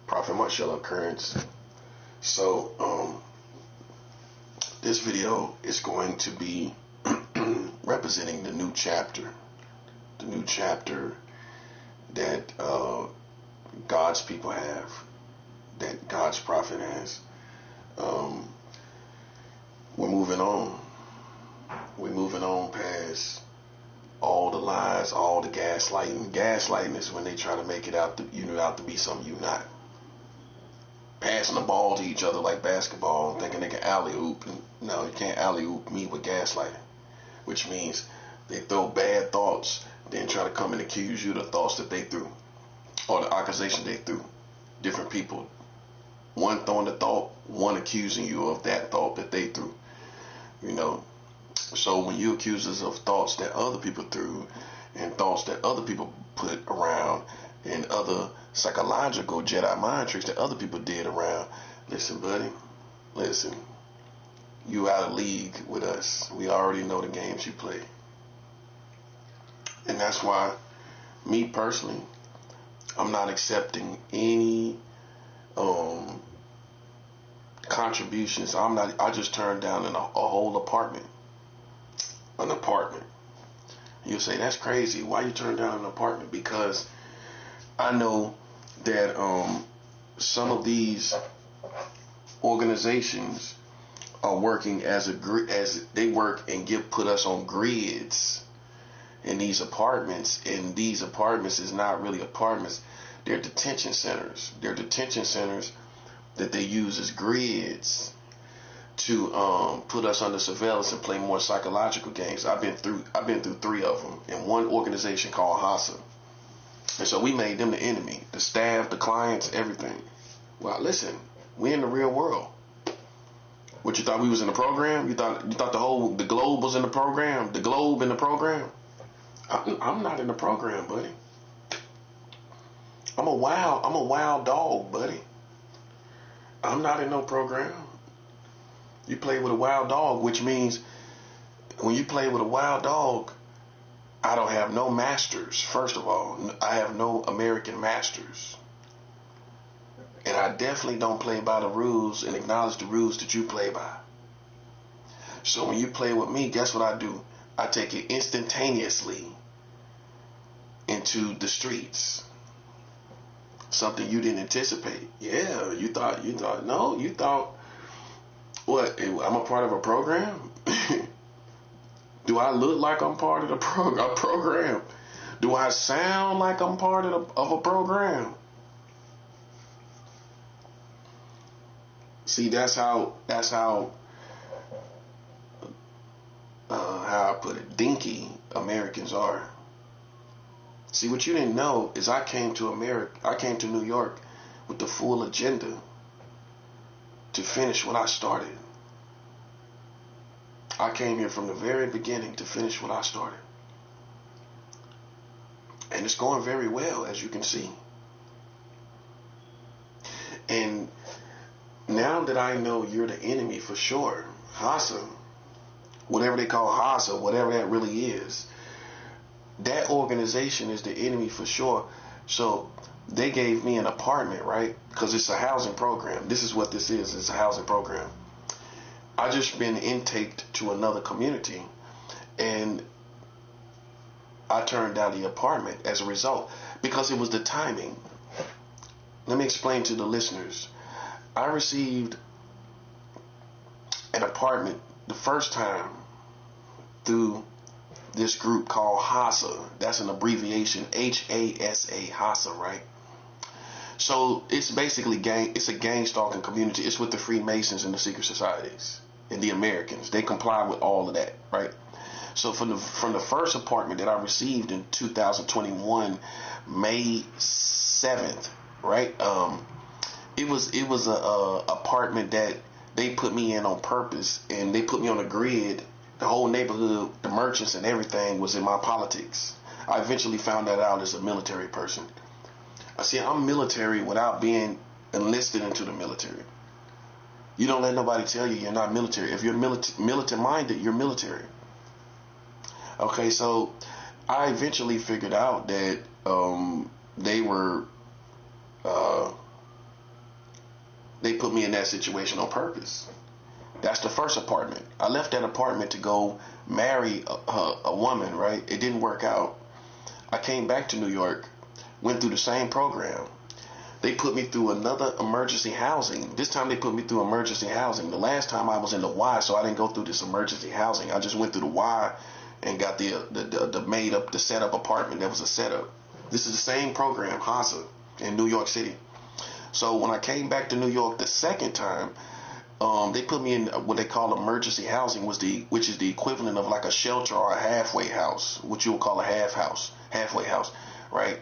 Prophet Marshall Occurrence. So, this video is going to be representing the new chapter that God's people have, that God's prophet has. We're moving on. We're moving on past all the lies, all the gaslighting. Gaslighting is when they try to make it out to be something you're not. Passing the ball to each other like basketball, thinking they can alley-oop. No, you can't alley-oop me with gaslighting, which means they throw bad thoughts, then try to come and accuse you of the thoughts that they threw, or the accusation they threw. Different people, one throwing the thought, one accusing you of that thought that they threw. So when you accuse us of thoughts that other people threw, and thoughts that other people put around, and other psychological Jedi mind tricks that other people did around, listen, buddy, listen, you out of league with us. We already know the games you play. And that's why, me personally, I'm not accepting any contributions. I just turned down a whole apartment. An apartment. You'll say, that's crazy. Why you turn down an apartment? Because I know that some of these organizations are working as they work and put us on grids in these apartments. And these apartments is not really apartments. They're detention centers. They're detention centers that they use as grids to put us under surveillance and play more psychological games. I've been through 3 of them in one organization called HASA. And so we made them the enemy, the staff, the clients, everything. Well, listen, we in the real world. What, you thought we was in the program? You thought the globe was in the program? The globe in the program? I'm not in the program, buddy. I'm a wild dog, buddy. I'm not in no program. You play with a wild dog, which means when you play with a wild dog, I don't have no masters. First of all, I have no American masters. And I definitely don't play by the rules and acknowledge the rules that you play by. So when you play with me, guess what I do? I take it instantaneously into the streets. Something you didn't anticipate. Yeah, you thought, what? I'm a part of a program? Do I look like I'm part of a program? Do I sound like I'm part of a program? See, that's how I put it, dinky Americans are. See, what you didn't know is I came to New York with the full agenda to finish what I started. I came here from the very beginning to finish what I started. And it's going very well, as you can see. And now that I know you're the enemy for sure, HASA, whatever they call HASA, whatever that really is, that organization is the enemy for sure. So they gave me an apartment, right? Because it's a housing program. This is what this is. It's a housing program. I just been intaked to another community, and I turned down the apartment as a result because it was the timing. Let me explain to the listeners. I received an apartment the first time through this group called HASA. That's an abbreviation, HASA, HASA, right? So it's basically it's a gang stalking community. It's with the Freemasons and the secret societies and the Americans. They comply with all of that, right? So from the first apartment that I received in 2021, May 7th, right? It was a apartment that they put me in on purpose, and they put me on a grid. The whole neighborhood, the merchants and everything was in my politics. I eventually found that out as a military person. I see, I'm military without being enlisted into the military. You don't let nobody tell you you're not military. If you're militant minded, you're military. Okay, so I eventually figured out that they were They put me in that situation on purpose. That's the first apartment. I left that apartment to go marry a woman, right? It didn't work out. I came back to New York, went through the same program. They put me through another emergency housing. This time they put me through emergency housing. The last time I was in the Y, so I didn't go through this emergency housing. I just went through the Y and got the made up, the setup apartment. That was a setup. This is the same program, HASA, in New York City. So when I came back to New York the second time, they put me in what they call emergency housing, which is the equivalent of like a shelter or a halfway house, which you would call a halfway house, right?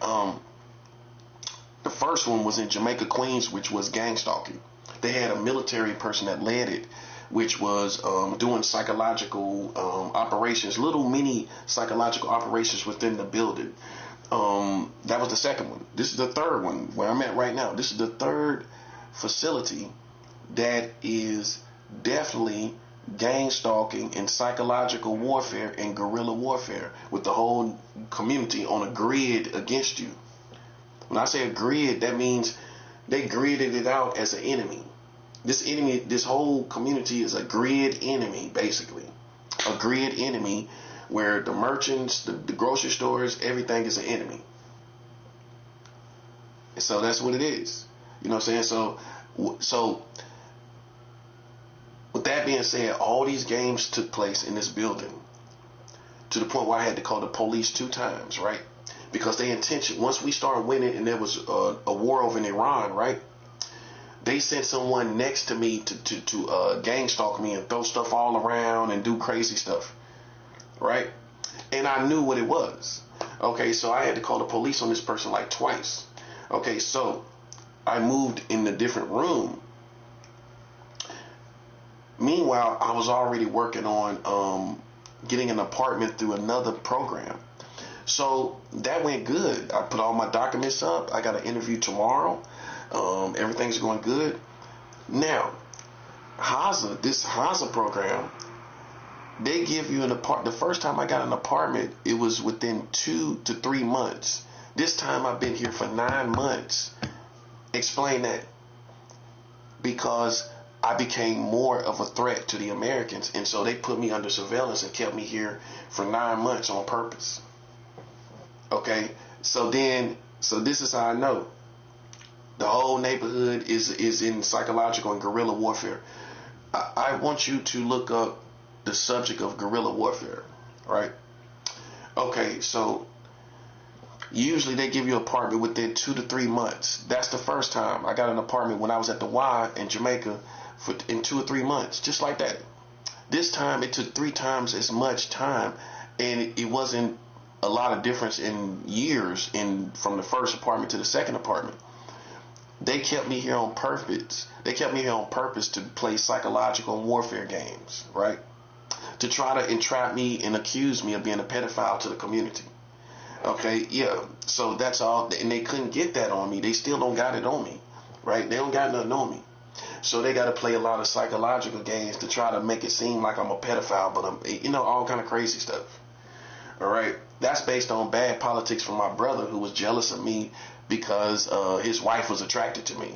The first one was in Jamaica, Queens, which was gang stalking. They had a military person that led it, which was doing psychological operations, little mini psychological operations within the building. That was the second one. This is the third one where I'm at right now. This is the third facility that is definitely gang stalking and psychological warfare and guerrilla warfare with the whole community on a grid against you. When I say a grid, that means they gridded it out as an enemy. This whole community is a grid enemy, basically. A grid enemy where the merchants, the grocery stores, everything is an enemy. So that's what it is. You know what I'm saying? So with that being said, all these games took place in this building to the point where I had to call the police 2 times, right? Because they once we started winning and there was a war over in Iran, right? They sent someone next to me to gang stalk me and throw stuff all around and do crazy stuff, right? And I knew what it was. Okay, so I had to call the police on this person like twice. Okay, so I moved in a different room. Meanwhile, I was already working on getting an apartment through another program. So that went good. I put all my documents up. I got an interview tomorrow. Everything's going good. Now, this HASA program, they give you an apartment. The first time I got an apartment, it was within 2 to 3 months. This time I've been here for 9 months. Explain that. Because I became more of a threat to the Americans, and so they put me under surveillance and kept me here for 9 months on purpose. Okay, so this is how I know the whole neighborhood is in psychological and guerrilla warfare. I want you to look up the subject of guerrilla warfare, right? Okay, so usually they give you an apartment within 2 to 3 months. That's the first time I got an apartment when I was at the Y in Jamaica in 2 or 3 months, just like that. This time it took 3 times as much time, and it wasn't a lot of difference in years from the first apartment to the second apartment. They kept me here on purpose. They kept me here on purpose to play psychological warfare games, right? To try to entrap me and accuse me of being a pedophile to the community. Okay, yeah. So that's all, and they couldn't get that on me. They still don't got it on me, right? They don't got nothing on me. So they got to play a lot of psychological games to try to make it seem like I'm a pedophile, but I'm, all kind of crazy stuff. All right. That's based on bad politics from my brother, who was jealous of me because his wife was attracted to me.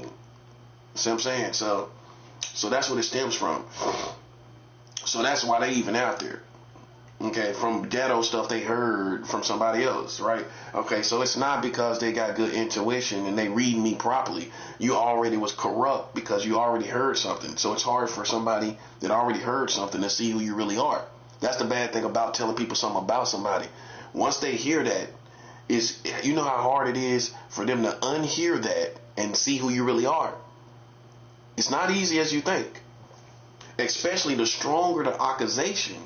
See what I'm saying? So that's what it stems from. So that's why they even out there. Okay, from ghetto stuff they heard from somebody else, right? Okay, so it's not because they got good intuition and they read me properly. You already was corrupt because you already heard something. So it's hard for somebody that already heard something to see who you really are. That's the bad thing about telling people something about somebody. Once they hear that, you know how hard it is for them to unhear that and see who you really are. It's not easy as you think. Especially the stronger the accusation,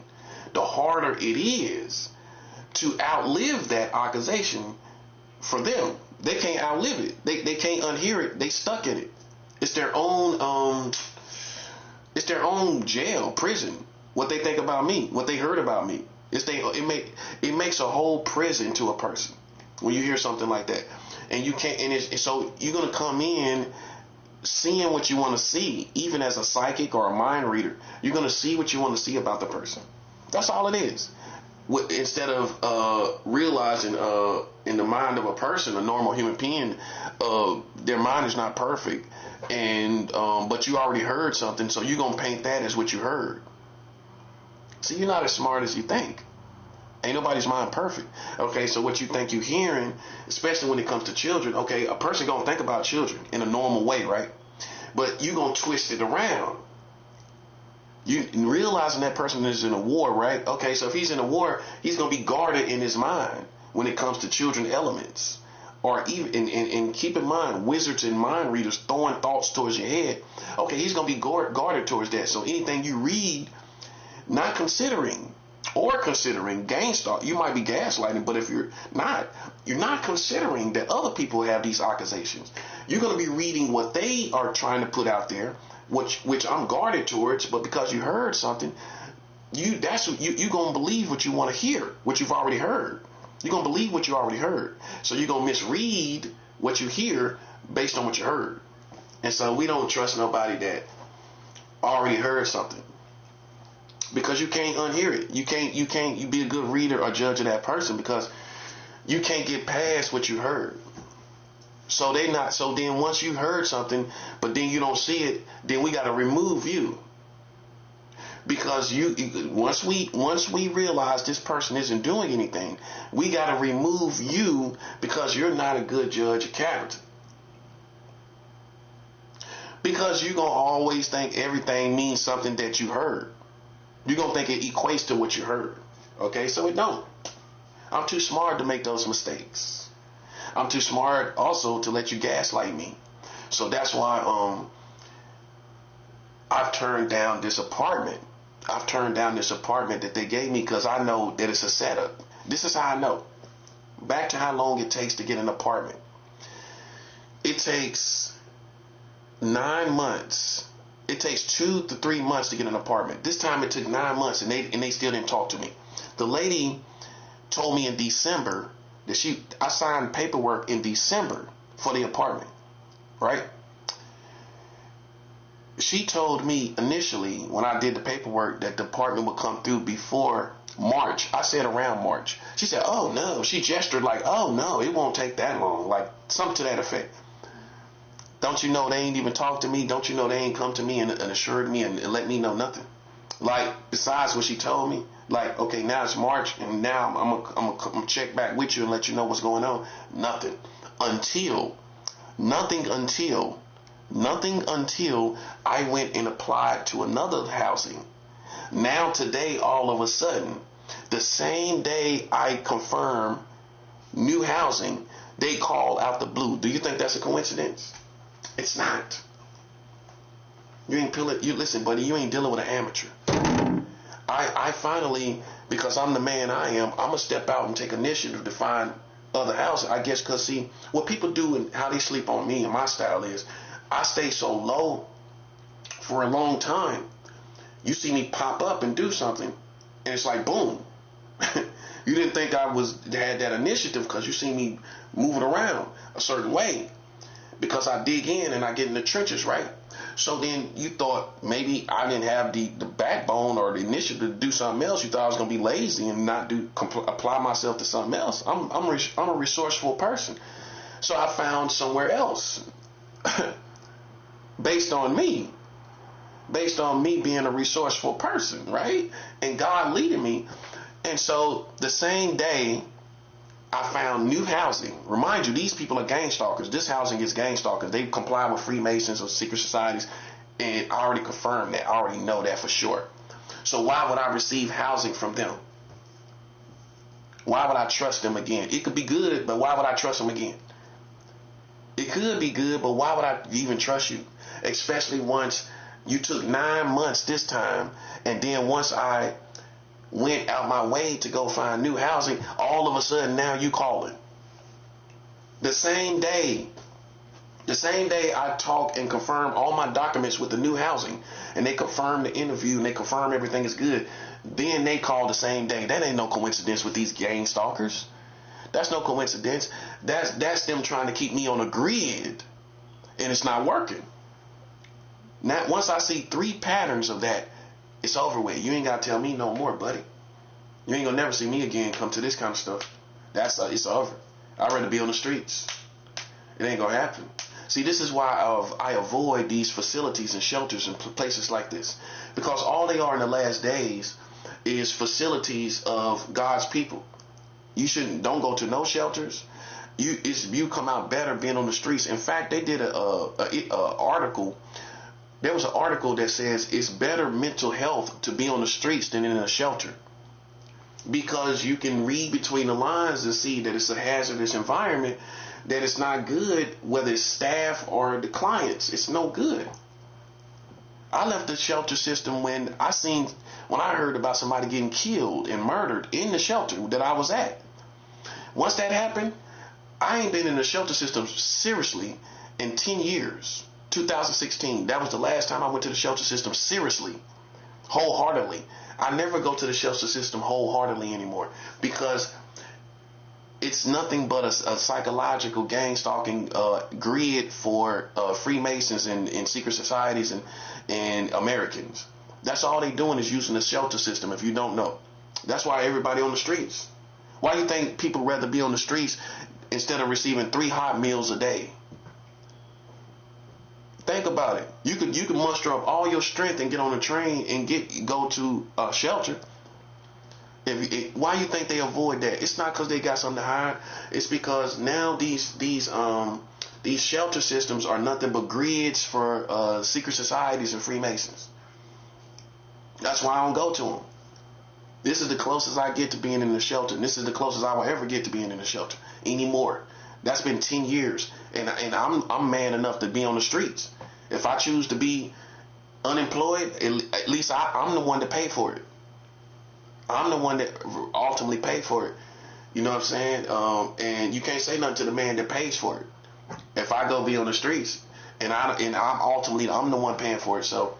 the harder it is to outlive that accusation for them. They can't outlive it. They can't unhear it. They stuck in it. It's their own jail, prison. What they think about me, what they heard about me. It makes a whole prison to a person when you hear something like that. And you can't, so you're gonna come in seeing what you want to see, even as a psychic or a mind reader. You're gonna see what you want to see about the person. That's all it is. Instead of realizing in the mind of a person, a normal human being, their mind is not perfect, and but you already heard something, so you're gonna paint that as what you heard. See, you're not as smart as you think. Ain't nobody's mind perfect. Okay, so what you think you're hearing, especially when it comes to children, okay, a person gonna think about children in a normal way, right? But you gonna twist it around. You realizing that person is in a war, right? Okay, so if he's in a war, he's gonna be guarded in his mind when it comes to children elements. Or even and keep in mind, wizards and mind readers throwing thoughts towards your head. Okay, he's gonna be guarded towards that. So anything you read, not considering or considering you might be gaslighting, but if you're not considering that other people have these accusations. You're gonna be reading what they are trying to put out there, which I'm guarded towards, but because you heard something, you're gonna believe what you want to hear, what you've already heard. You're gonna believe what you already heard. So you're gonna misread what you hear based on what you heard. And so we don't trust nobody that already heard something. Because you can't unhear it. You be a good reader or judge of that person because you can't get past what you heard. So then once you heard something, but then you don't see it, then we got to remove you. Because once we realize this person isn't doing anything, we got to remove you because you're not a good judge of character. Because you're going to always think everything means something that you heard. You're going to think it equates to what you heard. Okay, so it don't. I'm too smart to make those mistakes. I'm too smart also to let you gaslight me. So that's why I've turned down this apartment. I've turned down this apartment that they gave me because I know that it's a setup. This is how I know. Back to how long it takes to get an apartment. It takes 9 months. It takes 2 to 3 months to get an apartment. This time it took 9 months and they still didn't talk to me. The lady told me in December that I signed paperwork in December for the apartment, right? She told me initially when I did the paperwork that the apartment would come through before March. I said around March. She said, oh no. She gestured like, oh no, it won't take that long. Like something to that effect. Don't you know they ain't even talked to me? Don't you know they ain't come to me and assured me and let me know nothing? Like, besides what she told me, like, okay, now it's March and now I'm gonna check back with you and let you know what's going on. Nothing until I went and applied to another housing. Now today, all of a sudden, the same day I confirm new housing, they call out the blue. Do you think that's a coincidence? It's not. Listen, buddy, you ain't dealing with an amateur. I finally, because I'm the man I am, I'm gonna step out and take initiative to find other houses. I guess because see, what people do and how they sleep on me and my style is, I stay so low for a long time. You see me pop up and do something, and it's like boom. You didn't think I had that initiative because you see me moving around a certain way. Because I dig in and I get in the trenches, right? So then you thought maybe I didn't have the backbone or the initiative to do something else. You thought I was gonna be lazy and not apply myself to something else. I'm a resourceful person, so I found somewhere else based on me being a resourceful person, right? And God leading me, and so the same day I found new housing. Remind you, these people are gang stalkers. This housing is gang stalkers. They comply with Freemasons or secret societies, and I already confirmed that. I already know that for sure. So why would I receive housing from them? Why would I trust them again? It could be good, but why would I trust them again? It could be good, but why would I even trust you? Especially once you took 9 months this time, and then once I went out my way to go find new housing, all of a sudden now you calling. The same day I talk and confirm all my documents with the new housing, and they confirm the interview and they confirm everything is good, then they call the same day. That ain't no coincidence with these gang stalkers. That's no coincidence. That's them trying to keep me on a grid, and it's not working. Now, once I see 3 patterns of that, it's over with. You ain't got to tell me no more, buddy. You ain't gonna never see me again come to this kind of stuff. It's over. I'd rather be on the streets. It ain't gonna happen. See, this is why I avoid these facilities and shelters and places like this, because all they are in the last days is facilities of God's people. Don't go to no shelters. You come out better being on the streets. In fact, they did a article. There was an article that says it's better mental health to be on the streets than in a shelter, because you can read between the lines and see that it's a hazardous environment, that it's not good, whether it's staff or the clients. It's no good. I left the shelter system when I heard about somebody getting killed and murdered in the shelter that I was at. Once that happened, I ain't been in the shelter system seriously in 10 years. 2016, that was the last time I went to the shelter system seriously, wholeheartedly. I never go to the shelter system wholeheartedly anymore, because it's nothing but a psychological gang stalking grid for Freemasons and secret societies and Americans. That's all they doing is using the shelter system, if you don't know. That's why everybody on the streets. Why do you think people rather be on the streets instead of receiving 3 hot meals a day? Think about it. You could muster up all your strength and get on a train and go to a shelter. Why you think they avoid that? It's not because they got something to hide. It's because now these shelter systems are nothing but grids for secret societies and Freemasons. That's why I don't go to them. This is the closest I get to being in the shelter. And this is the closest I will ever get to being in the shelter anymore. That's been 10 years. And I'm man enough to be on the streets. If I choose to be unemployed, at least I'm the one to pay for it. I'm the one that ultimately paid for it. You know what I'm saying? And you can't say nothing to the man that pays for it. If I go be on the streets, and I'm the one paying for it. So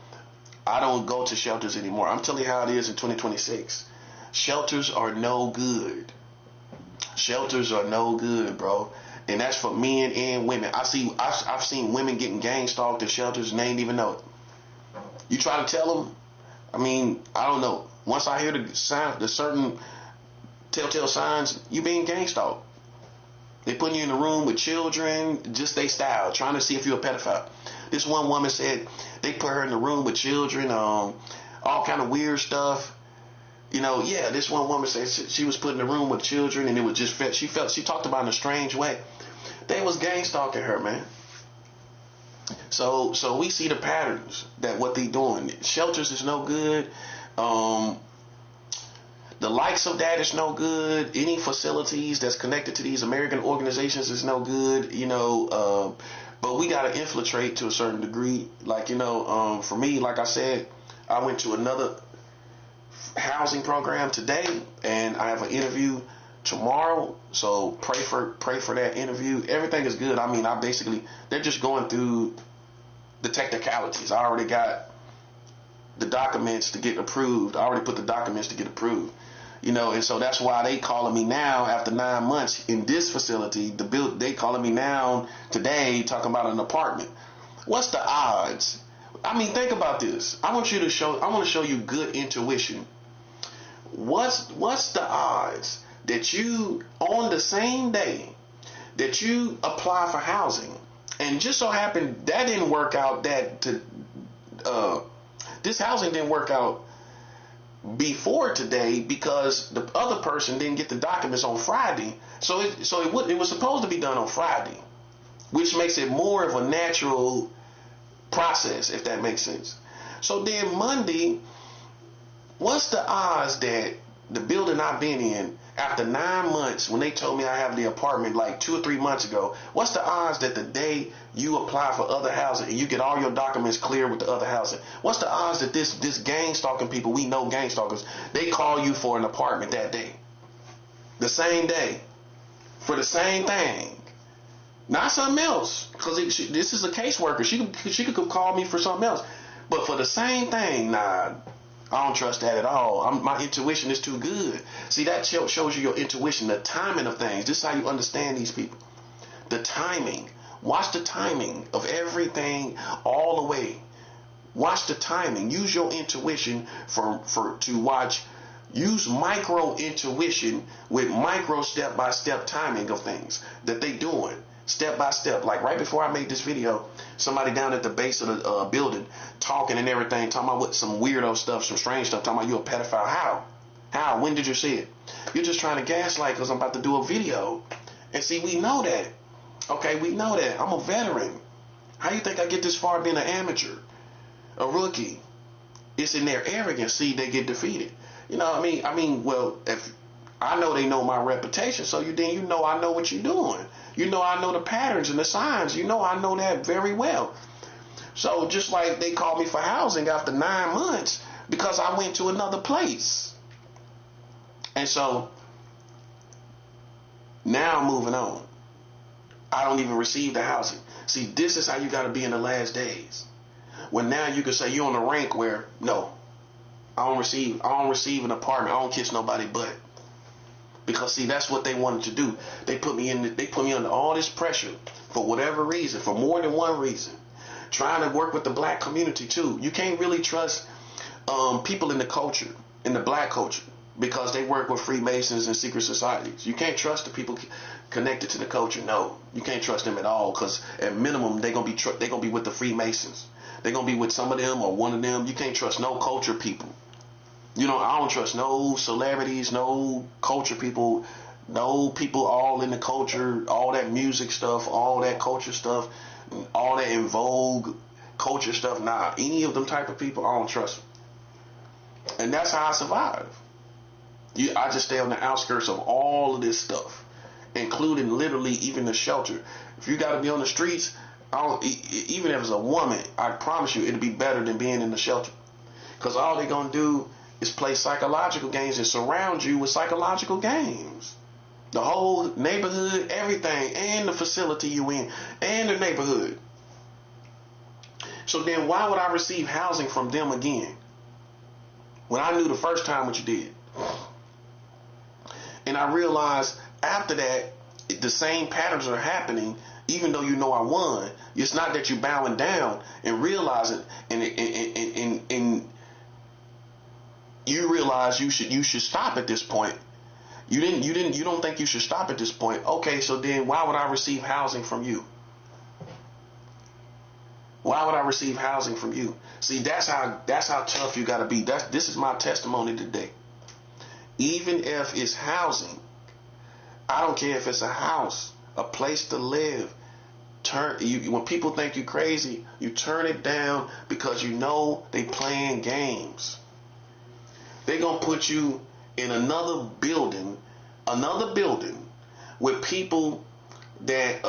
I don't go to shelters anymore. I'm telling you how it is in 2026. Shelters are no good. Shelters are no good, bro. And that's for men and women. I've seen women getting gang stalked in shelters and they ain't even know it. You try to tell them, I don't know. Once I hear the certain telltale signs, you being gang stalked. They putting you in a room with children, just they style, trying to see if you're a pedophile. This one woman said they put her in the room with children, all kind of weird stuff. This one woman said she was put in the room with children, and it was just she talked about it in a strange way. They was gang stalking her, man. So we see the patterns that what they doing. Shelters is no good. The likes of that is no good. Any facilities that's connected to these American organizations is no good. But we got to infiltrate to a certain degree. For me, like I said, I went to another housing program today, and I have an interview tomorrow. So pray for that interview. Everything is good. They're just going through the technicalities. I already got the documents to get approved. I already put the documents to get approved. And so that's why they calling me now after 9 months in this facility. They calling me now today talking about an apartment. What's the odds? Think about this. I want to show you good intuition. What's the odds that you, on the same day that you apply for housing, and just so happened that didn't work out, this housing didn't work out before today because the other person didn't get the documents on Friday. So it was supposed to be done on Friday, which makes it more of a natural process, if that makes sense. So then Monday, what's the odds that the building I've been in after 9 months, when they told me I have the apartment like 2 or 3 months ago, what's the odds that the day you apply for other housing and you get all your documents clear with the other housing, what's the odds that this gang stalking people, we know gang stalkers, they call you for an apartment that day, the same day, for the same thing, not something else, because this is a caseworker, she could call me for something else, but for the same thing? Nah, I don't trust that at all. My intuition is too good. See, that shows you your intuition, the timing of things. This is how you understand these people. The timing. Watch the timing of everything all the way. Watch the timing. Use your intuition to watch Use micro intuition with micro step-by-step timing of things that they doing step by step. Like right before I made this video, somebody down at the base of the building talking and everything, talking about what some weirdo stuff, some strange stuff, talking about you a pedophile. How? When did you see it? You're just trying to gaslight because I'm about to do a video. And see, we know that. Okay, we know that. I'm a veteran. How you think I get this far being an amateur? A rookie? It's in their arrogance. See, they get defeated. You know what I mean? Well, if I know they know my reputation, so you know I know what you're doing. You know I know the patterns and the signs. You know I know that very well. So just like they called me for housing after 9 months because I went to another place. And so now I'm moving on. I don't even receive the housing. See, this is how you got to be in the last days. When now you can say you're on the rank where, no, I don't receive an apartment. I don't kiss nobody but. Because see, that's what they wanted to do. They put me under all this pressure for whatever reason, for more than one reason. Trying to work with the black community too. You can't really trust people in the culture, in the black culture, because they work with Freemasons and secret societies. You can't trust the people connected to the culture. No, you can't trust them at all, because at minimum they're gonna be with the Freemasons. They're gonna be with some of them or one of them. You can't trust no culture people. You know, I don't trust no celebrities, no culture people, no people all in the culture, all that music stuff, all that culture stuff, all that in vogue culture stuff. Nah, any of them type of people, I don't trust them. And that's how I survive. I just stay on the outskirts of all of this stuff, including literally even the shelter. If you got to be on the streets, even if it's a woman, I promise you it'll be better than being in the shelter. Because all they're going to do is play psychological games and surround you with psychological games. The whole neighborhood, everything, and the facility you in, and the neighborhood. So then why would I receive housing from them again? When I knew the first time what you did. And I realized after that, the same patterns are happening, even though you know I won. It's not that you bowing down and realizing and you realize you should stop at this point. You don't think you should stop at this point. Okay, so then why would I receive housing from you? Why would I receive housing from you? See, that's how tough you gotta be. This is my testimony today. Even if it's housing, I don't care if it's a house, a place to live. When people think you crazy, you turn it down because you know they playing games. They're going to put you in another building with people that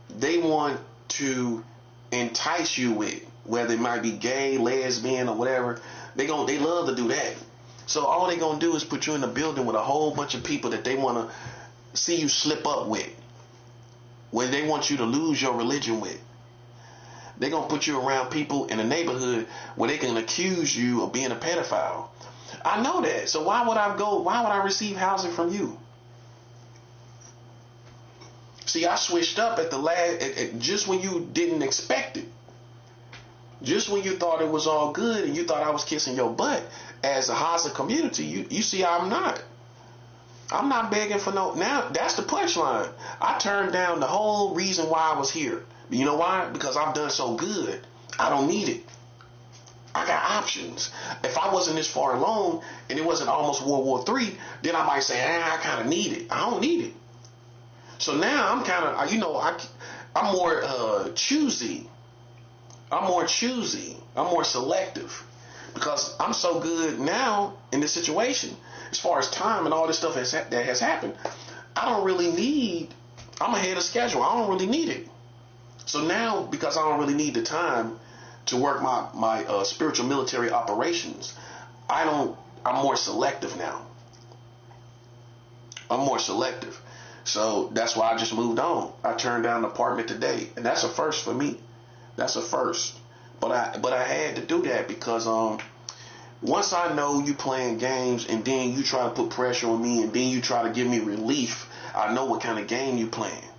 they want to entice you with, whether it might be gay, lesbian, or whatever. They love to do that. So all they're going to do is put you in a building with a whole bunch of people that they want to see you slip up with, where they want you to lose your religion with. They're going to put you around people in a neighborhood where they can accuse you of being a pedophile. I know that. So why would I receive housing from you? See, I switched up at the last, just when you didn't expect it. Just when you thought it was all good and you thought I was kissing your butt as a Hasa community, you see I'm not. I'm not begging for no. Now, that's the punchline. I turned down the whole reason why I was here. You know why? Because I've done so good. I don't need it. I got options. If I wasn't this far along and it wasn't almost World War III, then I might say, I kind of need it. I don't need it. So now I'm kind of, I'm more choosy. I'm more selective, because I'm so good now in this situation. As far as time and all this stuff that has happened, I'm ahead of schedule. I don't really need it. So now, because I don't really need the time to work my spiritual military operations, I'm more selective now. I'm more selective. So that's why I just moved on. I turned down an apartment today, and that's a first for me. That's a first. But I had to do that because once I know you playing games and then you try to put pressure on me and then you try to give me relief, I know what kind of game you playing.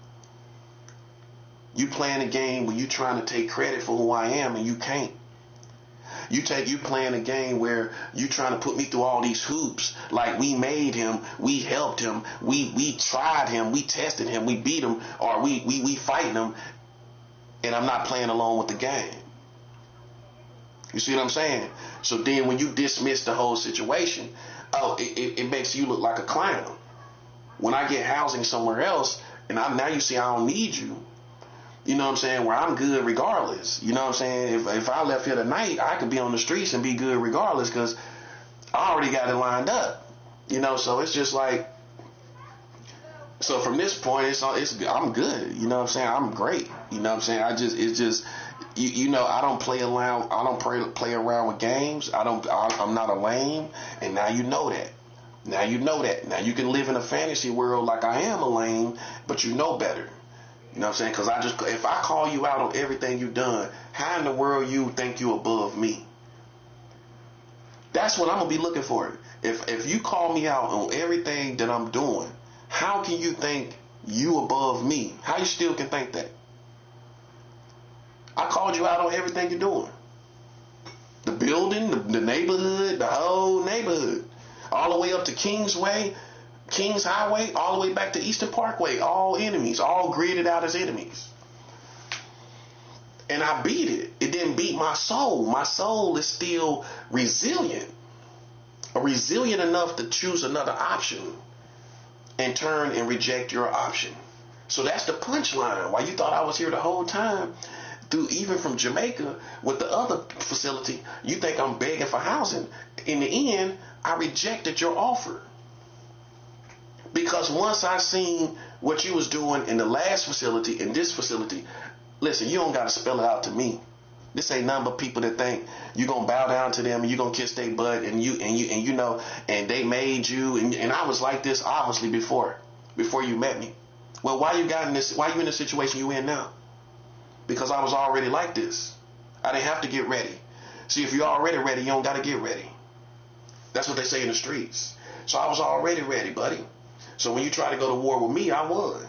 You playing a game where you trying to take credit for who I am and you can't. You playing a game where you trying to put me through all these hoops. Like we made him, we helped him, we tried him, we tested him, we beat him, or we fighting him, and I'm not playing along with the game. You see what I'm saying? So then when you dismiss the whole situation, it makes you look like a clown. When I get housing somewhere else, and now you see I don't need you. You know what I'm saying? Where I'm good regardless. You know what I'm saying? If I left here tonight, I could be on the streets and be good regardless because I already got it lined up. You know, so it's just like, so from this point, I'm good. You know what I'm saying? I'm great. You know what I'm saying? You know, I don't play around. I don't play around with games. I'm not a lame. And now you know that. Now you know that. Now you can live in a fantasy world like I am a lame, but you know better. You know what I'm saying? Because if I call you out on everything you've done, how in the world you think you above me? That's what I'm going to be looking for. If you call me out on everything that I'm doing, how can you think you above me? How you still can think that? I called you out on everything you're doing. The building, the neighborhood, the whole neighborhood. All the way up to Kings Highway, all the way back to Eastern Parkway, all enemies, all gridded out as enemies. And I beat it. It didn't beat my soul. My soul is still resilient. Resilient enough to choose another option and turn and reject your option. So that's the punchline. Why you thought I was here the whole time, even from Jamaica with the other facility, you think I'm begging for housing. In the end, I rejected your offer. Because once I seen what you was doing in the last facility, in this facility, listen, you don't got to spell it out to me. This ain't nothing but people that think you're going to bow down to them and you're going to kiss their butt and you know, and they made you. And I was like this, obviously, before you met me. Well, why you in the situation you in now? Because I was already like this. I didn't have to get ready. See, if you're already ready, you don't got to get ready. That's what they say in the streets. So I was already ready, buddy. So when you try to go to war with me, I won.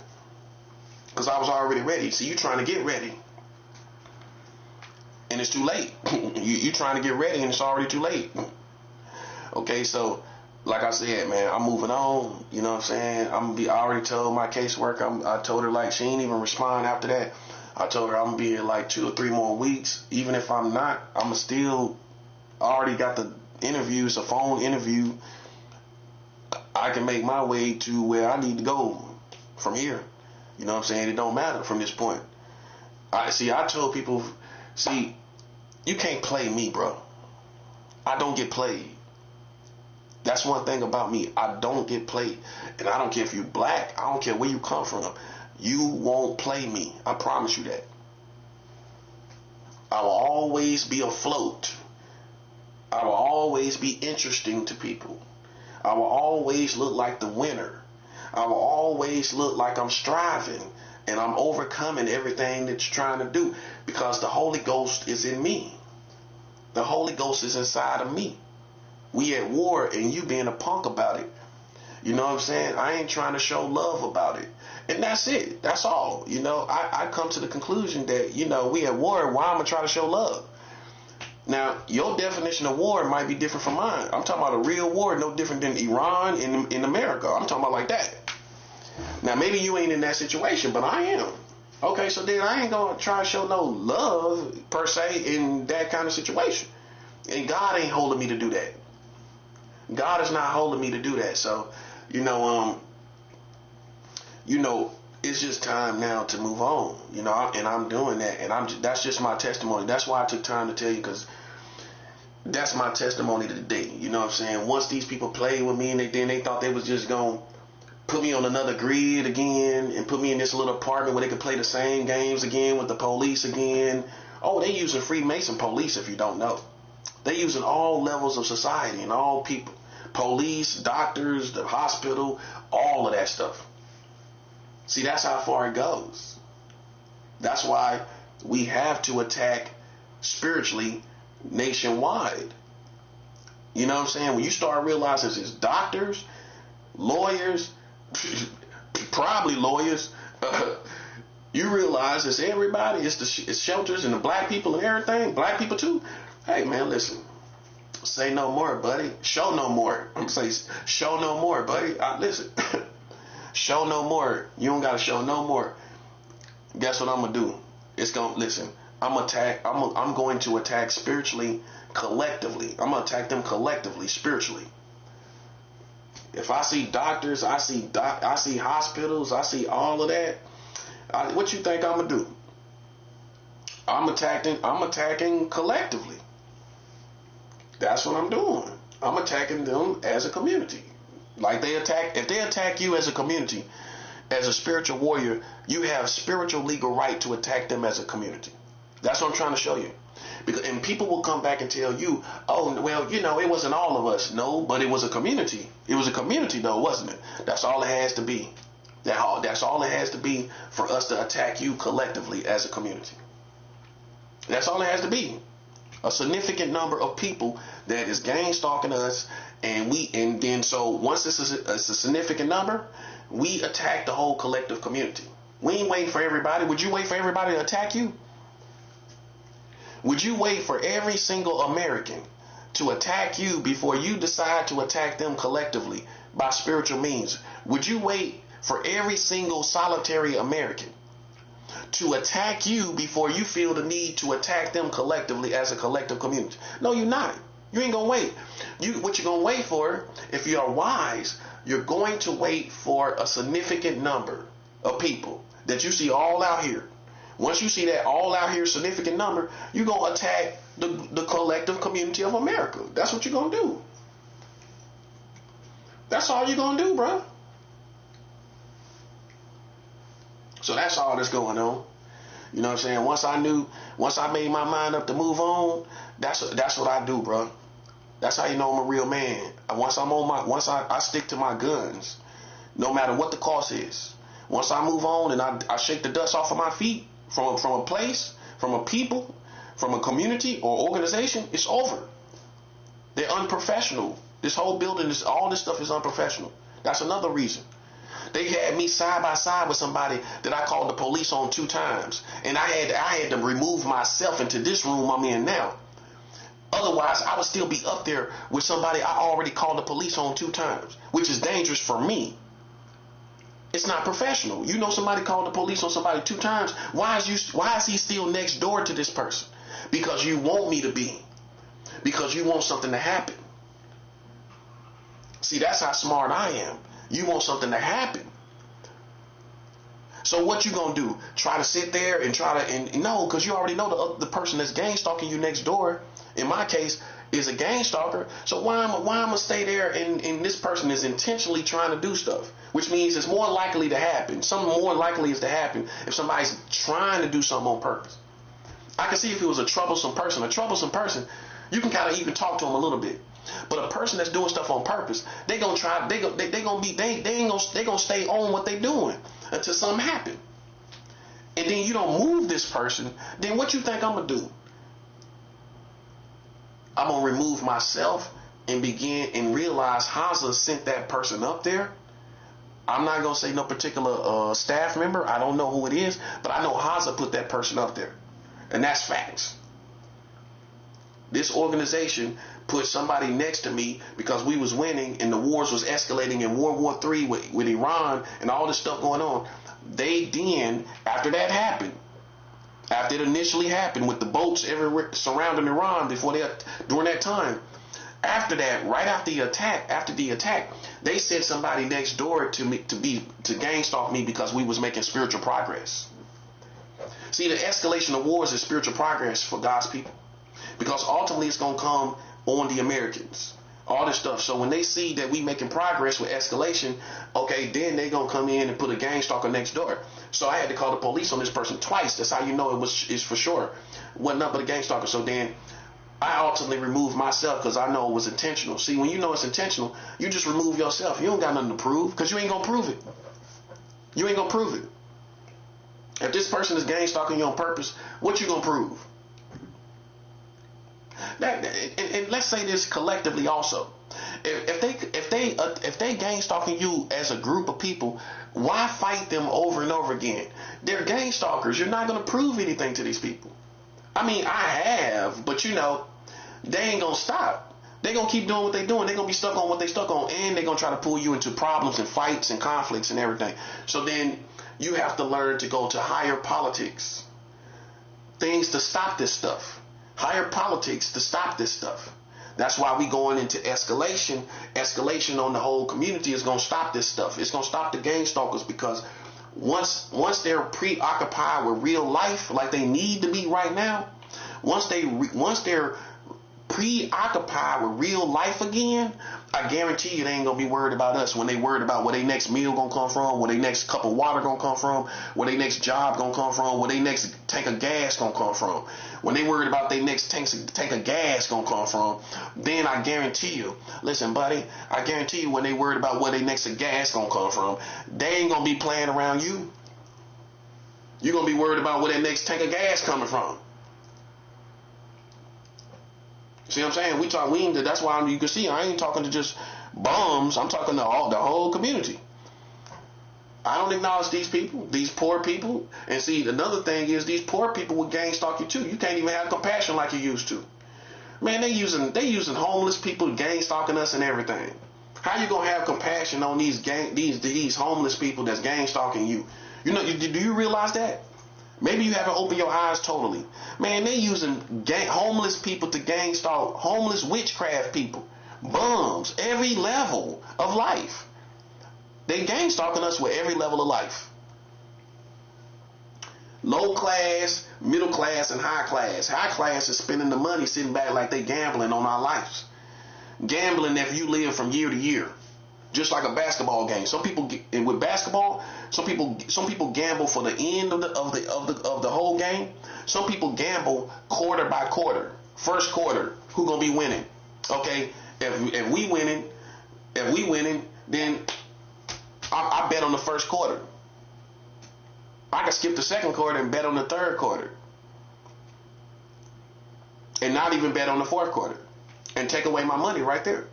Because I was already ready. See, you trying to get ready. And it's too late. you trying to get ready and it's already too late. Okay, so like I said, man, I'm moving on. You know what I'm saying? I already told my caseworker, I told her like she ain't even respond after that. I told her I'm going to be here like 2 or 3 more weeks. Even if I'm not, I'm still already got the interviews, a phone interview. I can make my way to where I need to go from here. You know what I'm saying? It don't matter from this point. I told people, you can't play me, bro. I don't get played. That's one thing about me. I don't get played. And I don't care if you black. I don't care where you come from. You won't play me. I promise you that. I will always be afloat. I will always be interesting to people. I will always look like the winner. I will always look like I'm striving and I'm overcoming everything that you're trying to do because the Holy Ghost is in me. The Holy Ghost is inside of me. We at war and you being a punk about it. You know what I'm saying? I ain't trying to show love about it. And that's it. That's all. You know, I come to the conclusion that, you know, we at war. Why am I going to try to show love? Now, your definition of war might be different from mine. I'm talking about a real war, no different than Iran in America. I'm talking about like that. Now, maybe you ain't in that situation, but I am. Okay, so then I ain't going to try to show no love, per se, in that kind of situation. And God ain't holding me to do that. God is not holding me to do that. So, you know, it's just time now to move on, you know, and I'm doing that. And that's just my testimony. That's why I took time to tell you, because that's my testimony today. You know what I'm saying? Once these people played with me and they thought they was just going to put me on another grid again and put me in this little apartment where they could play the same games again with the police again. Oh, they using Freemason police, if you don't know. They using all levels of society and all people. Police, doctors, the hospital, all of that stuff. See, that's how far it goes. That's why we have to attack spiritually nationwide. You know what I'm saying? When you start realizing it's doctors, lawyers, probably lawyers, You realize it's everybody. It's shelters and the black people and everything. Black people too. Hey man, listen. Say no more, buddy. Show no more. I'm saying show no more, buddy. Listen. Show no more. You don't gotta show no more. Guess what I'm gonna do? It's gonna listen. I'm going to attack spiritually, collectively. I'm gonna attack them collectively, spiritually. If I see doctors, I see hospitals, I see all of that. What you think I'm gonna do? I'm attacking collectively. That's what I'm doing. I'm attacking them as a community. Like if they attack you as a community, as a spiritual warrior, you have spiritual legal right to attack them as a community. That's what I'm trying to show you. And people will come back and tell you, oh, well, it wasn't all of us. No, but it was a community. It was a community though, wasn't it? That's all it has to be. That's all it has to be for us to attack you collectively as a community. That's all it has to be. A significant number of people that is gang stalking us, and then so once this is a significant number, we attack the whole collective community. We ain't waiting for everybody. Would you wait for everybody to attack you? Would you wait for every single American to attack you before you decide to attack them collectively by spiritual means? Would you wait for every single solitary American to attack you before you feel the need to attack them collectively as a collective community? No, you're not. You ain't gonna wait. What you're gonna wait for, if you are wise, you're going to wait for a significant number of people that you see all out here. Once you see that all out here significant number, you're gonna attack the collective community of America. That's what you're gonna do. That's all you're gonna do, bro. So that's all that's going on. You know what I'm saying? Once I made my mind up to move on, that's what I do, bro. That's how you know I'm a real man. Once I stick to my guns, no matter what the cost is. Once I move on and I shake the dust off of my feet from a place, from a people, from a community or organization, it's over. They're unprofessional. This whole building, all this stuff is unprofessional. That's another reason. They had me side by side with somebody that I called the police on 2 times. And I had to remove myself into this room I'm in now. Otherwise, I would still be up there with somebody I already called the police on 2 times, which is dangerous for me. It's not professional. You know, somebody called the police on somebody 2 times. Why is he still next door to this person? Because you want me to be. Because you want something to happen. See, that's how smart I am. You want something to happen. So what you gonna do? Try to sit there and no, because you already know the person that's gang stalking you next door, in my case, is a gang stalker. So why am I gonna stay there and this person is intentionally trying to do stuff? Which means it's more likely to happen. Something more likely is to happen if somebody's trying to do something on purpose. I can see if it was a troublesome person, you can kind of even talk to them a little bit. But a person that's doing stuff on purpose, they gonna stay on what they doing until something happen. And then you don't move this person, then what you think I'm gonna do? I'm gonna remove myself and begin and realize Haza sent that person up there. I'm not gonna say no particular staff member. I don't know who it is, but I know Haza put that person up there, and that's facts. This organization put somebody next to me because we was winning and the wars was escalating in World War III with Iran and all this stuff going on. They then, after that happened, after it initially happened with the boats everywhere surrounding Iran during that time, after that, right after the attack, they sent somebody next door to me to gang stalk me because we was making spiritual progress. See, the escalation of wars is spiritual progress for God's people. Because ultimately it's going to come on the Americans. All this stuff. So when they see that we making progress with escalation, okay, then they going to come in and put a gang stalker next door. So I had to call the police on this person twice. That's how you know it's for sure. Wasn't nothing but a gang stalker. So then I ultimately removed myself because I know it was intentional. See, when you know it's intentional, you just remove yourself. You don't got nothing to prove because you ain't going to prove it. You ain't going to prove it. If this person is gang stalking you on purpose, what you going to prove? And let's say this collectively also. if they gang stalking you as a group of people, why fight them over and over again? They're gang stalkers. You're not gonna prove anything to these people. I mean, I have, but they ain't gonna stop. They gonna keep doing what they doing. They gonna be stuck on what they stuck on, and they gonna try to pull you into problems and fights and conflicts and everything. So then you have to learn to go to higher politics, things to stop this stuff. Higher politics to stop this stuff. That's why we going into escalation. Escalation on the whole community is gonna stop this stuff. It's gonna stop the gang stalkers, because once they're preoccupied with real life like they need to be right now, once they're preoccupied with real life again, I guarantee you they ain't gonna be worried about us when they worried about where their next meal gonna come from, where their next cup of water gonna come from, where their next job gonna come from, where their next tank of gas gonna come from. When they worried about their next tank of gas gonna come from, then I guarantee you, listen, buddy, I guarantee you when they worried about where their next gas gonna come from, they ain't gonna be playing around you. You're gonna be worried about where their next tank of gas coming from. See what I'm saying? That's why you can see I ain't talking to just bums. I'm talking to the whole community. I don't acknowledge these people, these poor people. And see, another thing is these poor people will gang stalk you too. You can't even have compassion like you used to. Man, they using homeless people gang stalking us and everything. How you gonna have compassion on these homeless people that's gang stalking you? Do you realize that? Maybe you haven't opened your eyes totally. Man, they using homeless people to gang stalk homeless witchcraft people, bums, every level of life. They gang stalking us with every level of life. Low class, middle class, and high class. High class is spending the money sitting back like they gambling on our lives. Gambling if you live from year to year. Just like a basketball game. Some people, and with basketball, some people gamble for the end of the whole game. Some people gamble quarter by quarter. First quarter, who gonna be winning? Okay, if we winning, then I bet on the first quarter. I can skip the second quarter and bet on the third quarter, and not even bet on the fourth quarter, and take away my money right there.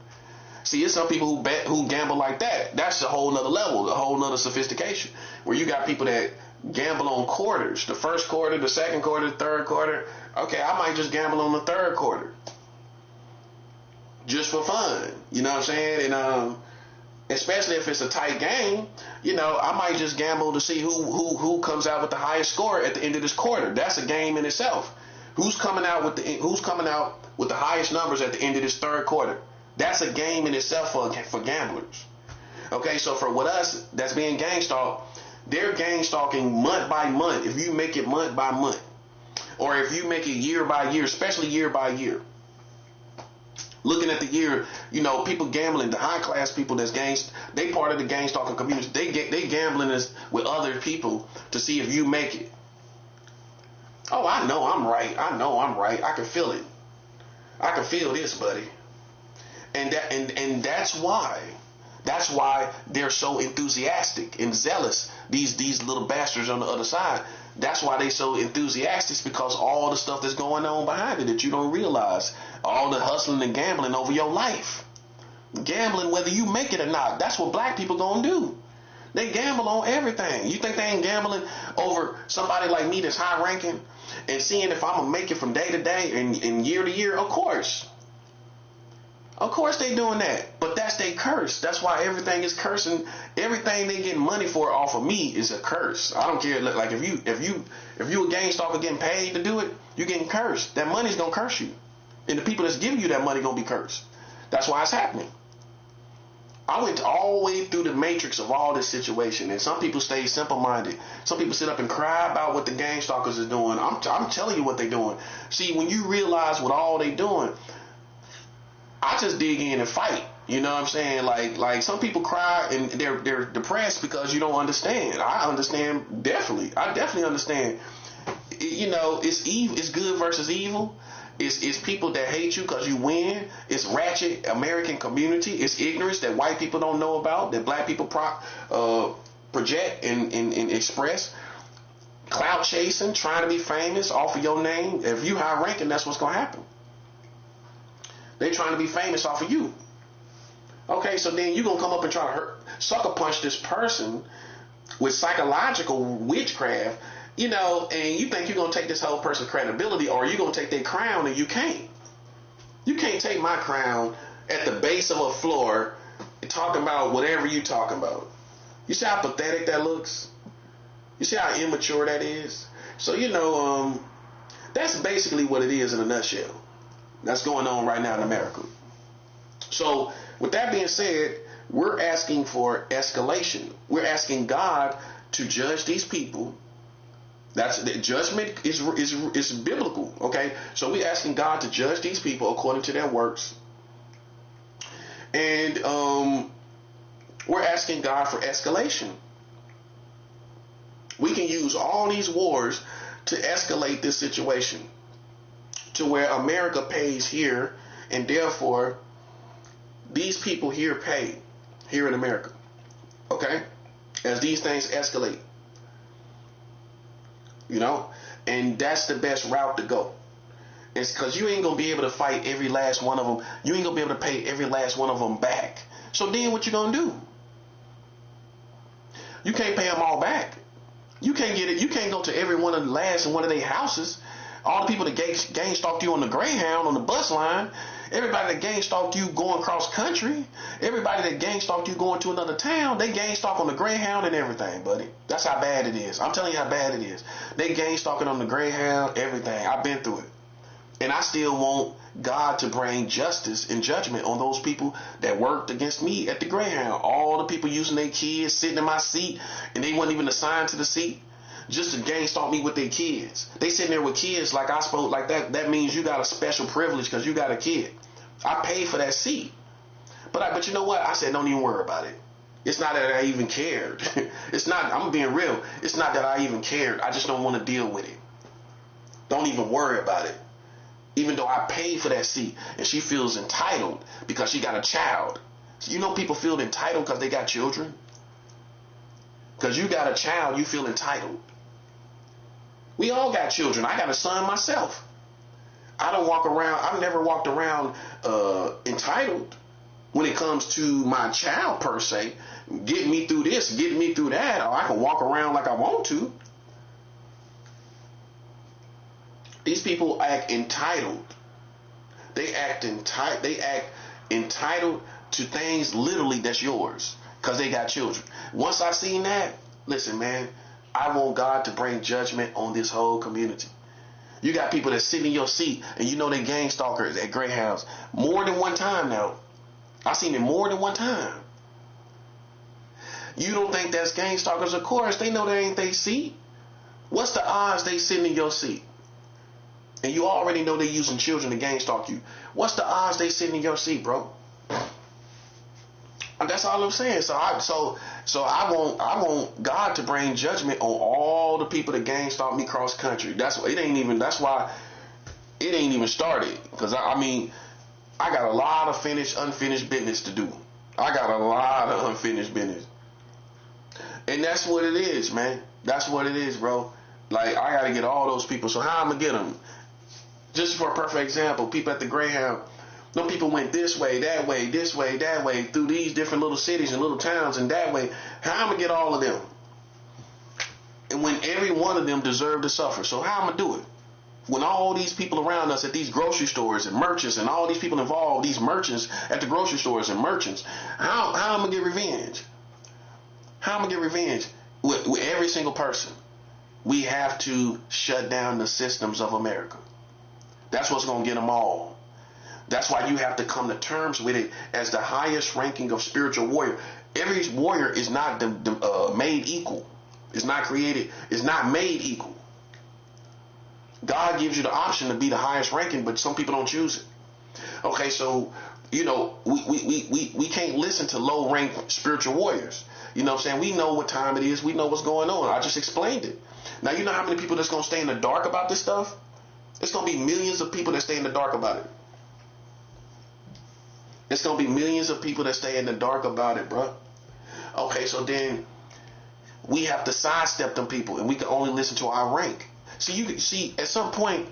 See, it's some people who gamble like that. That's a whole nother level, a whole nother sophistication, where you got people that gamble on quarters, the first quarter, the second quarter, the third quarter. Okay, I might just gamble on the third quarter, just for fun. You know what I'm saying? And especially if it's a tight game, I might just gamble to see who comes out with the highest score at the end of this quarter. That's a game in itself. Who's coming out with the highest numbers at the end of this third quarter? That's a game in itself for gamblers. Okay, so for us that's being gang stalked, they're gang stalking month by month. If you make it month by month, or if you make it year by year, especially year by year. Looking at the year, people gambling, the high class people they part of the gang stalking community. They gambling with other people to see if you make it. Oh, I know I'm right. I can feel it. I can feel this, buddy. And that's why they're so enthusiastic and zealous. These little bastards on the other side. That's why they so enthusiastic, because all the stuff that's going on behind it that you don't realize. All the hustling and gambling over your life. Gambling whether you make it or not. That's what black people gonna do. They gamble on everything. You think they ain't gambling over somebody like me that's high ranking and seeing if I'm gonna make it from day to day and year to year? Of course. Of course they doing that, but that's their curse. That's why everything is cursing. Everything they get money for off of me is a curse. I don't care. Like if you a gang stalker getting paid to do it, you getting cursed. That money's gonna curse you, and the people that's giving you that money gonna be cursed. That's why it's happening. I went all the way through the matrix of all this situation, and some people stay simple-minded. Some people sit up and cry about what the gang stalkers are doing. I'm telling you what they're doing. See, when you realize what all they doing, I just dig in and fight. You know what I'm saying? Like some people cry and they're depressed because you don't understand. I understand definitely. I definitely understand. It's evil. It's good versus evil. It's people that hate you because you win. It's ratchet American community. It's ignorance that white people don't know about, that black people project and express. Clout chasing, trying to be famous off of your name. If you high ranking, that's what's gonna happen. They trying to be famous off of you. Okay, so then you're going to come up and try to sucker punch this person with psychological witchcraft, and you think you're going to take this whole person's credibility, or you're going to take their crown, and you can't. You can't take my crown at the base of a floor and talking about whatever you talking about. You see how pathetic that looks? You see how immature that is? So, that's basically what it is in a nutshell. That's going on right now in America. So, with that being said, we're asking for escalation. We're asking God to judge these people. That's the judgment is biblical. Okay, so we're asking God to judge these people according to their works, and we're asking God for escalation. We can use all these wars to escalate this situation to where America pays here, and therefore these people here pay here in America. Okay, as these things escalate. And that's the best route to go. It's because you ain't going to be able to fight every last one of them. You ain't going to be able to pay every last one of them back. So then what you going to do? You can't pay them all back. You can't get it. You can't go to every one of the last in one of their houses. All the people that gang stalked you on the Greyhound on the bus line. Everybody that gang stalked you going cross country. Everybody that gang stalked you going to another town. They gang stalk on the Greyhound and everything, buddy. That's how bad it is. I'm telling you how bad it is. They gang stalking on the Greyhound, everything. I've been through it. And I still want God to bring justice and judgment on those people that worked against me at the Greyhound. All the people using their kids, sitting in my seat, and they weren't even assigned to the seat, just to gang stalk me with their kids. They sitting there with kids like I spoke like that. That means you got a special privilege because you got a kid. I paid for that seat. But you know what? I said, don't even worry about it. It's not that I even cared. It's not, I'm being real. It's not that I even cared. I just don't want to deal with it. Don't even worry about it. Even though I paid for that seat, and she feels entitled because she got a child. So people feel entitled because they got children. Because you got a child, you feel entitled. We all got children. I got a son myself. I've never walked around entitled when it comes to my child per se. Getting me through this, getting me through that, or I can walk around like I want to. These people act entitled. They act entitled to things literally that's yours because they got children. Once I seen that, listen, man, I want God to bring judgment on this whole community. You got people that sit in your seat and they gang stalkers at Greyhounds more than one time now. I've seen it more than one time. You don't think that's gang stalkers? Of course, they know that ain't their seat. What's the odds they sitting in your seat? And you already know they're using children to gang stalk you. What's the odds they sitting in your seat, bro? And that's all I'm saying. So I want God to bring judgment on all the people that gang stalk me cross country. That's why it ain't even started. Because I got a lot of unfinished business to do. I got a lot of unfinished business. And that's what it is, man. That's what it is, bro. Like, I got to get all those people. So how I'm going to get them? Just for a perfect example, people at the Greyhound, no people went this way, that way, through these different little cities and little towns and that way. How I'm going to get all of them? And when every one of them deserve to suffer. So how I'm going to do it? When all these people around us at these grocery stores and merchants and all these people involved, these merchants at the grocery stores and merchants, how I'm going to get revenge? How I'm going to get revenge? With every single person. We have to shut down the systems of America. That's what's going to get them all. That's why you have to come to terms with it as the highest ranking of spiritual warrior. Every warrior is not made equal. It's not created. It's not made equal. God gives you the option to be the highest ranking, but some people don't choose it. Okay, so we can't listen to low ranked spiritual warriors. You know what I'm saying? We know what time it is. We know what's going on. I just explained it. Now, you know how many people that's going to stay in the dark about this stuff? It's going to be millions of people that stay in the dark about it. It's going to be millions of people that stay in the dark about it, bro. Okay, so then we have to sidestep them people, and we can only listen to our rank. So you can see at some point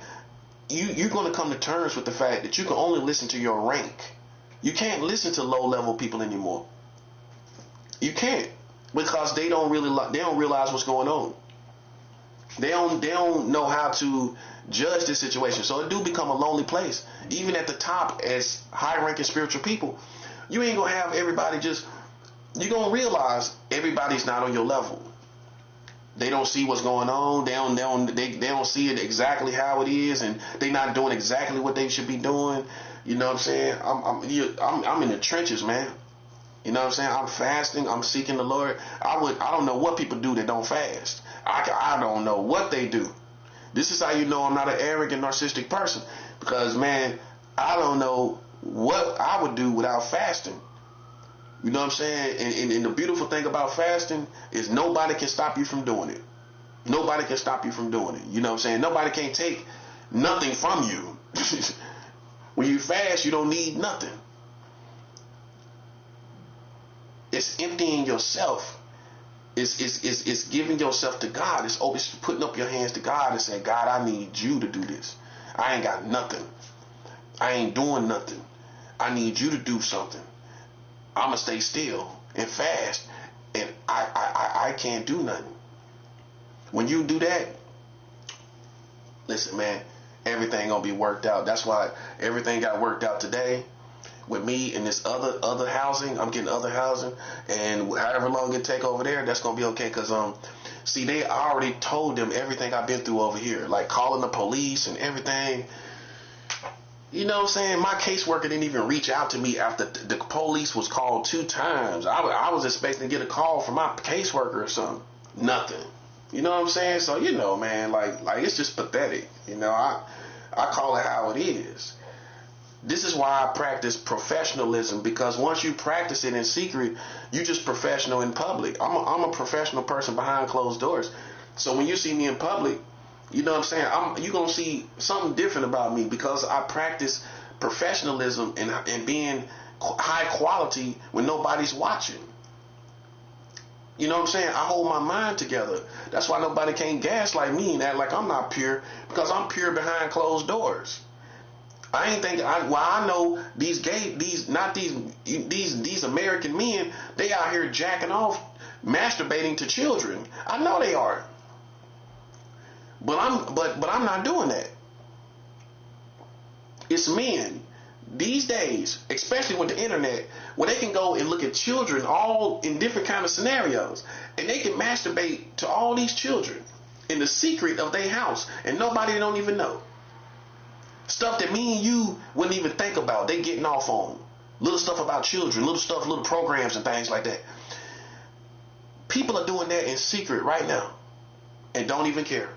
you're going to come to terms with the fact that you can only listen to your rank. You can't listen to low level people anymore. You can't, because they don't realize what's going on. They don't know how to judge this situation. So it do become a lonely place. Even at the top, as high ranking spiritual people, you ain't gonna have everybody just. You're gonna realize everybody's not on your level. They don't see what's going on. They don't see it exactly how it is, and they not doing exactly what they should be doing. You know what I'm saying? I'm in the trenches, man. You know what I'm saying? I'm fasting. I'm seeking the Lord. I don't know what people do that don't fast. I don't know what they do. This is how you know I'm not an arrogant, narcissistic person, because man, I don't know what I would do without fasting. You know what I'm saying? And the beautiful thing about fasting is nobody can stop you from doing it. Nobody can stop you from doing it. You know what I'm saying? Nobody can take nothing from you. When you fast, you don't need nothing. It's emptying yourself. It's giving yourself to God. It's putting up your hands to God and saying, God, I need you to do this. I ain't got nothing. I ain't doing nothing. I need you to do something. I'm going to stay still and fast, and I can't do nothing. When you do that, listen, man, everything going to be worked out. That's why everything got worked out today with me and this other housing. I'm getting other housing, and however long it take over there, that's going to be okay, because see, I already told them everything I've been through over here, like calling the police and everything. You know what I'm saying? My caseworker didn't even reach out to me after the police was called 2 times. I was expecting to get a call from my caseworker or something. Nothing. You know what I'm saying? So, you know, man, like it's just pathetic. You know, I call it how it is. This is why I practice professionalism, because once you practice it in secret, you just professional in public. I'm a professional person behind closed doors. So when you see me in public, you know what I'm saying? You're going to see something different about me, because I practice professionalism and being high quality when nobody's watching. You know what I'm saying? I hold my mind together. That's why nobody can gaslight me and act like I'm not pure, because I'm pure behind closed doors. I ain't thinking. I know these American men, they out here jacking off, masturbating to children. I know they are. But I'm not doing that. It's men these days, especially with the internet, where they can go and look at children all in different kind of scenarios, and they can masturbate to all these children in the secret of their house, and nobody don't even know. Stuff that me and you wouldn't even think about, they getting off on. Little stuff about children, little programs and things like that. People are doing that in secret right now and don't even care.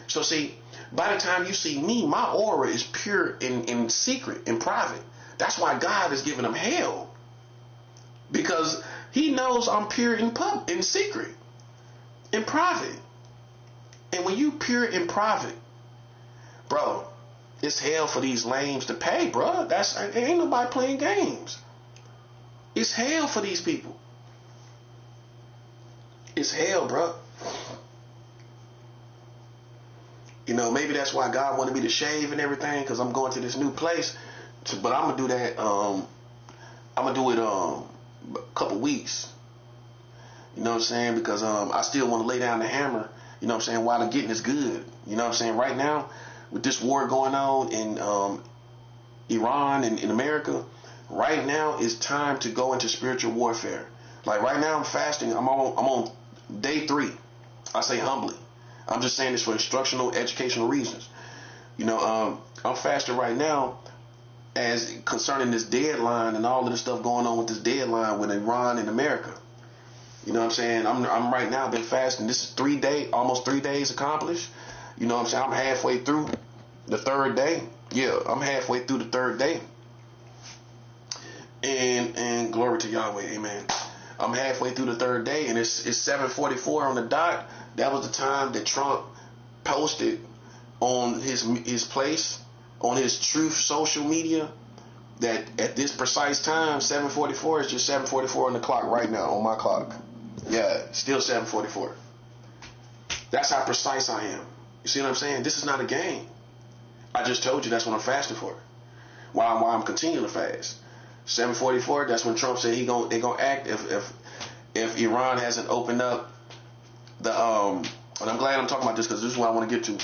So see, by the time you see me, my aura is pure in secret, in private. That's why God is giving them hell, because he knows I'm pure in secret, in private. And when you pure in private, bro, it's hell for these lames to pay, bro. Ain't nobody playing games. It's hell for these people. It's hell, bro. You know, maybe that's why God wanted me to shave and everything, because I'm going to this new place. But I'm going to do that. I'm going to do it a couple weeks. You know what I'm saying? Because I still want to lay down the hammer, you know what I'm saying, while the getting is good. You know what I'm saying? Right now, with this war going on in Iran and in America, right now is time to go into spiritual warfare. Like right now I'm fasting. I'm on day 3. I say humbly. I'm just saying this for instructional, educational reasons. You know, I'm fasting right now as concerning this deadline and all of the stuff going on with this deadline with Iran and America. You know what I'm saying? I'm right now been fasting. This is almost 3 days accomplished. You know what I'm saying? I'm halfway through the 3rd day. Yeah, I'm halfway through the 3rd day. And glory to Yahweh, amen. I'm halfway through the 3rd day, and it's 7:44 on the dot. That was the time that Trump posted on his place, on his Truth social media, that at this precise time, 7:44 is just 7:44 on the clock right now, on my clock. Yeah, still 7:44. That's how precise I am. You see what I'm saying? This is not a game. I just told you that's what I'm fasting for. Why I'm continuing to fast. 7:44. That's when Trump said they gonna act if Iran hasn't opened up the And I'm glad I'm talking about this because this is what I want to get to.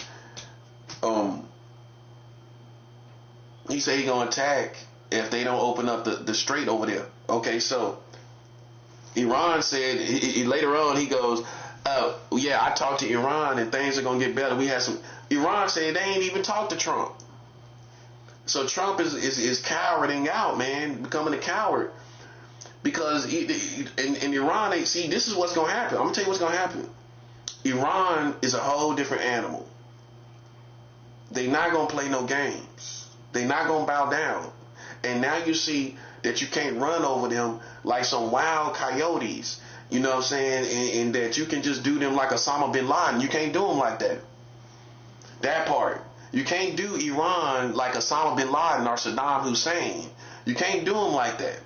He said he gonna attack if they don't open up the strait over there. Okay, so Iran said he later on he goes, yeah, I talked to Iran and things are gonna get better. We had some. Iran said they ain't even talked to Trump. So Trump is cowarding out, man, becoming a coward. Because in Iran, they see this is what's gonna happen. I'm gonna tell you what's gonna happen. Iran is a whole different animal. They not gonna play no games. They not gonna bow down. And now you see that you can't run over them like some wild coyotes. You know what I'm saying? And that you can just do them like Osama bin Laden. You can't do them like that. That part. You can't do Iran like Osama bin Laden or Saddam Hussein. You can't do them like that.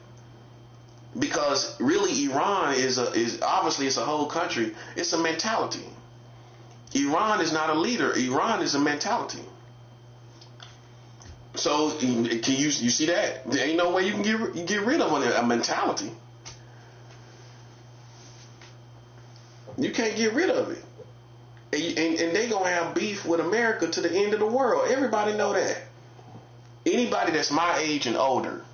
Because really Iran is obviously it's a whole country. It's a mentality. Iran is not a leader. Iran is a mentality. So can you see that? There ain't no way you can get rid of a mentality. You can't get rid of it. And they gonna have beef with America to the end of the world. Everybody know that. Anybody that's my age and older,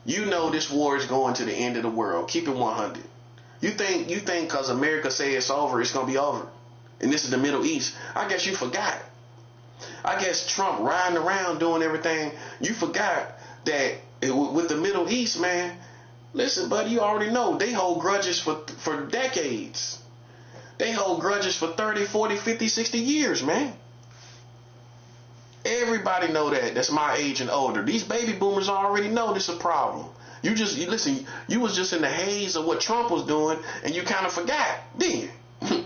you know this war is going to the end of the world. Keep it 100. You think because America say it's over, it's gonna be over. And this is the Middle East. I guess you forgot. I guess Trump riding around doing everything. You forgot that with the Middle East, man. Listen, buddy, you already know they hold grudges for decades. They hold grudges for 30, 40, 50, 60 years, man. Everybody know that. That's my age and older. These baby boomers already know this is a problem. You listen, you was just in the haze of what Trump was doing and you kind of forgot, didn't you?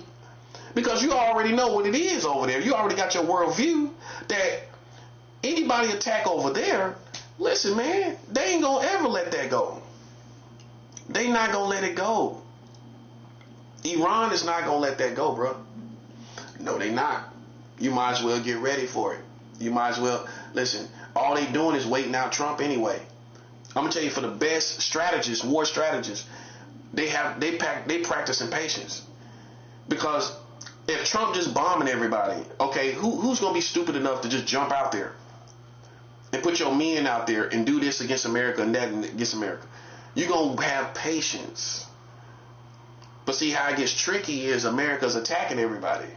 Because you already know what it is over there. You already got your worldview that anybody attack over there, listen, man, they ain't gonna ever let that go. They not gonna let it go. Iran is not gonna let that go, bro. No, they not. You might as well get ready for it. You might as well listen. All they doing is waiting out Trump anyway. I'm gonna tell you, for the best strategists, war strategists, they practicing patience. Because if Trump just bombing everybody, okay, who's gonna be stupid enough to just jump out there and put your men out there and do this against America and that against America? You're gonna have patience. But see how it gets tricky is America's attacking everybody.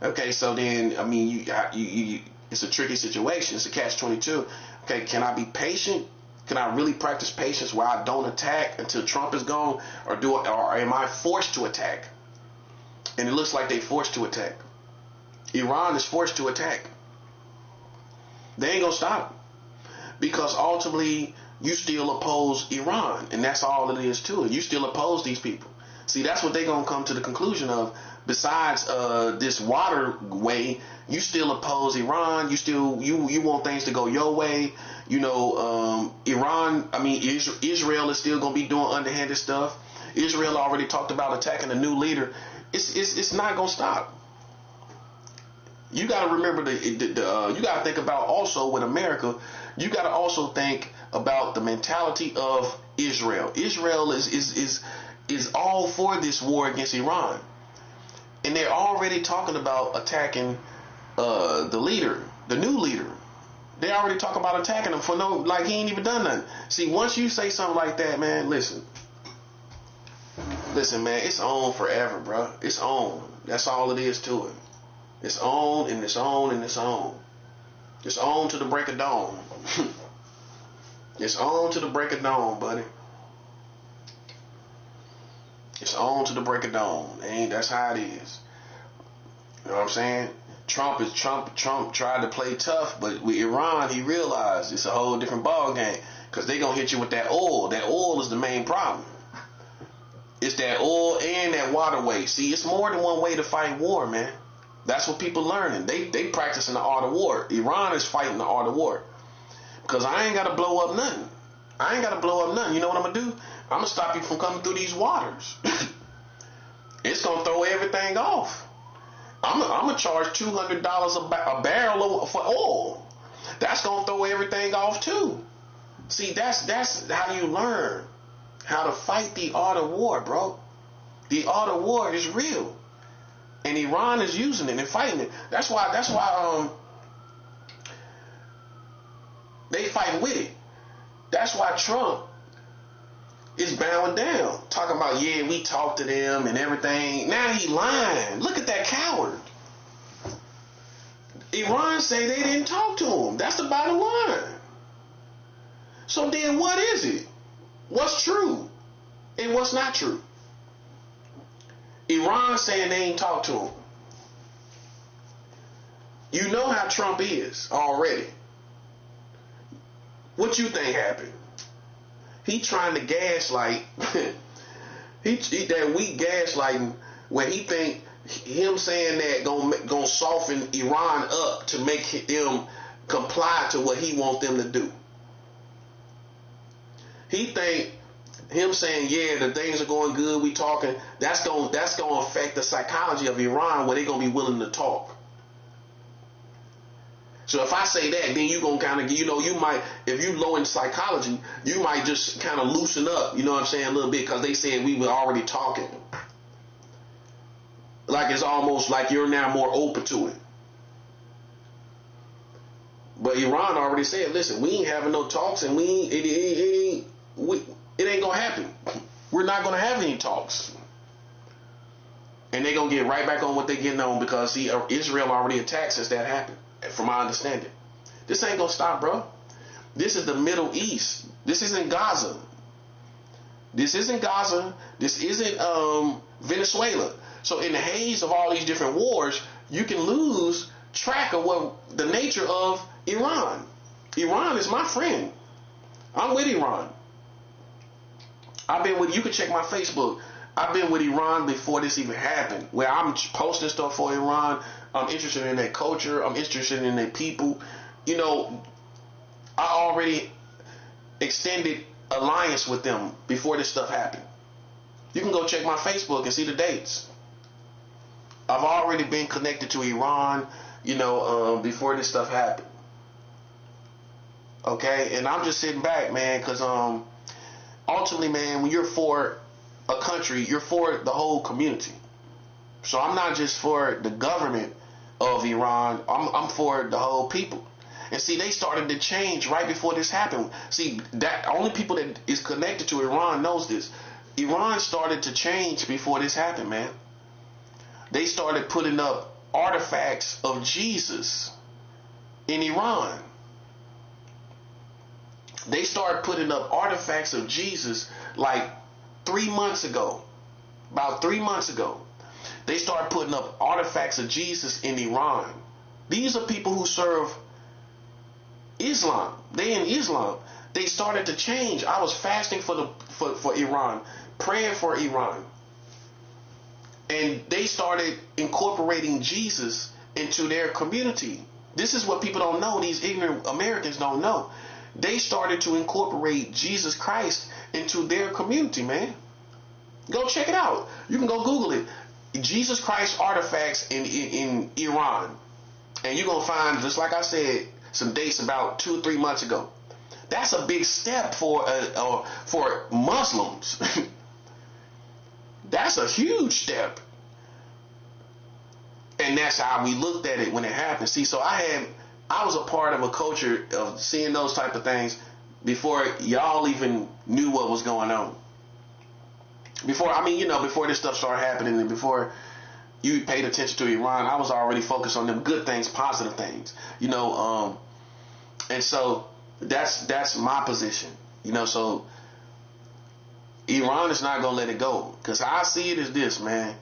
Okay, so then I mean you it's a tricky situation. It's a catch-22. Okay, can I be patient? Can I really practice patience where I don't attack until Trump is gone, or am I forced to attack? And it looks like they forced to attack. Iran is forced to attack. They ain't gonna stop because ultimately you still oppose Iran, and that's all it is to it. You still oppose these people. See, that's what they're gonna come to the conclusion of. Besides this waterway, you still oppose Iran. You want things to go your way. You know, Israel is still gonna be doing underhanded stuff. Israel already talked about attacking a new leader. It's not gonna stop. You got to remember you got to think about also with America. You got to also think about the mentality of Israel. Israel is all for this war against Iran, and they're already talking about attacking the leader, the new leader. They already talking about attacking him for he ain't even done nothing. See, once you say something like that, man, listen, man, it's on forever, bro. It's on. That's all it is to it. It's on and it's on and it's on. It's on to the break of dawn. It's on to the break of dawn, buddy. It's on to the break of dawn. That's how it is. You know what I'm saying? Trump tried to play tough, but with Iran, he realized it's a whole different ball game because they gonna hit you with that oil. That oil is the main problem. It's that oil and that waterway. See, it's more than one way to fight war, man. That's what people learning. They practicing the art of war. Iran is fighting the art of war. Because I ain't got to blow up nothing. You know what I'm going to do? I'm going to stop you from coming through these waters. It's going to throw everything off. I'm going to charge $200 a barrel for oil. That's going to throw everything off too. See, that's how you learn how to fight the art of war, bro. The art of war is real, and Iran is using it and fighting it. That's why they fighting with it. That's why Trump is bowing down, talking about, yeah, we talked to them and everything. Now he lying. Look at that coward. Iran say they didn't talk to him. That's the bottom line. So then what is it? What's true and what's not true? Iran saying they ain't talked to him. You know how Trump is already. What you think happened? He trying to gaslight. he that weak gaslighting when he think him saying that gonna soften Iran up to make them comply to what he want them to do. He think him saying, yeah, the things are going good, we talking, that's gonna affect the psychology of Iran, where they gonna be willing to talk. So if I say that, then you gonna kind of, you might, if you low in psychology, you might just kind of loosen up, you know what I'm saying, a little bit, because they said we were already talking. Like it's almost like you're now more open to it. But Iran already said, listen, we ain't having no talks, and it ain't gonna happen. We're not gonna have any talks. And they gonna get right back on what they getting on, because see, Israel already attacked since that happened. From my understanding, this ain't gonna stop, bro. This is the Middle East. This isn't Gaza. This isn't Gaza. This isn't Venezuela. So in the haze of all these different wars, you can lose track of what the nature of Iran. Iran is my friend. I'm with Iran. I've been with, you can check my Facebook. I've been with Iran before this even happened, where I'm posting stuff for Iran. I'm interested in their culture. I'm interested in their people. You know, I already extended alliance with them before this stuff happened. You can go check my Facebook and see the dates. I've already been connected to Iran, before this stuff happened. Okay, and I'm just sitting back, man, because ultimately, man, when you're for a country, you're for the whole community. So I'm not just for the government of Iran. I'm for the whole people. And see, they started to change right before this happened. See, that only people that is connected to Iran knows this. Iran started to change before this happened, man. They started putting up artifacts of Jesus in Iran. They started putting up artifacts of Jesus like 3 months ago. About 3 months ago. They started putting up artifacts of Jesus in Iran. These are people who serve Islam. They in Islam. They started to change. I was fasting for Iran, praying for Iran. And they started incorporating Jesus into their community. This is what people don't know. These ignorant Americans don't know. They started to incorporate Jesus Christ into their community, man. Go check it out. You can go Google it. Jesus Christ artifacts in Iran. And you're going to find, just like I said, some dates about 2 or 3 months ago. That's a big step for Muslims. That's a huge step. And that's how we looked at it when it happened. See, so I was a part of a culture of seeing those type of things before y'all even knew what was going on. Before this stuff started happening, and before you paid attention to Iran, I was already focused on them good things, positive things, and so that's my position, so Iran is not going to let it go, because I see it as this, man.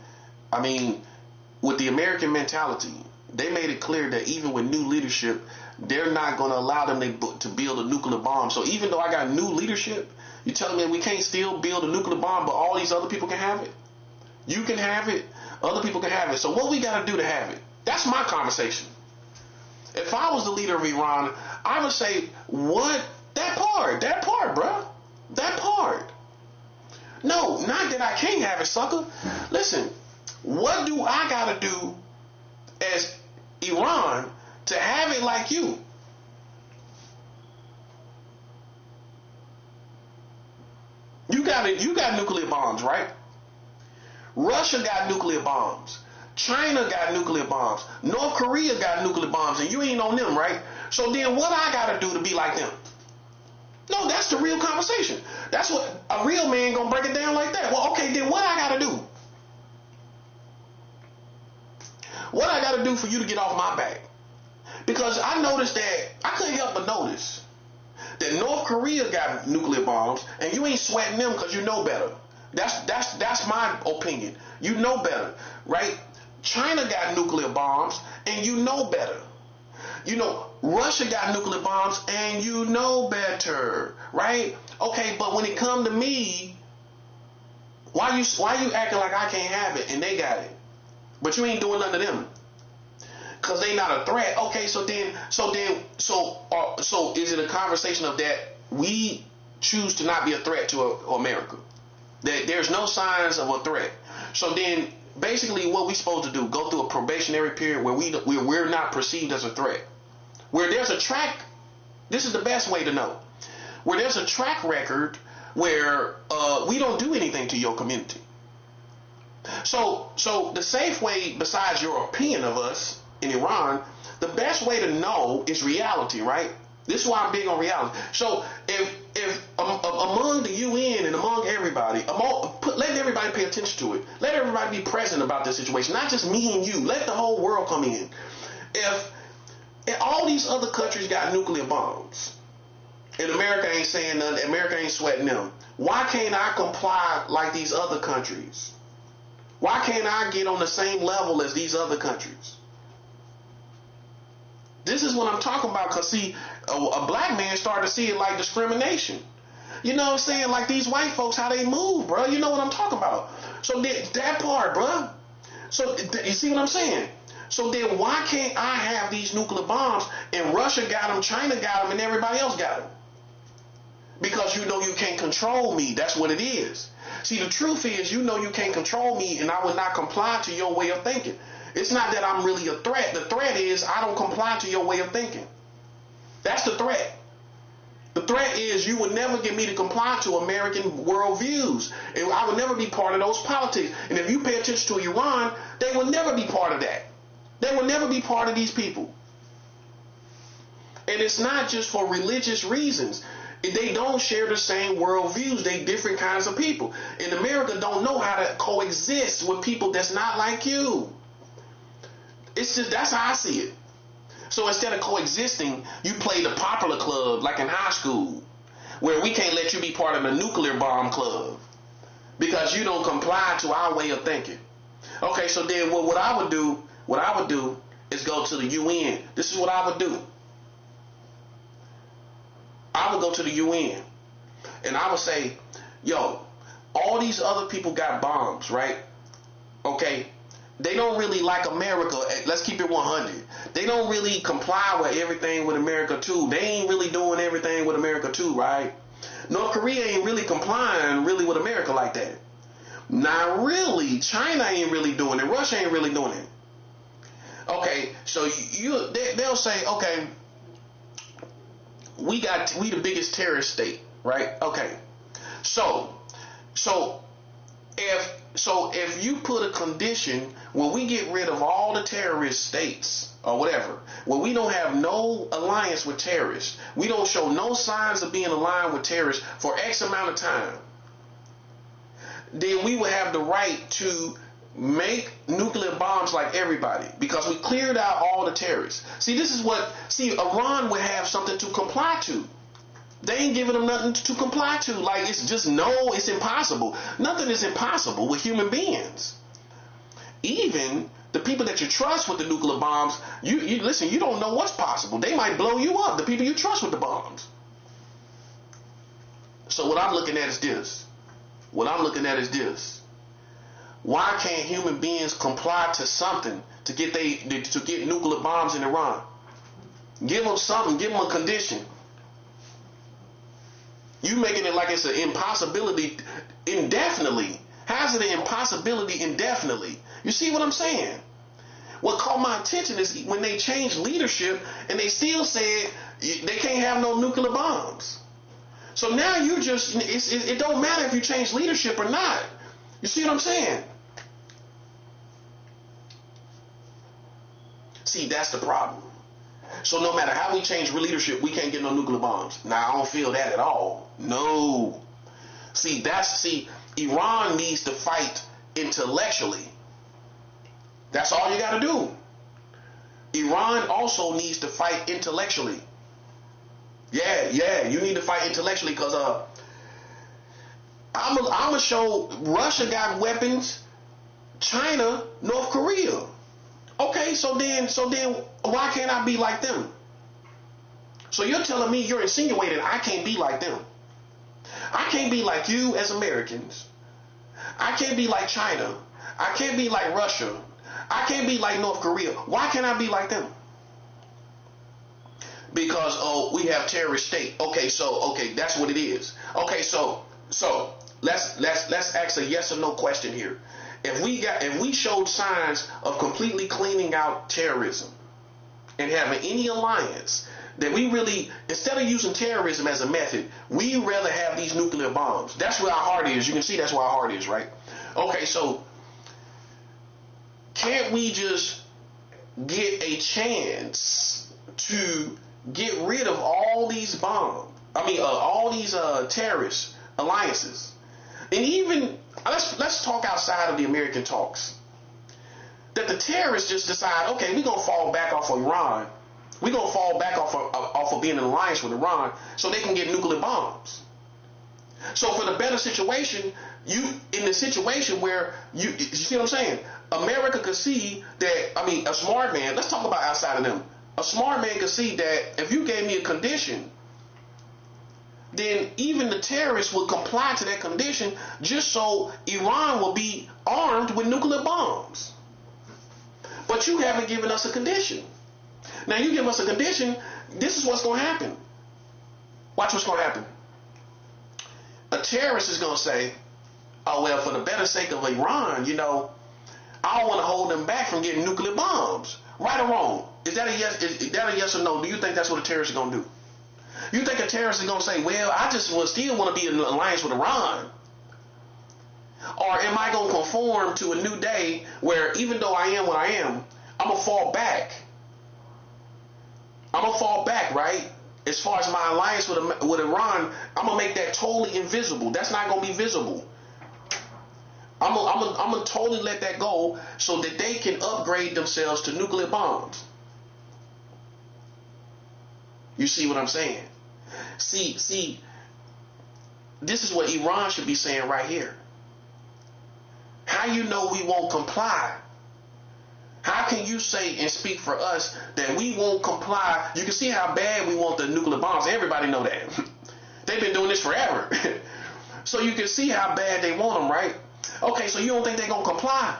I mean, with the American mentality, they made it clear that even with new leadership, they're not going to allow them to build a nuclear bomb. So even though I got new leadership, you telling me we can't still build a nuclear bomb, but all these other people can have it? You can have it. Other people can have it. So what we got to do to have it? That's my conversation. If I was the leader of Iran, I would say, what? That part, bro. That part. No, not that I can't have it, sucker. Listen, what do I got to do as Iran to have it like you? got nuclear bombs, right? Russia got nuclear bombs. China got nuclear bombs. North Korea got nuclear bombs, and you ain't on them, right? So then what I gotta do to be like them? No, that's the real conversation. That's what a real man gonna break it down like that. Well, okay, then what I gotta do? What I gotta do for you to get off my back? Because I noticed that, I couldn't help but notice that North Korea got nuclear bombs, and you ain't sweating them because you know better. That's my opinion. You know better, right? China got nuclear bombs, and you know better. You know, Russia got nuclear bombs, and you know better, right? Okay, but when it come to me, why you acting like I can't have it and they got it, but you ain't doing nothing to them? Cause they not a threat. Okay, so is it a conversation of that we choose to not be a threat to America? That there's no signs of a threat. So then, basically, what we supposed to do? Go through a probationary period where we're not perceived as a threat. Where there's a track. This is the best way to know. Where there's a track record where we don't do anything to your community. So the safe way, besides your opinion of us in Iran, the best way to know is reality, right? This is why I'm big on reality. So if among the UN and among everybody, let everybody pay attention to it. Let everybody be present about this situation, not just me and you. Let the whole world come in. If all these other countries got nuclear bombs, and America ain't saying nothing, America ain't sweating them, why can't I comply like these other countries? Why can't I get on the same level as these other countries? This is what I'm talking about, because see, a black man started to see it like discrimination. You know what I'm saying? Like these white folks, how they move, bro. You know what I'm talking about. So that part, bro. So you see what I'm saying? So then why can't I have these nuclear bombs, and Russia got them, China got them, and everybody else got them? Because you know you can't control me. That's what it is. See, the truth is, you know you can't control me, and I will not comply to your way of thinking. It's not that I'm really a threat. The threat is I don't comply to your way of thinking. That's the threat. The threat is you would never get me to comply to American worldviews. And I would never be part of those politics. And if you pay attention to Iran, they will never be part of that. They will never be part of these people. And it's not just for religious reasons. They don't share the same worldviews. They different kinds of people. And America don't know how to coexist with people that's not like you. It's just, that's how I see it. So instead of coexisting, you play the popular club like in high school, where we can't let you be part of the nuclear bomb club because you don't comply to our way of thinking. Okay, so then what I would do is go to the UN. This is what I would do. I would go to the UN and I would say, yo, all these other people got bombs, right? Okay. They don't really like America. Let's keep it 100. They don't really comply with everything with America too. They ain't really doing everything with America too, right? North Korea ain't really complying really with America like that. Not really. China ain't really doing it. Russia ain't really doing it. Okay, so they'll say, okay, we the biggest terrorist state, right? Okay, so if you put a condition where we get rid of all the terrorist states or whatever, where we don't have no alliance with terrorists, we don't show no signs of being aligned with terrorists for X amount of time, then we would have the right to make nuclear bombs like everybody because we cleared out all the terrorists. Iran would have something to comply to. They ain't giving them nothing to comply to. Like, it's just, no, it's impossible. Nothing is impossible with human beings. Even the people that you trust with the nuclear bombs, you listen, you don't know what's possible. They might blow you up, the people you trust with the bombs. So what I'm looking at is this. Why can't human beings comply to something to get nuclear bombs in Iran? Give them something, give them a condition. You making it like it's an impossibility indefinitely. How's it an impossibility indefinitely? You see what I'm saying? What caught my attention is when they changed leadership and they still said they can't have no nuclear bombs. So now you just, it don't matter if you change leadership or not. You see what I'm saying? See, that's the problem. So no matter how we change leadership, we can't get no nuclear bombs. Now, I don't feel that at all. No. See, Iran needs to fight intellectually. That's all you got to do. Iran also needs to fight intellectually. Yeah, you need to fight intellectually, because I'm gonna show Russia got weapons, China, North Korea. Okay, so then why can't I be like them? So you're telling me, you're insinuating I can't be like them. I can't be like you as Americans. I can't be like China. I can't be like Russia. I can't be like North Korea. Why can't I be like them? Because, we have terrorist state. Okay, that's what it is. Okay, so let's ask a yes or no question here. If we showed signs of completely cleaning out terrorism and having any alliance, that we really, instead of using terrorism as a method, we rather have these nuclear bombs. That's where our heart is. You can see that's where our heart is, right? Okay, so can't we just get a chance to get rid of all these all these terrorist alliances? And even, let's talk outside of the American talks. That the terrorists just decide, okay, we're going to fall back off of Iran. We're going to fall back off of being in alliance with Iran so they can get nuclear bombs. So for the better situation, in the situation where you see what I'm saying? America could see that, a smart man, let's talk about outside of them. A smart man could see that if you gave me a condition, then even the terrorists would comply to that condition, just so Iran will be armed with nuclear bombs. But you haven't given us a condition. Now you give us a condition, this is what's going to happen. Watch what's going to happen. A terrorist is going to say, oh, well, for the better sake of Iran, I don't want to hold them back from getting nuclear bombs. Right or wrong? Is that a yes or no? Do you think that's what a terrorist is going to do? You think a terrorist is going to say, well, I just still want to be in alliance with Iran? Or am I going to conform to a new day where, even though I am what I am, I'm going to fall back? I'm going to fall back, right? As far as my alliance with Iran, I'm going to make that totally invisible. That's not going to be visible. I'm going to totally let that go so that they can upgrade themselves to nuclear bombs. You see what I'm saying? See, this is what Iran should be saying right here. How you know we won't comply? How can you say and speak for us that we won't comply? You can see how bad we want the nuclear bombs. Everybody know that. They've been doing this forever. So you can see how bad they want them, right? Okay, so you don't think they're going to comply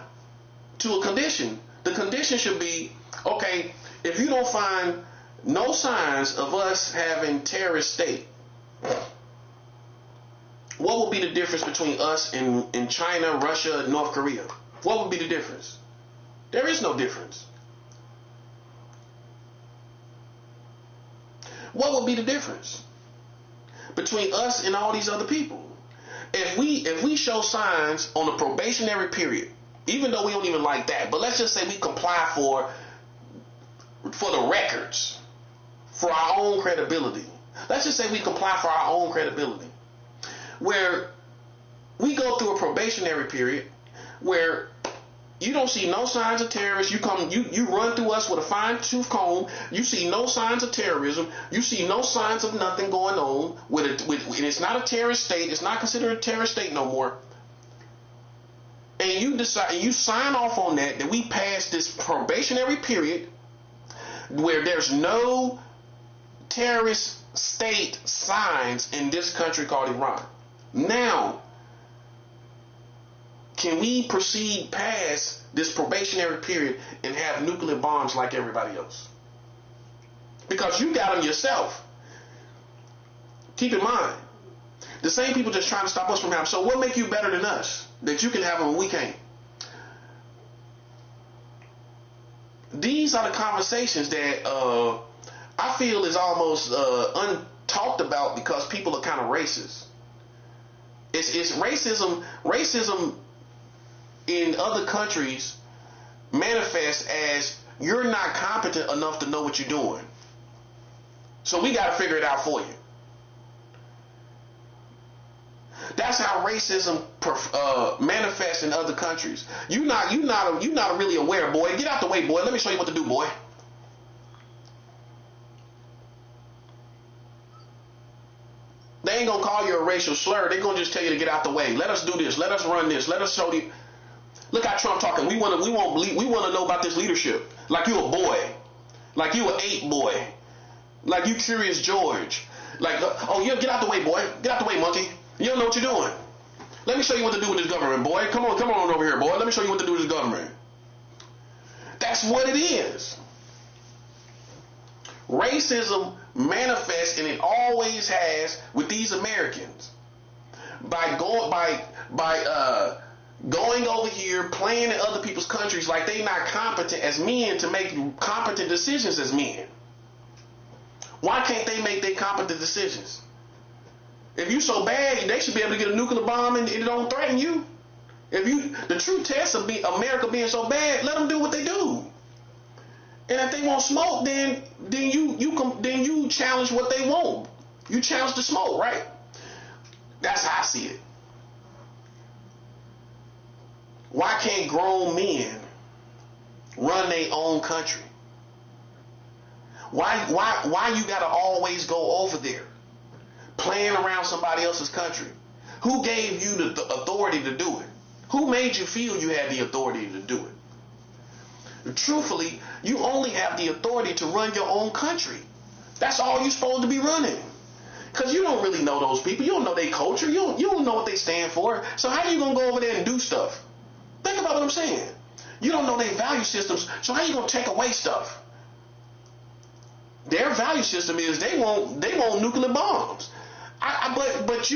to a condition. The condition should be, okay, if you don't find no signs of us having terrorist state, what would be the difference between us and China, Russia, North Korea? What would be the difference? There is no difference. What would be the difference between us and all these other people? If we show signs on the probationary period, even though we don't even like that, but let's just say we comply for the records, for our own credibility. Let's just say we comply for our own credibility, where we go through a probationary period where you don't see no signs of terrorists. You run through us with a fine-tooth comb. You see no signs of terrorism. You see no signs of nothing going on and it's not a terrorist state. It's not considered a terrorist state no more. And you decide, you sign off on that we pass this probationary period where there's no terrorist state signs in this country called Iran. Now, can we proceed past this probationary period and have nuclear bombs like everybody else? Because you got them yourself. Keep in mind, the same people just trying to stop us from having. So what make you better than us that you can have them and we can't? These are the conversations that I feel is almost talked about because people are kind of racist. It's racism. Racism in other countries manifests as you're not competent enough to know what you're doing. So we got to figure it out for you. That's how racism manifests in other countries. You not really aware, boy. Get out the way, boy. Let me show you what to do, boy. They ain't gonna call you a racial slur. They're gonna just tell you to get out the way. Let us do this. Let us run this. Let us show you. Look how Trump talking. We want to know about this leadership. Like you a boy. Like you an 8 boy. Like you Curious George. Like, oh yeah, get out the way, boy. Get out the way, monkey. You don't know what you're doing. Let me show you what to do with this government, boy. Come on over here, boy. Let me show you what to do with this government. That's what it is. Racism manifests, and it always has, with these Americans, by going over here, playing in other people's countries like they not competent as men to make competent decisions as men. Why can't they make their competent decisions? If you so bad, they should be able to get a nuclear bomb and it don't threaten you. The true test of America being so bad, let them do what they do. And if they want smoke, then you challenge what they want. You challenge the smoke, right? That's how I see it. Why can't grown men run their own country? Why you gotta always go over there, playing around somebody else's country? Who gave you the authority to do it? Who made you feel you had the authority to do it? Truthfully, you only have the authority to run your own country. That's all you're supposed to be running. Because you don't really know those people. You don't know their culture. You don't know what they stand for. So how are you going to go over there and do stuff? Think about what I'm saying. You don't know their value systems. So how are you going to take away stuff? Their value system is they want nuclear bombs. But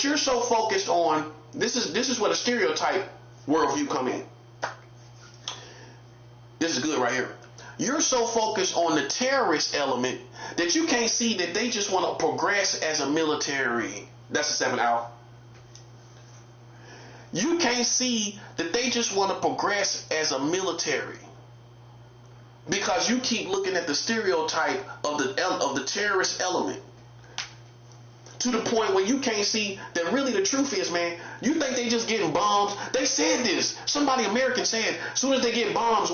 you're so focused on this is where the stereotype worldview come in. This is good right here. You're so focused on the terrorist element that you can't see that they just want to progress as a military. That's the 7th hour. You can't see that they just want to progress as a military because you keep looking at the stereotype of the terrorist element to the point where you can't see that really the truth is, man, you think they just getting bombs. They said this. Somebody American said, as soon as they get bombs,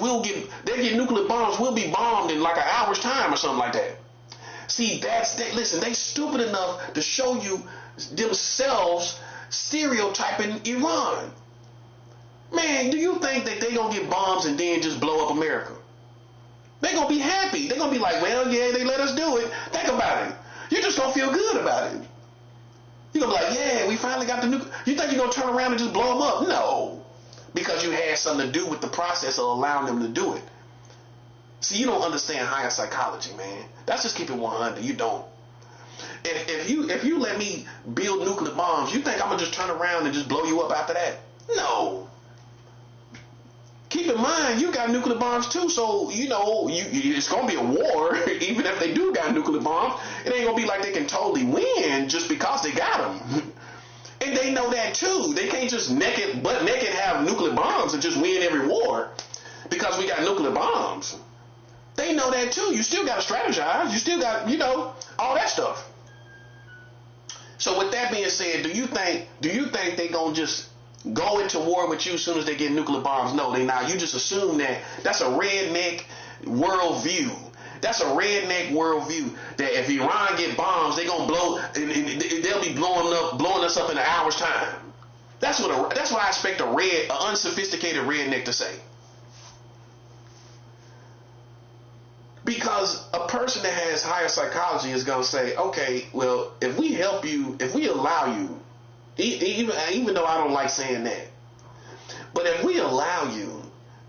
they get nuclear bombs, we'll be bombed in like an hour's time or something like that. See, listen, they stupid enough to show you themselves stereotyping Iran. Man, do you think that they gonna get bombs and then just blow up America? They gonna be happy. They gonna be like, well, yeah, they let us do it. Think about it. You're just gonna feel good about it. You're gonna be like, yeah, we finally got the nuclear. You think you're gonna turn around and just blow them up? No, because you had something to do with the process of allowing them to do it. See, you don't understand higher psychology, man. That's just keep it 100. You don't. If you let me build nuclear bombs, you think I'm gonna just turn around and just blow you up after that? No. Keep in mind, you got nuclear bombs too, so it's gonna be a war. Even if they do got nuclear bombs, it ain't gonna be like they can totally win just because they got them. And they know that too. They can't just butt naked have nuclear bombs and just win every war because we got nuclear bombs. They know that too. You still gotta strategize. You still got, all that stuff. So with that being said, do you think they gonna just go into war with you as soon as they get nuclear bombs? No, they not. You just assume that's a redneck worldview. That's a redneck worldview that if Iran get bombs, they gonna blow, and they'll be blowing us up in an hour's time. That's what I expect an unsophisticated redneck to say. Because a person that has higher psychology is gonna say, okay, well, if we help you, if we allow you, even though I don't like saying that, but if we allow you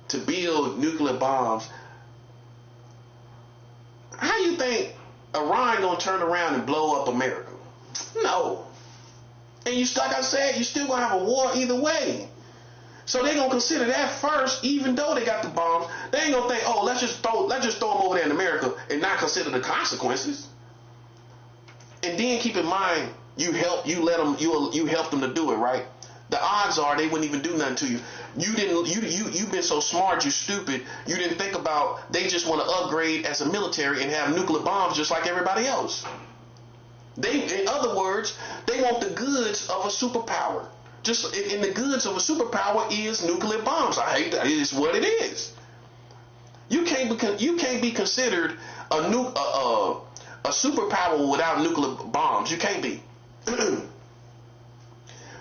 to build nuclear bombs, how you think Iran gonna turn around and blow up America? No. And like I said, you still gonna have a war either way. So they gonna consider that first, even though they got the bombs. They ain't gonna think, oh, let's just throw them over there in America and not consider the consequences. And then keep in mind, you help them to do it, right? The odds are they wouldn't even do nothing to you. You've been so smart, you stupid. You didn't think about they just want to upgrade as a military and have nuclear bombs just like everybody else. In other words, they want the goods of a superpower. Just in the goods of a superpower is nuclear bombs. I hate that. It is what it is. You can't be considered a superpower without nuclear bombs. You can't be.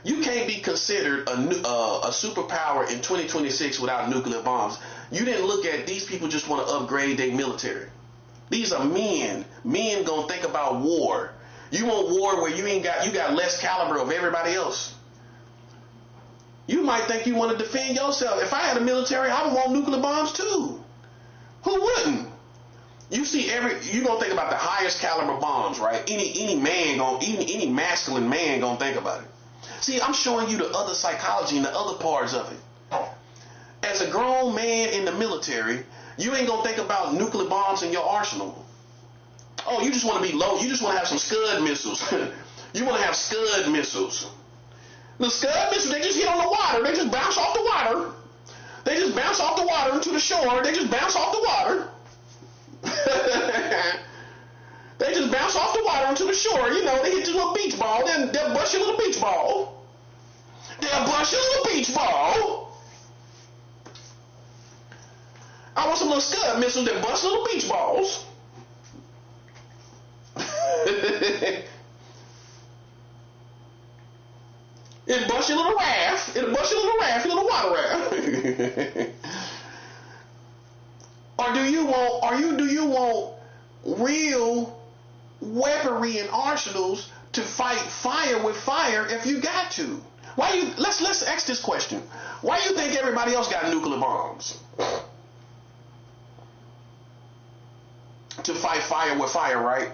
You can't be considered a superpower in 2026 without nuclear bombs. You didn't look at these people just want to upgrade their military. These are men. Men gonna think about war. You want war where you got less caliber of everybody else. You might think you want to defend yourself. If I had a military, I would want nuclear bombs too. Who wouldn't? You gonna think about the highest caliber bombs, right? Any masculine man gonna think about it. See, I'm showing you the other psychology and the other parts of it. As a grown man in the military, you ain't gonna think about nuclear bombs in your arsenal. Oh, you just want to be low. You just want to have some Scud missiles. You want to have Scud missiles. The Scud missiles, they just hit on the water. They just bounce off the water. They just bounce off the water into the shore. They just bounce off the water. They just bounce off the water into the shore. You know, they hit your little beach ball. Then they'll bust your little beach ball. They'll bust your little beach ball. I want some little Scud missiles that bust little beach balls. It'll bust your little raft. It'll bust your little raft, your little water raft. Or do you want real weaponry and arsenals to fight fire with fire if you got to? Let's ask this question. Why do you think everybody else got nuclear bombs? To fight fire with fire, right?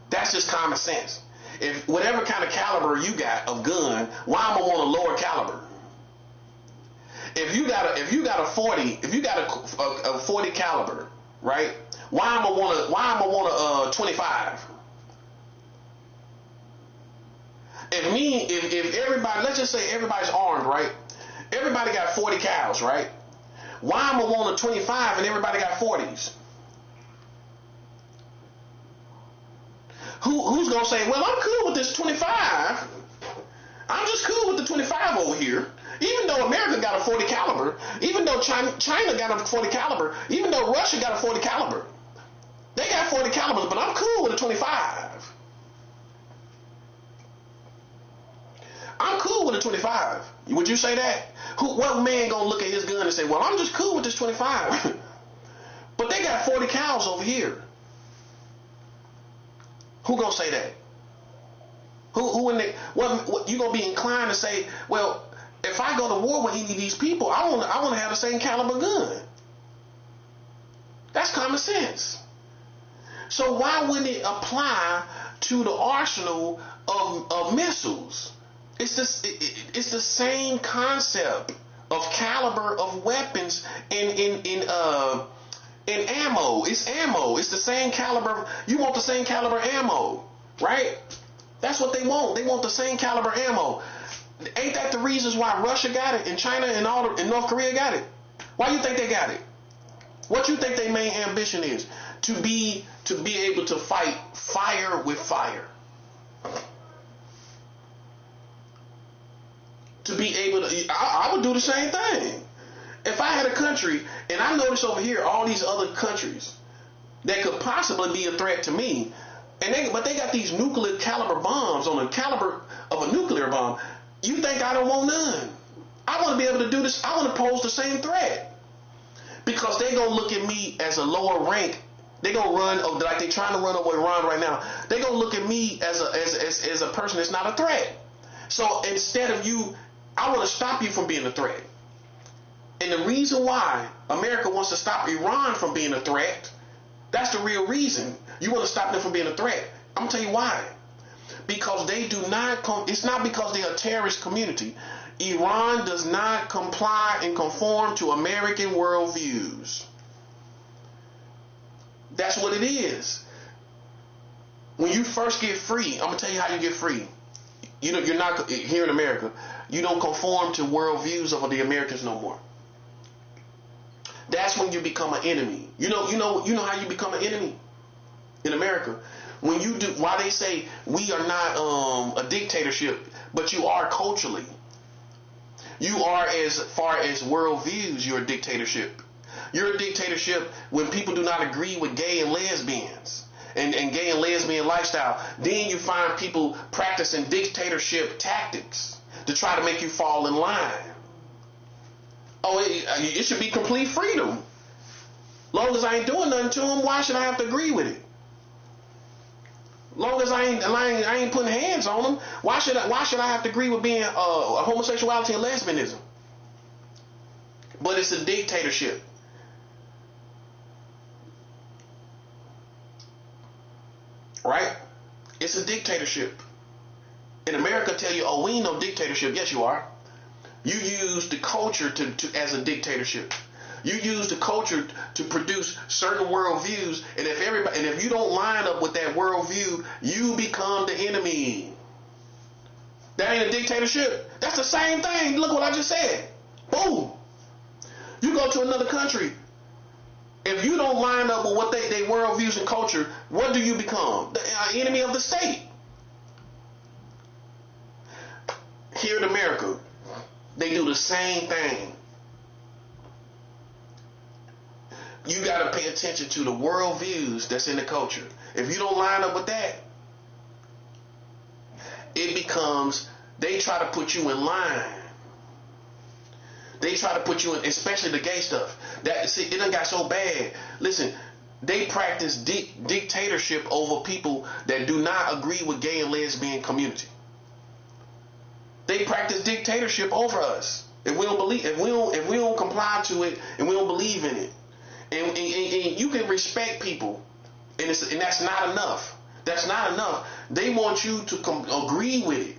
That's just common sense. If whatever kind of caliber you got of gun, why am I want a lower caliber? If you got a 40 caliber, right? Why am I want a 25? If everybody, let's just say everybody's armed, right? Everybody got 40 cals, right? Why am I want a 25 and everybody got 40s? Who's gonna say, well, I'm cool with this 25. I'm just cool with the 25 over here. Even though America got a 40 caliber, even though China got a 40 caliber, even though Russia got a 40 caliber, they got 40 calibers, but I'm cool with a 25. I'm cool with a 25. Would you say that? What man gonna look at his gun and say, well, I'm just cool with this 25? But they got 40 cals over here. Who gonna say that? What you gonna be inclined to say, well, if I go to war with any of these people, I want to have the same caliber gun. That's common sense. So why wouldn't it apply to the arsenal of missiles? It's the same concept of caliber of weapons in ammo. It's ammo. It's the same caliber. You want the same caliber ammo, right? That's what they want. They want the same caliber ammo. Ain't that the reasons why Russia got it and China and North Korea got it? Why you think they got it? What you think their main ambition is? To be able to fight fire with fire. To be able to, I would do the same thing. If I had a country, and I notice over here all these other countries that could possibly be a threat to me, but they got these nuclear caliber bombs on the caliber of a nuclear bomb. You think I don't want none? I want to be able to do this. I want to pose the same threat because they gonna look at me as a lower rank. They gonna run like they trying to run over Iran right now. They gonna look at me as a person that's not a threat. So instead of you, I want to stop you from being a threat. And the reason why America wants to stop Iran from being a threat, that's the real reason. You want to stop them from being a threat. I'm going to tell you why. Because they do not, it's not because they're a terrorist community. Iran does not comply and conform to American worldviews. That's what it is. When you first get free, I'm gonna tell you how you get free. You know, you're not here in America. You don't conform to worldviews of the Americans no more. That's when you become an enemy. You know how you become an enemy in America. When you do, why they say we are not a dictatorship, but you are culturally. You are, as far as worldviews, you're a dictatorship. You're a dictatorship when people do not agree with gay and lesbians and gay and lesbian lifestyle. Then you find people practicing dictatorship tactics to try to make you fall in line. Oh, it should be complete freedom. Long as I ain't doing nothing to them, why should I have to agree with it? Long as I ain't putting hands on them, why should I have to agree with being homosexuality and lesbianism? But it's a dictatorship. Right? It's a dictatorship. In America tell you, oh, we ain't no dictatorship. Yes, you are. You use the culture to as a dictatorship. You use the culture to produce certain worldviews, and if you don't line up with that worldview, you become the enemy. That ain't a dictatorship. That's the same thing. Look what I just said. Boom. You go to another country. If you don't line up with what they worldviews and culture, what do you become? The enemy of the state. Here in America, they do the same thing. You got to pay attention to the worldviews that's in the culture. If you don't line up with that, it becomes, they try to put you in line. They try to put you in, especially the gay stuff. It done got so bad. Listen, they practice dictatorship over people that do not agree with gay and lesbian community. They practice dictatorship over us. If we don't comply to it, and we don't believe in it, and you can respect people, and that's not enough. That's not enough. They want you to agree with it.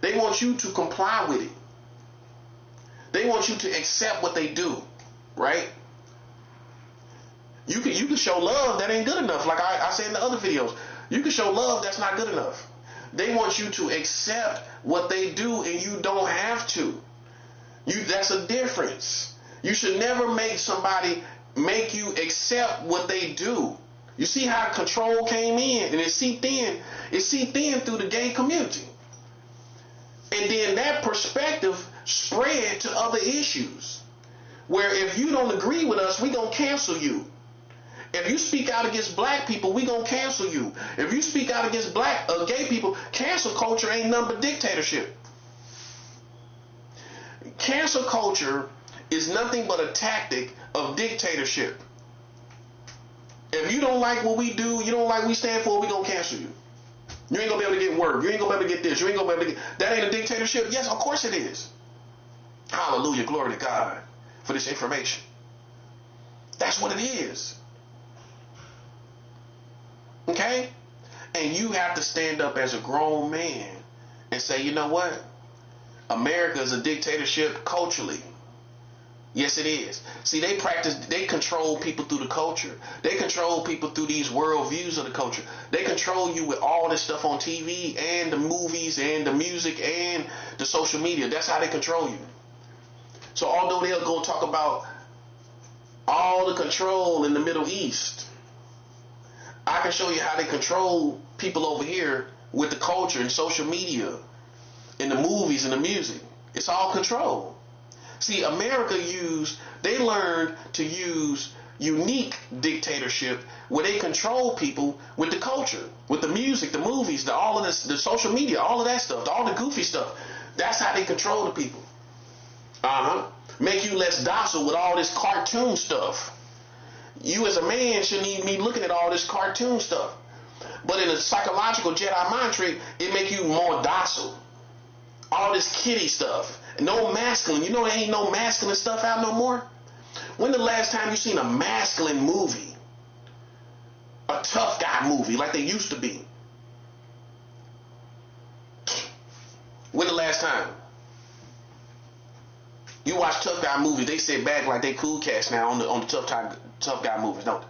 They want you to comply with it. They want you to accept what they do, right? You can show love, that ain't good enough. Like I said in the other videos, you can show love, that's not good enough. They want you to accept what they do, and you don't have to. That's a difference. You should never make somebody make you accept what they do. You see how control came in, and it seeped in through the gay community. And then that perspective spread to other issues, where if you don't agree with us, we gonna cancel you. If you speak out against black people, we gonna cancel you. If you speak out against gay people, cancel culture ain't nothing but dictatorship. Cancel culture is nothing but a tactic of dictatorship. If you don't like what we do, you don't like what we stand for, we gonna cancel you. You ain't gonna be able to get work. You ain't gonna be able to get this. You ain't gonna be able to get that. Ain't a dictatorship? Yes, of course it is. Hallelujah, glory to God for this information. That's what it is. Okay? And you have to stand up as a grown man and say, you know what? America is a dictatorship culturally. Yes, it is. See, they control people through the culture. They control people through these worldviews of the culture. They control you with all this stuff on TV and the movies and the music and the social media. That's how they control you. So although they'll go talk about all the control in the Middle East, I can show you how they control people over here with the culture and social media and the movies and the music. It's all control. See, America they learned to use unique dictatorship where they control people with the culture, with the music, the movies, all of this, the social media, all of that stuff, all the goofy stuff. That's how they control the people. Make you less docile with all this cartoon stuff. You as a man shouldn't even be looking at all this cartoon stuff. But in a psychological Jedi mind trick, it make you more docile. All this kiddie stuff. No masculine. You know there ain't no masculine stuff out no more? When the last time you seen a masculine movie? A tough guy movie like they used to be? When the last time? You watch tough guy movies, they sit back like they cool cats now on the tough guy movies, don't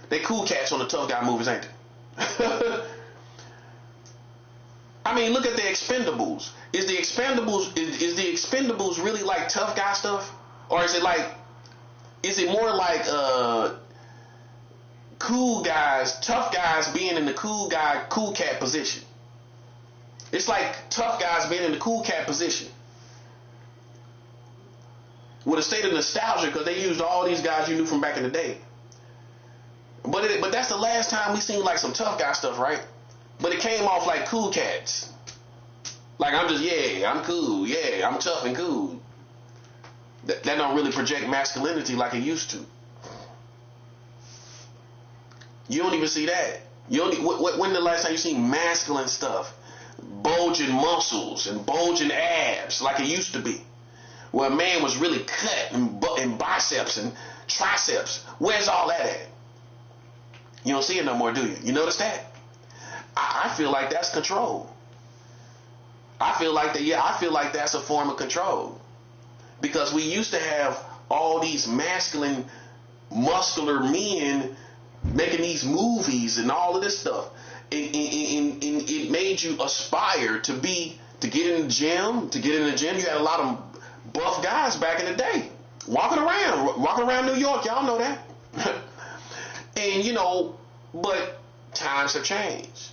they? They cool cats on the tough guy movies, ain't they? I mean, look at the Expendables. Is the Expendables really like tough guy stuff, or is it more like cool guys, tough guys being in the cool cat position? It's like tough guys being in the cool cat position with a state of nostalgia because they used all these guys you knew from back in the day. But that's the last time we seen like some tough guy stuff, right? But it came off like cool cats. Like I'm cool, yeah, I'm tough and cool. That don't really project masculinity like it used to. You don't even see that. When the last time you seen masculine stuff? Bulging muscles and bulging abs like it used to be. Where a man was really cut and biceps and triceps. Where's all that at? You don't see it no more, do you? You notice that? I feel like that's control. I feel like that's a form of control. Because we used to have all these masculine, muscular men making these movies and all of this stuff. And it made you aspire to get in the gym. You had a lot of buff guys back in the day walking around New York. Y'all know that. And but times have changed.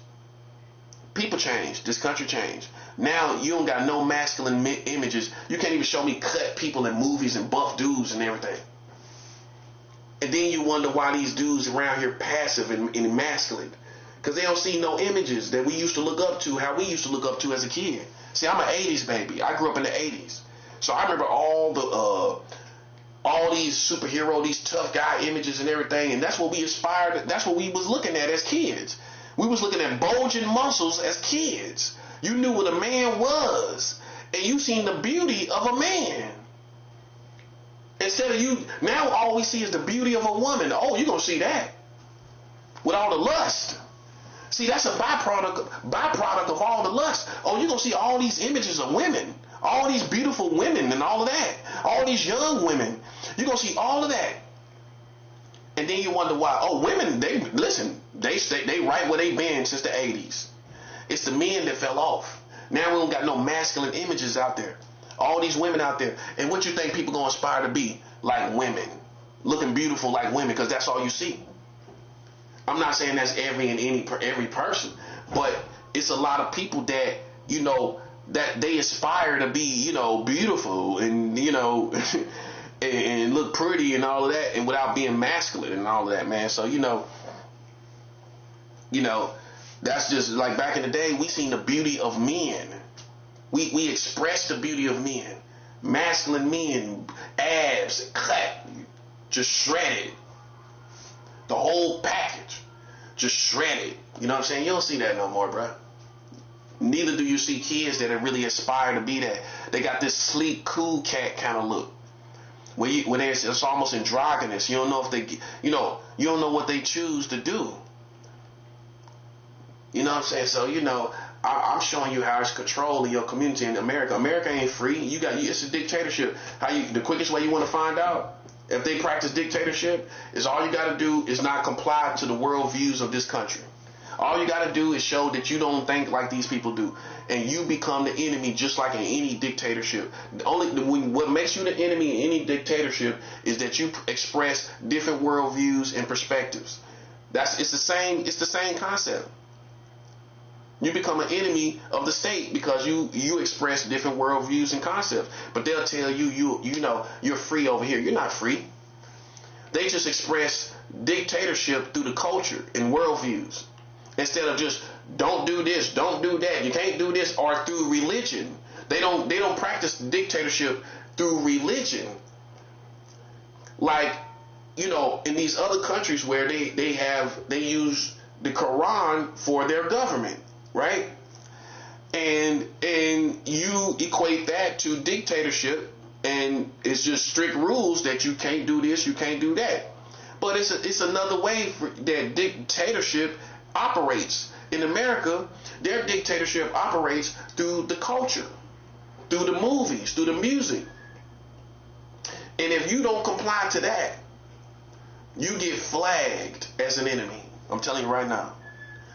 People change. This country changed. Now you don't got no masculine images. You can't even show me cut people in movies and buff dudes and everything. And then you wonder why these dudes around here passive and emasculate. Because they don't see no images that we used to look up to, how we used to look up to as a kid. See, I'm an 80s baby. I grew up in the 80s. So I remember all these superhero, these tough guy images and everything. And that's what we aspired. That's what we was looking at as kids. We was looking at bulging muscles as kids. You knew what a man was. And you seen the beauty of a man. Instead of now all we see is the beauty of a woman. Oh, you're going to see that. With all the lust. See, that's a byproduct of all the lust. Oh, you're going to see all these images of women. All these beautiful women and all of that. All these young women. You're going to see all of that. And then you wonder why. Oh, women, they right where they been since the 80s. It's the men that fell off. Now we don't got no masculine images out there. All these women out there. And what you think people going to aspire to be? Like women. Looking beautiful like women because that's all you see. I'm not saying that's every person. But it's a lot of people that, that they aspire to be, beautiful and, and look pretty and all of that, and without being masculine and all of that, man. So, that's just like back in the day, we seen the beauty of men. We expressed the beauty of men. Masculine men, abs, cut, just shredded. The whole package, just shredded. You know what I'm saying? You don't see that no more, bro. Neither do you see kids that really aspire to be that. They got this sleek, cool cat kind of look. Where it's almost androgynous. You don't know if they, you don't know what they choose to do. You know what I'm saying? So, I'm showing you how it's controlling your community in America. America ain't free. It's a dictatorship. The quickest way you want to find out if they practice dictatorship is all you got to do is not comply to the world views of this country. All you got to do is show that you don't think like these people do, and you become the enemy just like in any dictatorship. What makes you the enemy in any dictatorship is that you express different world views and perspectives. It's the same concept. You become an enemy of the state because you express different worldviews and concepts. But they'll tell you you're free over here. You're not free. They just express dictatorship through the culture and worldviews. Instead of just don't do this, don't do that, you can't do this, or through religion. They don't practice dictatorship through religion. Like, in these other countries where they use the Quran for their government. Right? And you equate that to dictatorship, and it's just strict rules that you can't do this, you can't do that. But it's another way that dictatorship operates. In America, their dictatorship operates through the culture, through the movies, through the music. And if you don't comply to that, you get flagged as an enemy. I'm telling you right now.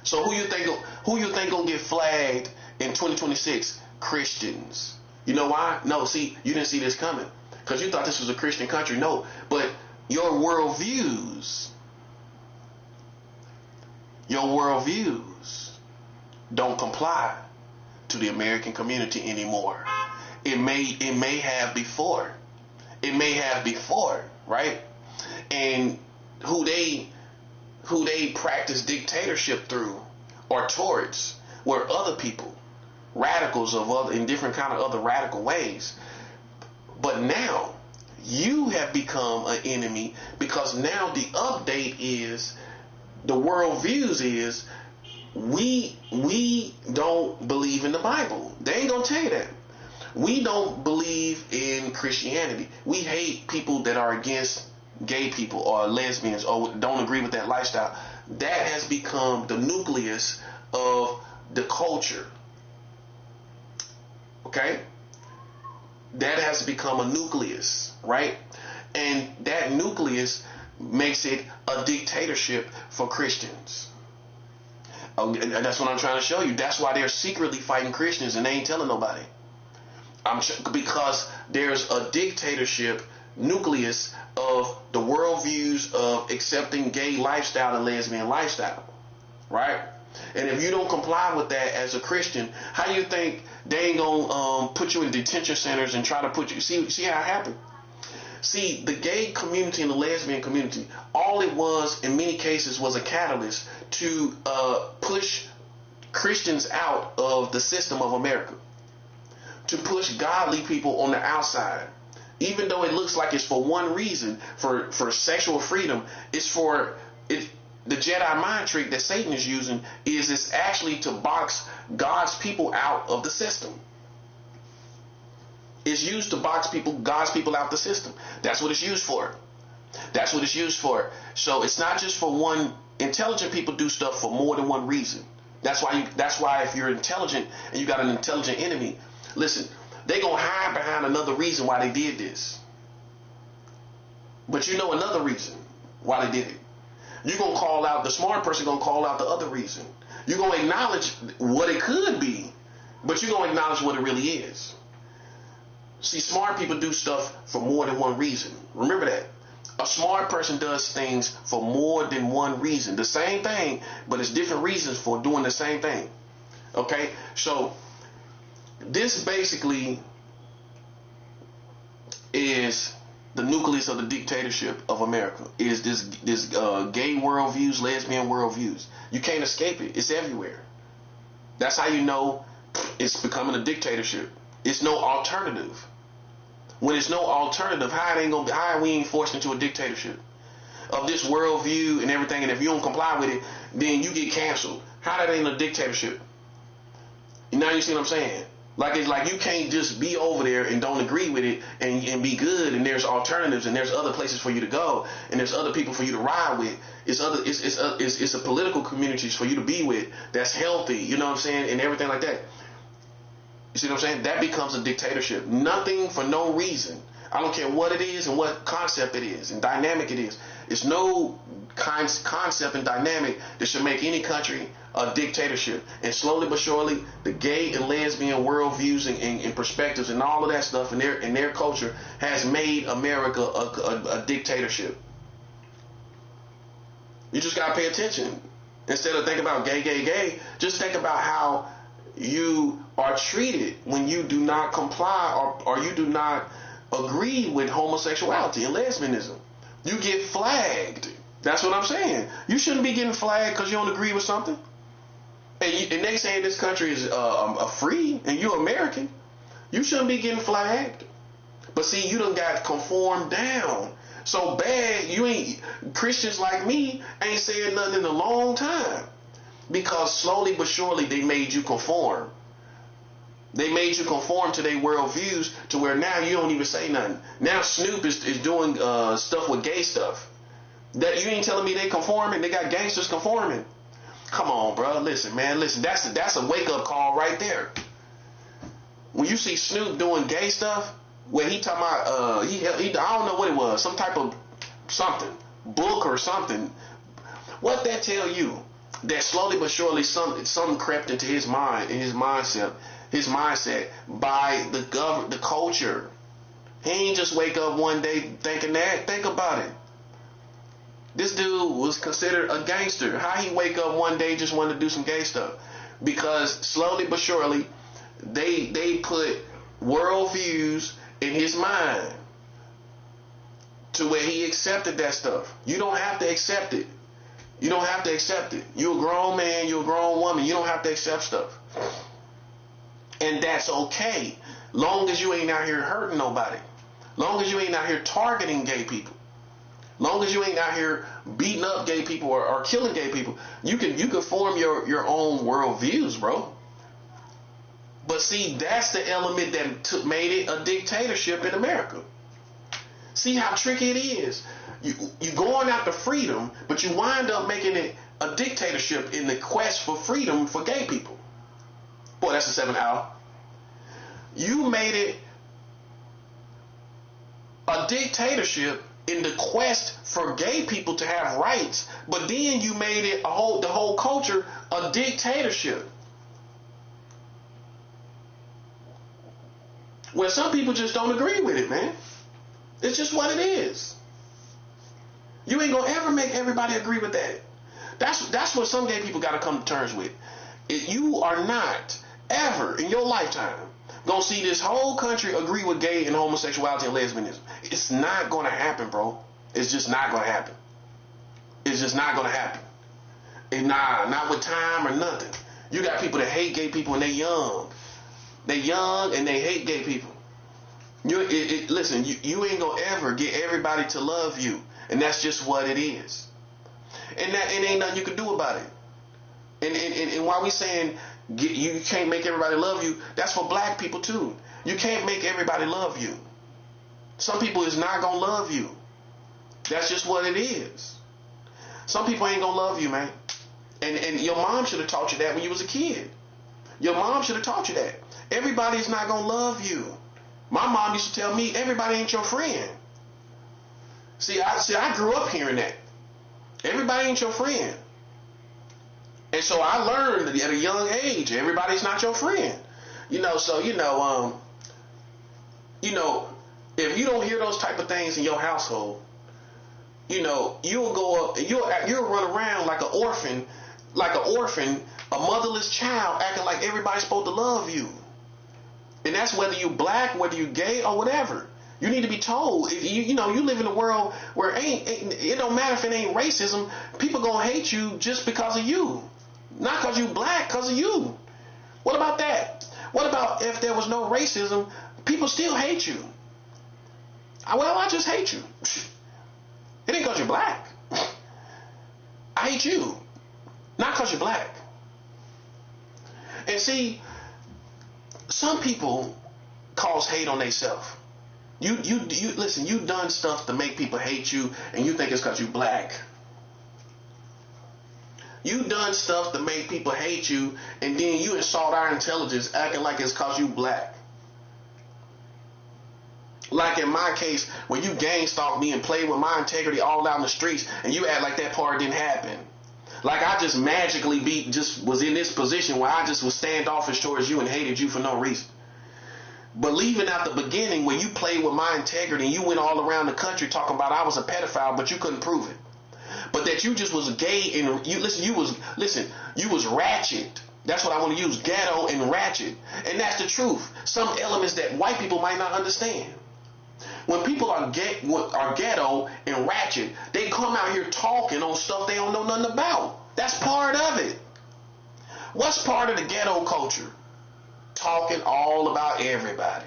So who you think gonna get flagged in 2026? Christians. You know why? No, see, you didn't see this coming because you thought this was a Christian country. No, but your worldviews don't comply to the American community anymore. It may have before. It may have before, right? And who they practice dictatorship through or towards were other people, radicals in different kind of other radical ways. But now you have become an enemy because now the update is, the worldviews is, we don't believe in the Bible. They ain't gonna tell you that. We don't believe in Christianity. We hate people that are against gay people or lesbians or don't agree with that lifestyle. That has become the nucleus of the culture. Okay? That has become a nucleus, right? And that nucleus makes it a dictatorship for Christians. And that's what I'm trying to show you. That's why they're secretly fighting Christians and they ain't telling nobody. Because there's a dictatorship nucleus of the worldviews of accepting gay lifestyle and lesbian lifestyle, right? And if you don't comply with that as a Christian, how you think they ain't gonna put you in detention centers and try to put you? See how it happened? See, the gay community and the lesbian community, all it was in many cases was a catalyst to push Christians out of the system of America, to push godly people on the outside. Even though it looks like it's for one reason, for sexual freedom, it's for it. The Jedi mind trick that Satan is using is it's actually to box God's people out of the system. It's used to box God's people out the system. That's what it's used for. That's what it's used for. So it's not just for one. Intelligent people do stuff for more than one reason. That's why if you're intelligent and you got an intelligent enemy, listen, they gonna hide behind another reason why they did this. But you know another reason why they did it. You're gonna call out, the smart person gonna call out the other reason. You're gonna acknowledge what it could be, but you're gonna acknowledge what it really is. See, smart people do stuff for more than one reason. Remember that. A smart person does things for more than one reason. The same thing, but it's different reasons for doing the same thing. Okay? So this basically is the nucleus of the dictatorship of America, is this gay worldviews, lesbian worldviews. You can't escape it. It's everywhere. That's how you know it's becoming a dictatorship. It's no alternative. When it's no alternative, how we ain't forced into a dictatorship of this worldview and everything? And if you don't comply with it, then you get canceled. How that ain't a dictatorship? Now you see what I'm saying? Like it's like you can't just be over there and don't agree with it and be good. And there's alternatives and there's other places for you to go and there's other people for you to ride with. It's a political communities for you to be with that's healthy. You know what I'm saying? And everything like that. You see what I'm saying? That becomes a dictatorship. Nothing for no reason. I don't care what it is and what concept it is and dynamic it is. It's no concept and dynamic that should make any country a dictatorship. And slowly but surely, the gay and lesbian worldviews and perspectives and all of that stuff in their culture has made America a dictatorship. You just gotta pay attention. Instead of thinking about gay, just think about how you are treated when you do not comply or you do not agree with homosexuality and lesbianism. You get flagged. That's what I'm saying. You shouldn't be getting flagged because you don't agree with something. And they saying this country is free and you're American. You shouldn't be getting flagged. But see, you done got conformed down so bad. Christians like me ain't saying nothing in a long time. Because slowly but surely they made you conform. They made you conform to their worldviews to where now you don't even say nothing. Now Snoop is doing stuff with gay stuff. That you ain't telling me they conforming. They got gangsters conforming. Come on, bro. Listen, man. Listen. That's a wake up call right there. When you see Snoop doing gay stuff, where he talking about I don't know what it was, some type of something, book or something. What that tell you? that slowly but surely something crept into his mind and his mindset by the culture. He ain't just wake up one day thinking that. Think about it. This dude was considered a gangster. How he wake up one day just wanted to do some gay stuff? Because slowly but surely, they put worldviews in his mind to where he accepted that stuff. You don't have to accept it. You don't have to accept it. You're a grown man. You're a grown woman. You don't have to accept stuff. And that's okay. Long as you ain't out here hurting nobody. Long as you ain't out here targeting gay people. Long as you ain't out here beating up gay people or killing gay people. You can form your own worldviews, bro. But see, that's the element that made it a dictatorship in America. See how tricky it is. You going after freedom, but you wind up making it a dictatorship in the quest for freedom for gay people. Boy, that's a 7-hour. You made it a dictatorship in the quest for gay people to have rights, but then you made it the whole culture a dictatorship. Well, some people just don't agree with it, man. It's just what it is. You ain't gonna ever make everybody agree with that. That's what some gay people gotta come to terms with. You are not ever in your lifetime gonna see this whole country agree with gay and homosexuality and lesbianism. It's not gonna happen, bro. It's just not gonna happen. It's just not gonna happen. And not with time or nothing. You got people that hate gay people and they young. They young and they hate gay people. Listen, you ain't gonna ever get everybody to love you, and that's just what it is. And that it ain't nothing you can do about it. And why we saying you can't make everybody love you? That's for black people too. You can't make everybody love you. Some people is not gonna love you. That's just what it is. Some people ain't gonna love you, man. And your mom should have taught you that when you was a kid. Your mom should have taught you that. Everybody's not gonna love you. My mom used to tell me, everybody ain't your friend. See, I grew up hearing that. Everybody ain't your friend. And so I learned at a young age, everybody's not your friend. So if you don't hear those type of things in your household, you'll go up, you'll run around like an orphan, a motherless child, acting like everybody's supposed to love you. And that's whether you black, whether you gay, or whatever. You need to be told. You live in a world where it don't matter if it ain't racism. People gonna hate you just because of you, not because you black, because of you. What about that? What about if there was no racism? People still hate you. I just hate you. It ain't because you're black. I hate you, not because you're black. And see, some people cause hate on themselves. You listen, you done stuff to make people hate you, and you think it's because you black. You done stuff to make people hate you, and then you insult our intelligence, acting like it's because you black. Like in my case, when you gang stalked me and played with my integrity all out in the streets, and you act like that part didn't happen. Like I just magically was in this position where I just was standoffish towards you and hated you for no reason. But leaving out the beginning where you played with my integrity and you went all around the country talking about I was a pedophile, but you couldn't prove it. But that you just was gay and you was ratchet. That's what I want to use, ghetto and ratchet. And that's the truth. Some elements that white people might not understand. When people are ghetto and ratchet, they come out here talking on stuff they don't know nothing about. That's part of it. What's part of the ghetto culture? Talking all about everybody.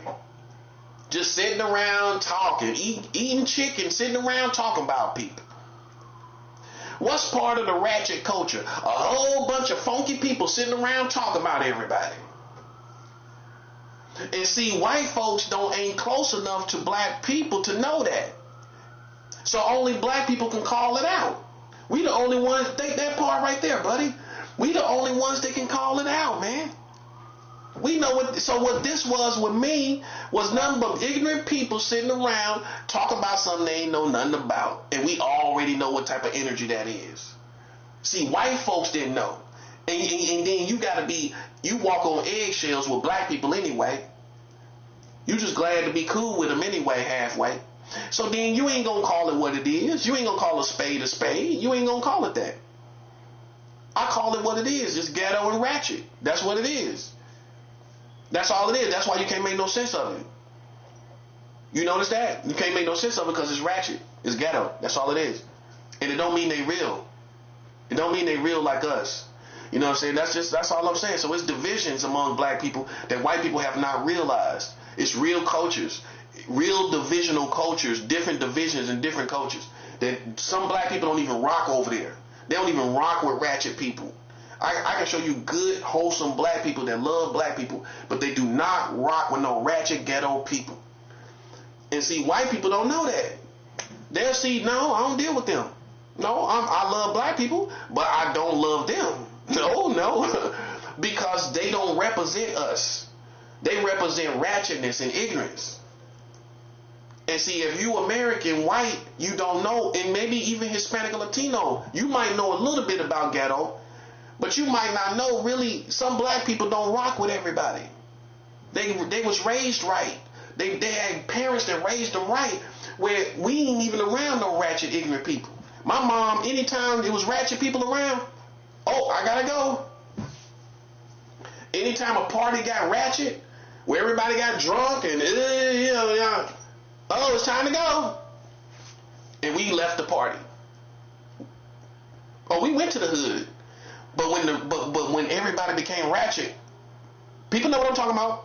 Just sitting around talking, eating chicken, sitting around talking about people. What's part of the ratchet culture? A whole bunch of funky people sitting around talking about everybody. And see, white folks ain't close enough to black people to know that. So only black people can call it out. We the only ones, that part right there, buddy. We the only ones that can call it out, man. We know what this was with me was nothing but ignorant people sitting around talking about something they ain't know nothing about. And we already know what type of energy that is. See, white folks didn't know. And then you walk on eggshells with black people anyway. You just glad to be cool with them anyway, halfway. So then you ain't gonna call it what it is. You ain't gonna call a spade a spade. You ain't gonna call it that. I call it what it is. It's ghetto and ratchet. That's what it is. That's all it is. That's why you can't make no sense of it. You notice that? You can't make no sense of it because it's ratchet. It's ghetto. That's all it is. And it don't mean they real. It don't mean they real like us. You know what I'm saying? That's all I'm saying. So it's divisions among black people that white people have not realized. It's real cultures, real divisional cultures, different divisions and different cultures. That some black people don't even rock over there. They don't even rock with ratchet people. I can show you good, wholesome black people that love black people, but they do not rock with no ratchet ghetto people. And see, white people don't know that. They'll see, no, I don't deal with them. No, I love black people, but I don't love them. No, because they don't represent us. They represent ratchetness and ignorance. And see, if you American white, you don't know, and maybe even Hispanic or Latino, you might know a little bit about ghetto, but you might not know really. Some black people don't rock with everybody. They was raised right. They had parents that raised them right, where we ain't even around no ratchet ignorant people. My mom, anytime there was ratchet people around, oh, I gotta go. Anytime a party got ratchet, where everybody got drunk and oh, it's time to go, and we left the party. Oh, we went to the hood, but when everybody became ratchet, people know what I'm talking about.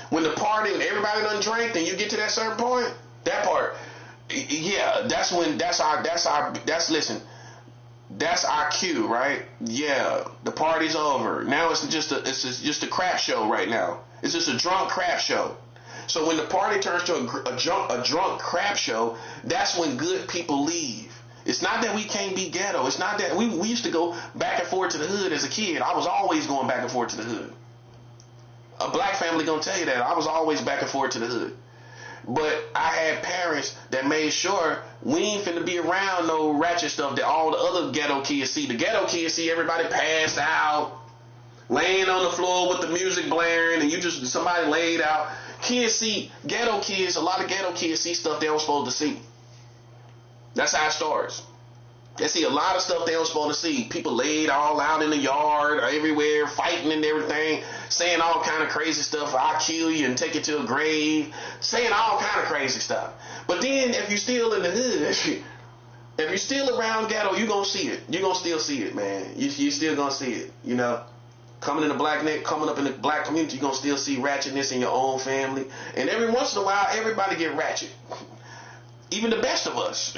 When the party and everybody done drank, then you get to that certain point, that part, yeah, that's our cue, right? Yeah, the party's over. Now it's just a crap show right now. It's just a drunk crap show. So when the party turns to a drunk crap show, that's when good people leave. It's not that we can't be ghetto. It's not that we used to go back and forth to the hood as a kid. I was always going back and forth to the hood. A black family gonna tell you that. I was always back and forth to the hood. But I had parents that made sure we ain't finna be around no ratchet stuff that all the other ghetto kids see. The ghetto kids see everybody passed out, laying on the floor with the music blaring, and you just somebody laid out. Kids see, ghetto kids, a lot of ghetto kids see stuff they don't supposed to see. That's how it starts. They see a lot of stuff they don't supposed to see. People laid all out in the yard or everywhere, fighting and everything, saying all kind of crazy stuff. I'll kill you and take you to a grave, saying all kind of crazy stuff. But then if you're still in the hood, if you're still around ghetto, you're going to see it. You're going to still see it, man. You still going to see it, you know. Coming up in the black community, you're going to still see ratchetness in your own family. And every once in a while, everybody get ratchet. Even the best of us.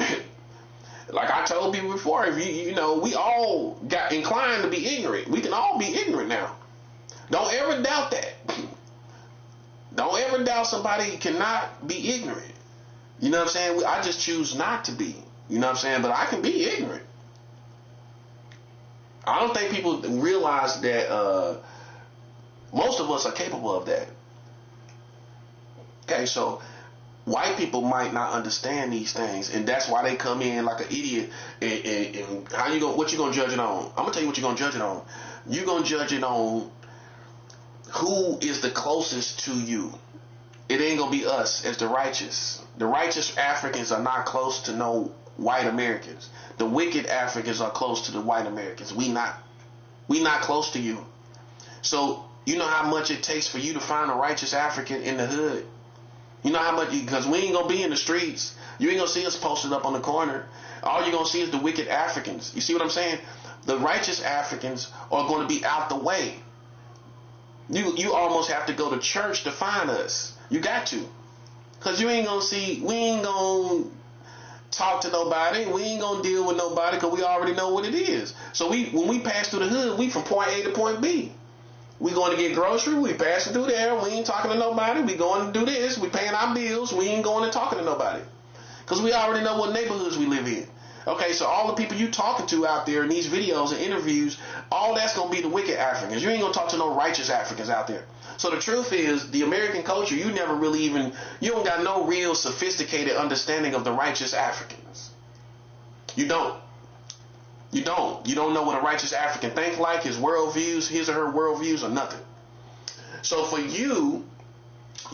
Like I told people before, if we all got inclined to be ignorant. We can all be ignorant now. Don't ever doubt that. Don't ever doubt somebody cannot be ignorant. You know what I'm saying? I just choose not to be. You know what I'm saying? But I can be ignorant. I don't think people realize that most of us are capable of that. Okay, so white people might not understand these things, and that's why they come in like an idiot. And what you gonna judge it on? I'm gonna tell you what you're gonna judge it on. You're gonna judge it on who is the closest to you. It ain't gonna be us as the righteous. The righteous Africans are not close to no white Americans. The wicked Africans are close to the white Americans. We not close to you. So you know how much it takes for you to find a righteous African in the hood. You know how much, because we ain't gonna be in the streets. You ain't gonna see us posted up on the corner. All you're gonna see is the wicked Africans. You see what I'm saying? The righteous Africans are gonna be out the way. You almost have to go to church to find us. You got to. Because we ain't gonna talk to nobody. We ain't gonna deal with nobody because we already know what it is. So when we pass through the hood, we from point A to point B. We going to get grocery. We passing through there. We ain't talking to nobody. We going to do this. We paying our bills. We ain't going and talking to nobody because we already know what neighborhoods we live in. Okay, so all the people you talking to out there in these videos and interviews, all that's going to be the wicked Africans. You ain't going to talk to no righteous Africans out there. So the truth is, the American culture, you never really you don't got no real sophisticated understanding of the righteous Africans. You don't. You don't. You don't know what a righteous African think like, his worldviews, his or her worldviews, or nothing. So for you,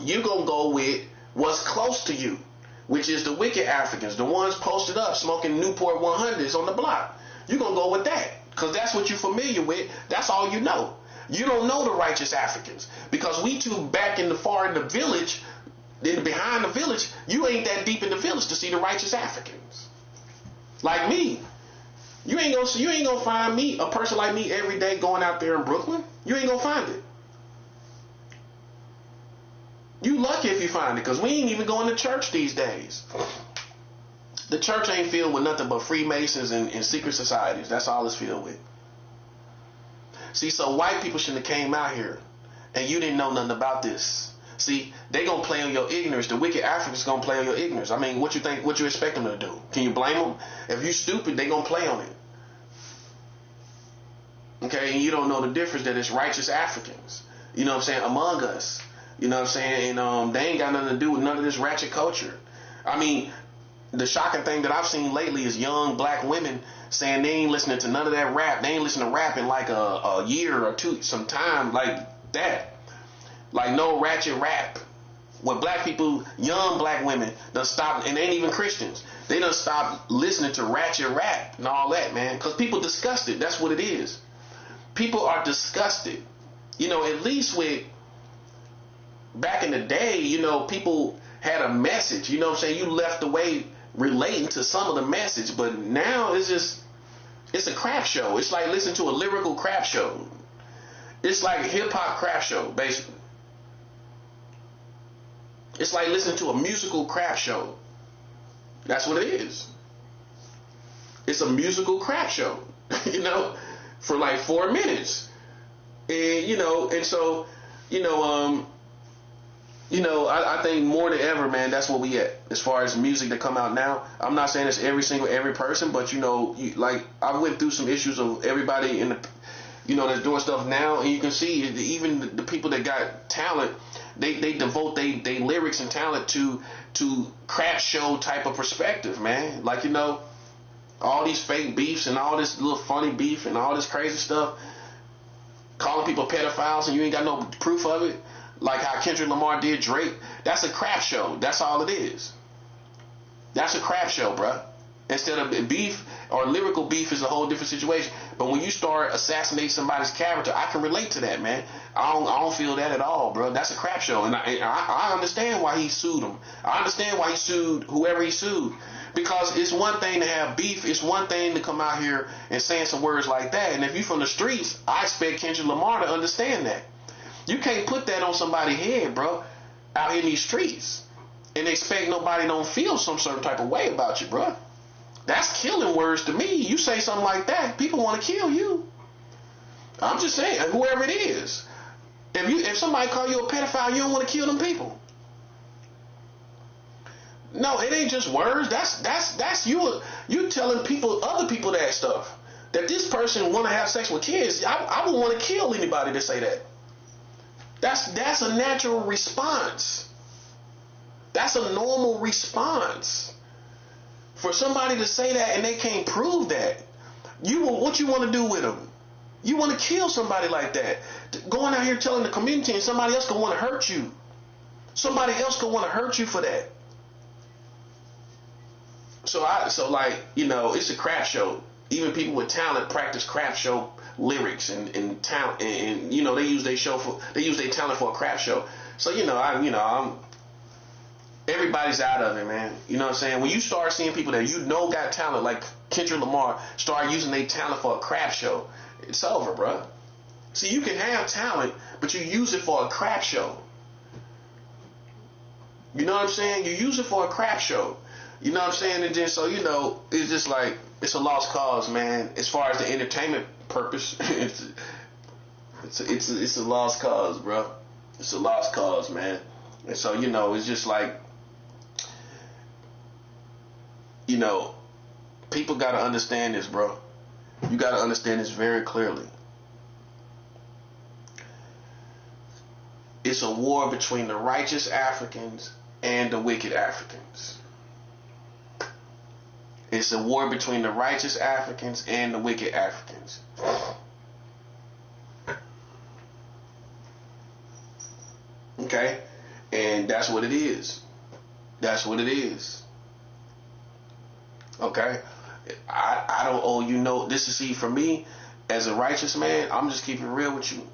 you gonna go with what's close to you, which is the wicked Africans, the ones posted up smoking Newport 100s on the block. You gonna go with that because that's what you're familiar with. That's all you know. You don't know the righteous Africans because we too back in the far in the village, then behind the village. You ain't that deep in the village to see the righteous Africans. Like me, you ain't gonna find me, a person like me, every day going out there in Brooklyn. You ain't gonna find it. You lucky if you find it, because we ain't even going to church these days. The church ain't filled with nothing but Freemasons and secret societies. That's all it's filled with. See, so white people shouldn't have came out here, and you didn't know nothing about this. See, they gonna play on your ignorance. The wicked Africans gonna play on your ignorance. I mean, what you expect them to do? Can you blame them? If you stupid, they gonna play on it. Okay, and you don't know the difference that it's righteous Africans, you know what I'm saying, among us. You know what I'm saying? And they ain't got nothing to do with none of this ratchet culture. I mean, the shocking thing that I've seen lately is young black women saying they ain't listening to none of that rap. They ain't listening to rap in like a year or two, some time like that. Like no ratchet rap. When black people, young black women, done stop, and they ain't even Christians. They done stop listening to ratchet rap and all that, man. Because people disgusted. That's what it is. People are disgusted. You know, at least with back in the day, you know, people had a message, you know what I'm saying? You left away relating to some of the message, but now it's a crap show. It's like listening to a lyrical crap show. It's like a hip-hop crap show, basically. It's like listening to a musical crap show. That's what it is. It's a musical crap show, you know, for like 4 minutes. And, you know, and so, I think more than ever, man, that's what we at as far as music that come out now. I'm not saying it's every person, but like I went through some issues of everybody in the, that's doing stuff now, and you can see even the people that got talent, they devote they lyrics and talent to crap show type of perspective, man. Like all these fake beefs and all this little funny beef and all this crazy stuff, calling people pedophiles and you ain't got no proof of it. Like how Kendrick Lamar did Drake. That's a crap show. That's all it is. That's a crap show, bruh. Instead of beef or lyrical beef is a whole different situation. But when you start assassinating somebody's character, I can relate to that, man. I don't feel that at all, bro. That's a crap show. And I understand why he sued him. I understand why he sued whoever he sued. Because it's one thing to have beef. It's one thing to come out here and saying some words like that. And if you from the streets, I expect Kendrick Lamar to understand that. You can't put that on somebody's head, bro, out in these streets, and expect nobody don't feel some certain type of way about you, bro. That's killing words to me. You say something like that, people want to kill you. I'm just saying, whoever it is. If somebody call you a pedophile, you don't want to kill them people. No, it ain't just words. That's you telling other people that stuff. That this person want to have sex with kids. I would want to kill anybody that say that. That's a natural response. That's a normal response. For somebody to say that and they can't prove that, what you want to do with them? You want to kill somebody like that. Going out here telling the community and somebody else gonna want to hurt you. Somebody else gonna want to hurt you for that. So it's a crap show. Even people with talent practice crap show lyrics and talent, and they use their talent for a crap show. So I'm everybody's out of it, man. You know what I'm saying? When you start seeing people that got talent like Kendrick Lamar start using their talent for a crap show, it's over, bro. See, you can have talent, but you use it for a crap show. You know what I'm saying? You use it for a crap show. You know what I'm saying? And then it's just like it's a lost cause, man. As far as the entertainment purpose, it's a lost cause, bro. It's a lost cause, man. And so it's just like people got to understand this, bro. You got to understand this very clearly. It's a war between the righteous Africans and the wicked Africans. It's a war between the righteous Africans and the wicked Africans. Okay? And that's what it is. That's what it is. Okay? I don't owe you no. This is, see, for me, as a righteous man, I'm just keeping it real with you.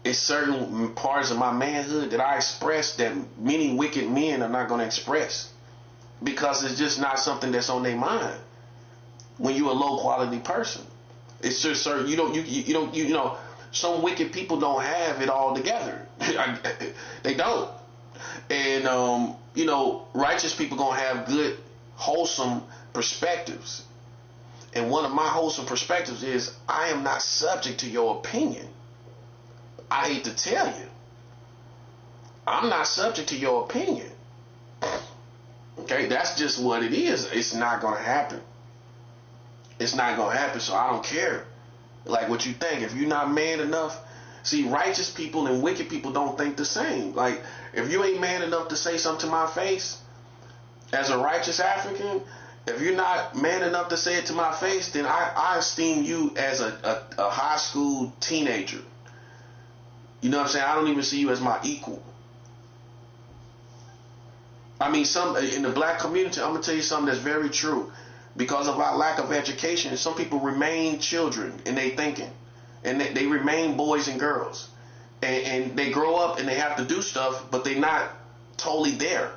It's certain parts of my manhood that I express that many wicked men are not going to express, because it's just not something that's on their mind. When you're a low quality person, it's just certain, you know, some wicked people don't have it all together. They don't. And you know, righteous people gonna have good, wholesome perspectives. And one of my wholesome perspectives is, I am not subject to your opinion. I hate to tell you, I'm not subject to your opinion. Okay, that's just what it is. It's not gonna happen. It's not gonna happen. So I don't care like what you think. If you're not man enough, see, righteous people and wicked people don't think the same. Like, if you ain't man enough to say something to my face as a righteous African, if you're not man enough to say it to my face, then I esteem you as a high school teenager. You know what I'm saying? I don't even see you as my equal. I mean, some in the black community, I'm gonna tell you something that's very true. Because of our lack of education, some people remain children in their thinking, and they remain boys and girls, and they grow up and they have to do stuff, but they're not totally there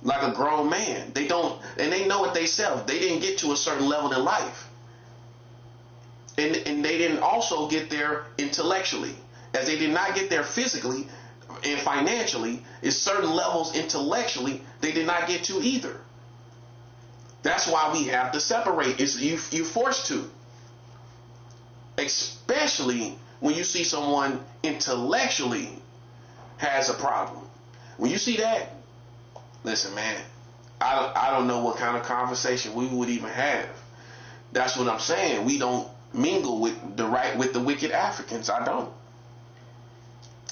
like a grown man. They don't, and they know it themselves. They didn't get to a certain level in life, and they didn't also get there intellectually, as they did not get there physically and financially. Is certain levels intellectually they did not get to either. That's why we have to separate. It's you're forced to, especially when you see someone intellectually has a problem. When you see that, listen, man, I don't know what kind of conversation we would even have. That's what I'm saying. We don't mingle with the wicked Africans. I don't.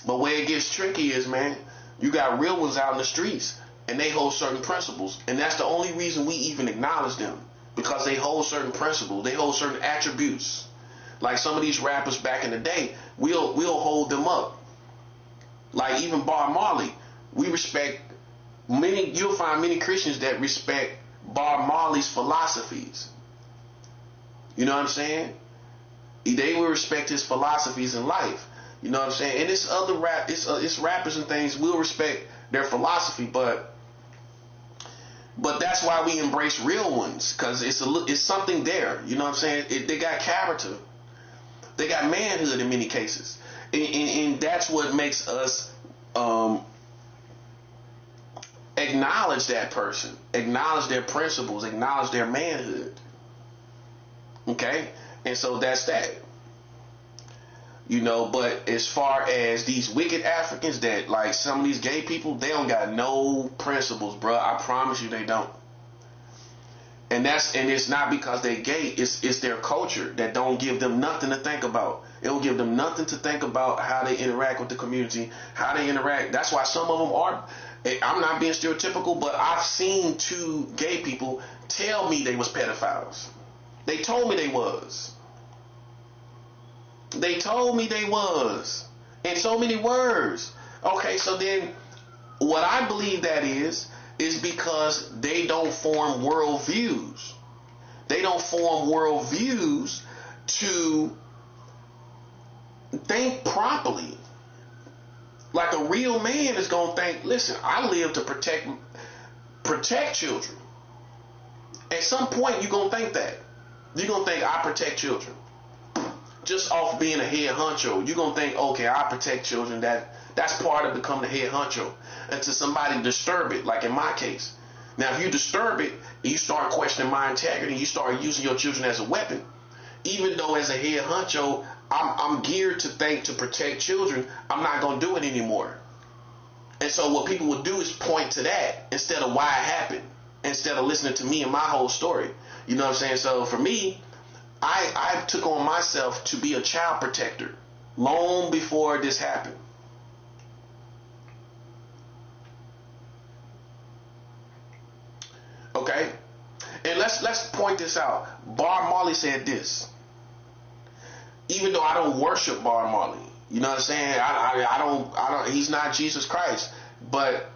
But where it gets tricky is, man, you got real ones out in the streets, and they hold certain principles, and that's the only reason we even acknowledge them, because they hold certain principles, they hold certain attributes. Like some of these rappers back in the day, we'll hold them up. Like even Bob Marley, we respect many. You'll find many Christians that respect Bob Marley's philosophies. You know what I'm saying? They will respect his philosophies in life. You know what I'm saying? And it's other it's rappers and things will respect their philosophy, but that's why we embrace real ones, because it's something there. You know what I'm saying? They got character, they got manhood in many cases, and that's what makes us acknowledge that person, acknowledge their principles, acknowledge their manhood. Okay, and so that's that. You know, but as far as these wicked Africans, that like some of these gay people, they don't got no principles, bro. I promise you they don't. And it's not because they gay, it's their culture that don't give them nothing to think about. It don't give them nothing to think about how they interact with the community, how they interact. That's why some of them are, I'm not being stereotypical, but I've seen two gay people tell me they was pedophiles. They told me they was. They told me they was, in so many words. Okay, so then what I believe that is because they don't form worldviews. They don't form worldviews to think properly. Like a real man is going to think, listen, I live to protect children. At some point, you're going to think that. You're going to think, I protect children. Just off being a head honcho, you're going to think, okay, I protect children. That's part of becoming a head honcho. Until somebody disturb it, like in my case. Now, if you disturb it, and you start questioning my integrity, you start using your children as a weapon, even though as a head honcho, I'm geared to think to protect children, I'm not going to do it anymore. And so what people would do is point to that instead of why it happened, instead of listening to me and my whole story. You know what I'm saying? So for me, I took on myself to be a child protector long before this happened. Okay? And let's point this out. Bob Marley said this. Even though I don't worship Bob Marley, you know what I'm saying? I don't. He's not Jesus Christ. But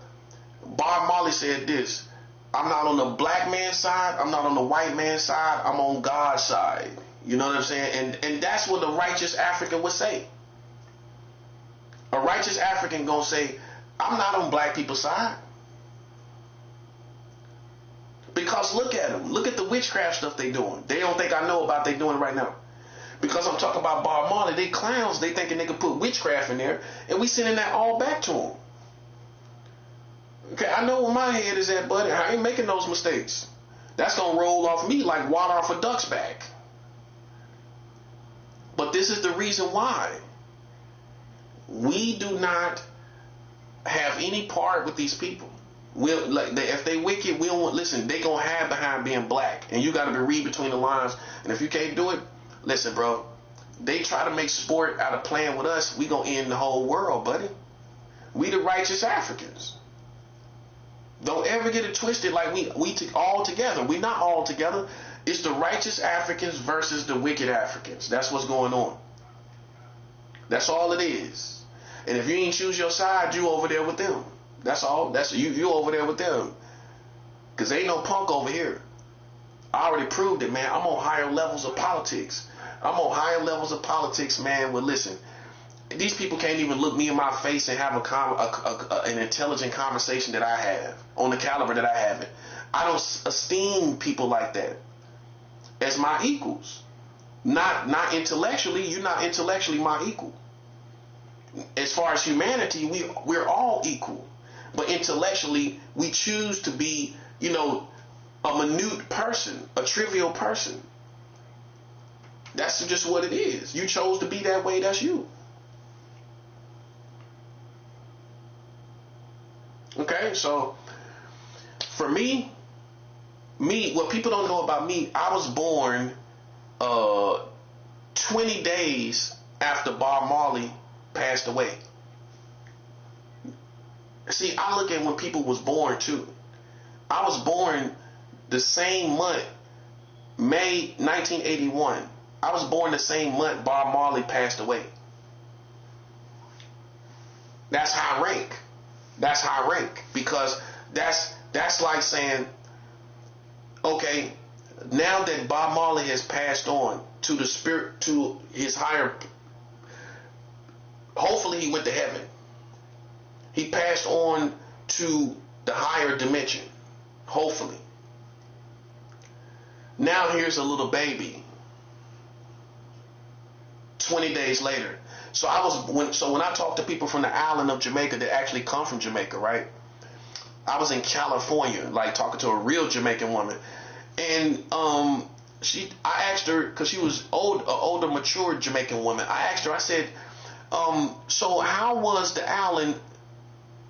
Bob Marley said this. I'm not on the black man's side. I'm not on the white man's side. I'm on God's side. You know what I'm saying? And that's what a righteous African would say. A righteous African gonna say, I'm not on black people's side. Because look at them. Look at the witchcraft stuff they doing. They don't think I know about they doing right now. Because I'm talking about Bob Marley. They clowns. They thinking they can put witchcraft in there. And we sending that all back to them. Okay, I know where my head is at, buddy. I ain't making those mistakes. That's going to roll off me like water off a duck's back. But this is the reason why. We do not have any part with these people. If they wicked, we don't listen. They gonna have behind being black, and you gotta be read between the lines. And if you can't do it, listen, bro. They try to make sport out of playing with us. We gonna end the whole world, buddy. We the righteous Africans. Don't ever get it twisted like we all together. We not all together. It's the righteous Africans versus the wicked Africans. That's what's going on. That's all it is. And if you ain't choose your side, you over there with them. That's all. That's you over there with them. Cause ain't no punk over here. I already proved it, man. I'm on higher levels of politics. I'm on higher levels of politics, man. Well, listen, these people can't even look me in my face and have an intelligent conversation that I have on the caliber that I have it. I don't esteem people like that as my equals. Not intellectually. You're not intellectually my equal. As far as humanity, we're all equal. But intellectually, we choose to be, a minute person, a trivial person. That's just what it is. You chose to be that way. That's you. Okay, so for me, what people don't know about me, I was born 20 days after Bob Marley passed away. See, I look at when people was born too. I was born the same month, May 1981. I was born the same month Bob Marley passed away. That's high rank. That's high rank because that's like saying, okay, now that Bob Marley has passed on to the spirit, to his higher, hopefully he went to heaven. He passed on to the higher dimension, hopefully. Now here's a little baby. 20 days later. So when I talk to people from the island of Jamaica that actually come from Jamaica, right? I was in California, like talking to a real Jamaican woman, and I asked her because she was older, mature Jamaican woman. I asked her, I said, so how was the island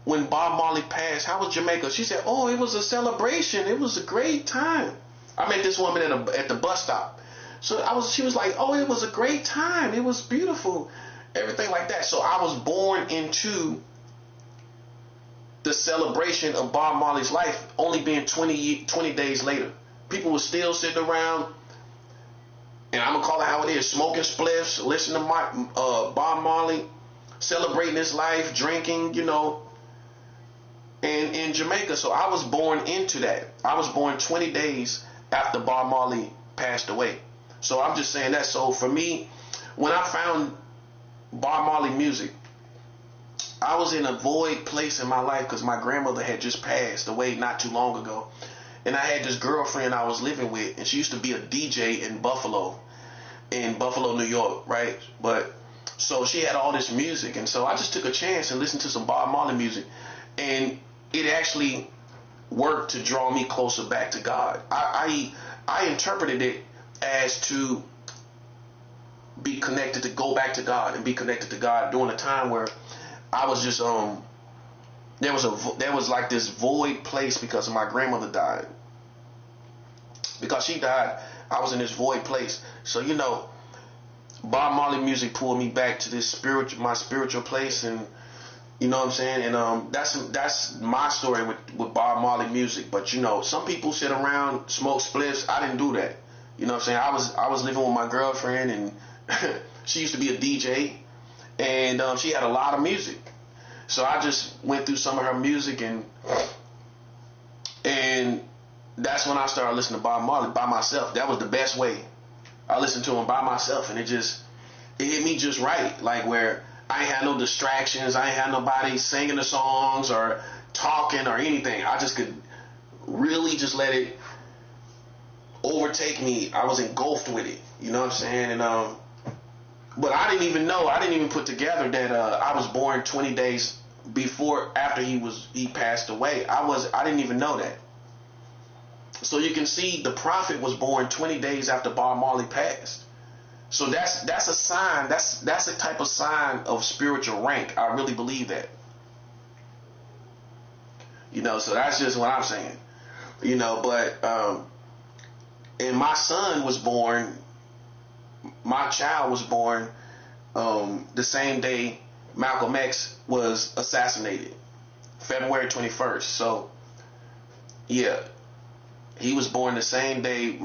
when Bob Marley passed? How was Jamaica? She said, oh, it was a celebration. It was a great time. I met this woman at the bus stop. So she was like, oh, it was a great time. It was beautiful. Everything like that. So I was born into the celebration of Bob Marley's life only being 20 days later. People were still sitting around, and I'm going to call it how it is, smoking spliffs, listening to Bob Marley, celebrating his life, drinking, and in Jamaica. So I was born into that. I was born 20 days after Bob Marley passed away. So I'm just saying that. So for me, when I found Bob Marley music, I was in a void place in my life because my grandmother had just passed away not too long ago. And I had this girlfriend I was living with, and she used to be a DJ in Buffalo, New York, right? But so she had all this music, and so I just took a chance and listened to some Bob Marley music, and it actually worked to draw me closer back to God. I interpreted it as to be connected, to go back to God and be connected to God during a time where I was just there was like this void place because my grandmother died. Because she died, I was in this void place. So Bob Marley music pulled me back to this my spiritual place, and You know what I'm saying? And that's my story with Bob Marley music. But you know, some people sit around, smoke spliffs. I didn't do that. You know what I'm saying? I was living with my girlfriend, and she used to be a DJ, and she had a lot of music. So I just went through some of her music, and that's when I started listening to Bob Marley by myself. That was the best way. I listened to him by myself, and it hit me just right, like where I ain't had no distractions. I ain't had nobody singing the songs or talking or anything. I just could really just let it overtake me. I was engulfed with it. You know what I'm saying? And but I didn't even put together that I was born 20 days after he passed away. I didn't even know that. So you can see the prophet was born 20 days after Bob Marley passed. So that's a sign. That's a type of sign of spiritual rank. I really believe that. You know, so that's just what I'm saying. You know, but and my son was born. My child was born the same day Malcolm X was assassinated, February 21st. So yeah, he was born the same day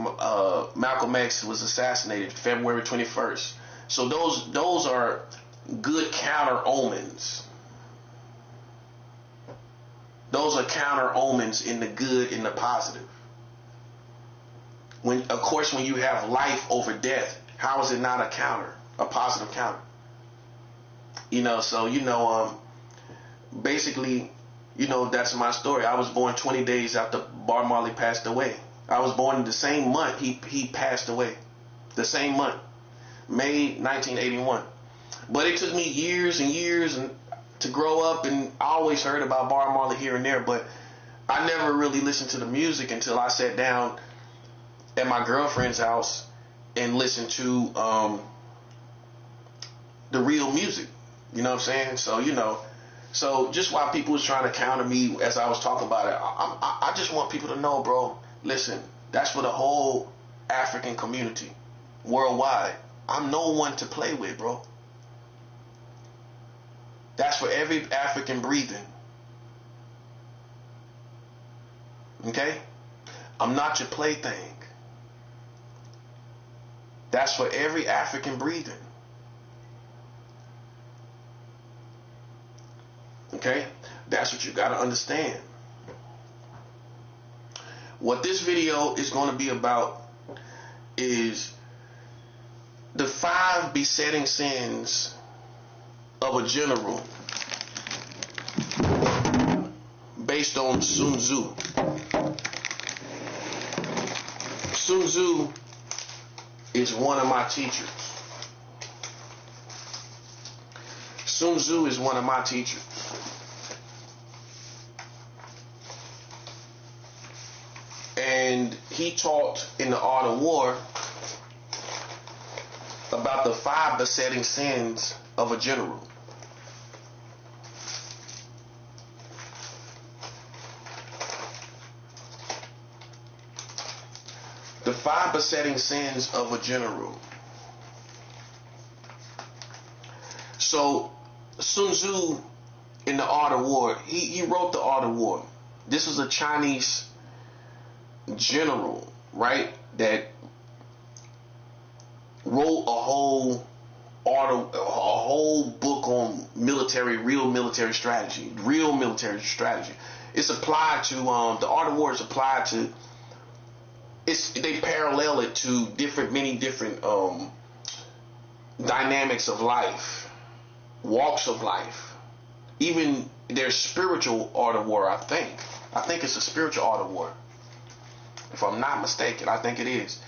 Malcolm X was assassinated, February 21st. So those are good counter omens. Those are counter omens in the good, in the positive. When you have life over death, how is it not a positive counter? You know, so basically, that's my story. I was born 20 days after Bob Marley passed away. I was born in the same month he passed away. The same month, May 1981. But it took me years and years to grow up, and I always heard about Bob Marley here and there, but I never really listened to the music until I sat down at my girlfriend's house and listened to the real music. You know what I'm saying? So just while people was trying to counter me as I was talking about it, I just want people to know, bro, listen, that's for the whole African community worldwide. I'm no one to play with, bro. That's for every African breathing. Okay? I'm not your plaything. That's for every African breathing. Okay? That's what you got to understand. What this video is going to be about is the 5 besetting sins of a general based on Sun Tzu. Sun Tzu is one of my teachers. Sun Tzu is one of my teachers. And he taught in the Art of War about the 5 besetting sins of a general. The 5 besetting sins of a general. So Sun Tzu in the Art of War, he wrote the Art of War. This was a Chinese general, right, that wrote a whole book on real military strategy. It's applied to the Art of War is applied to. They parallel it to many different dynamics of life, walks of life. Even their spiritual Art of War. I think it's a spiritual Art of War. If I'm not mistaken, I think it is.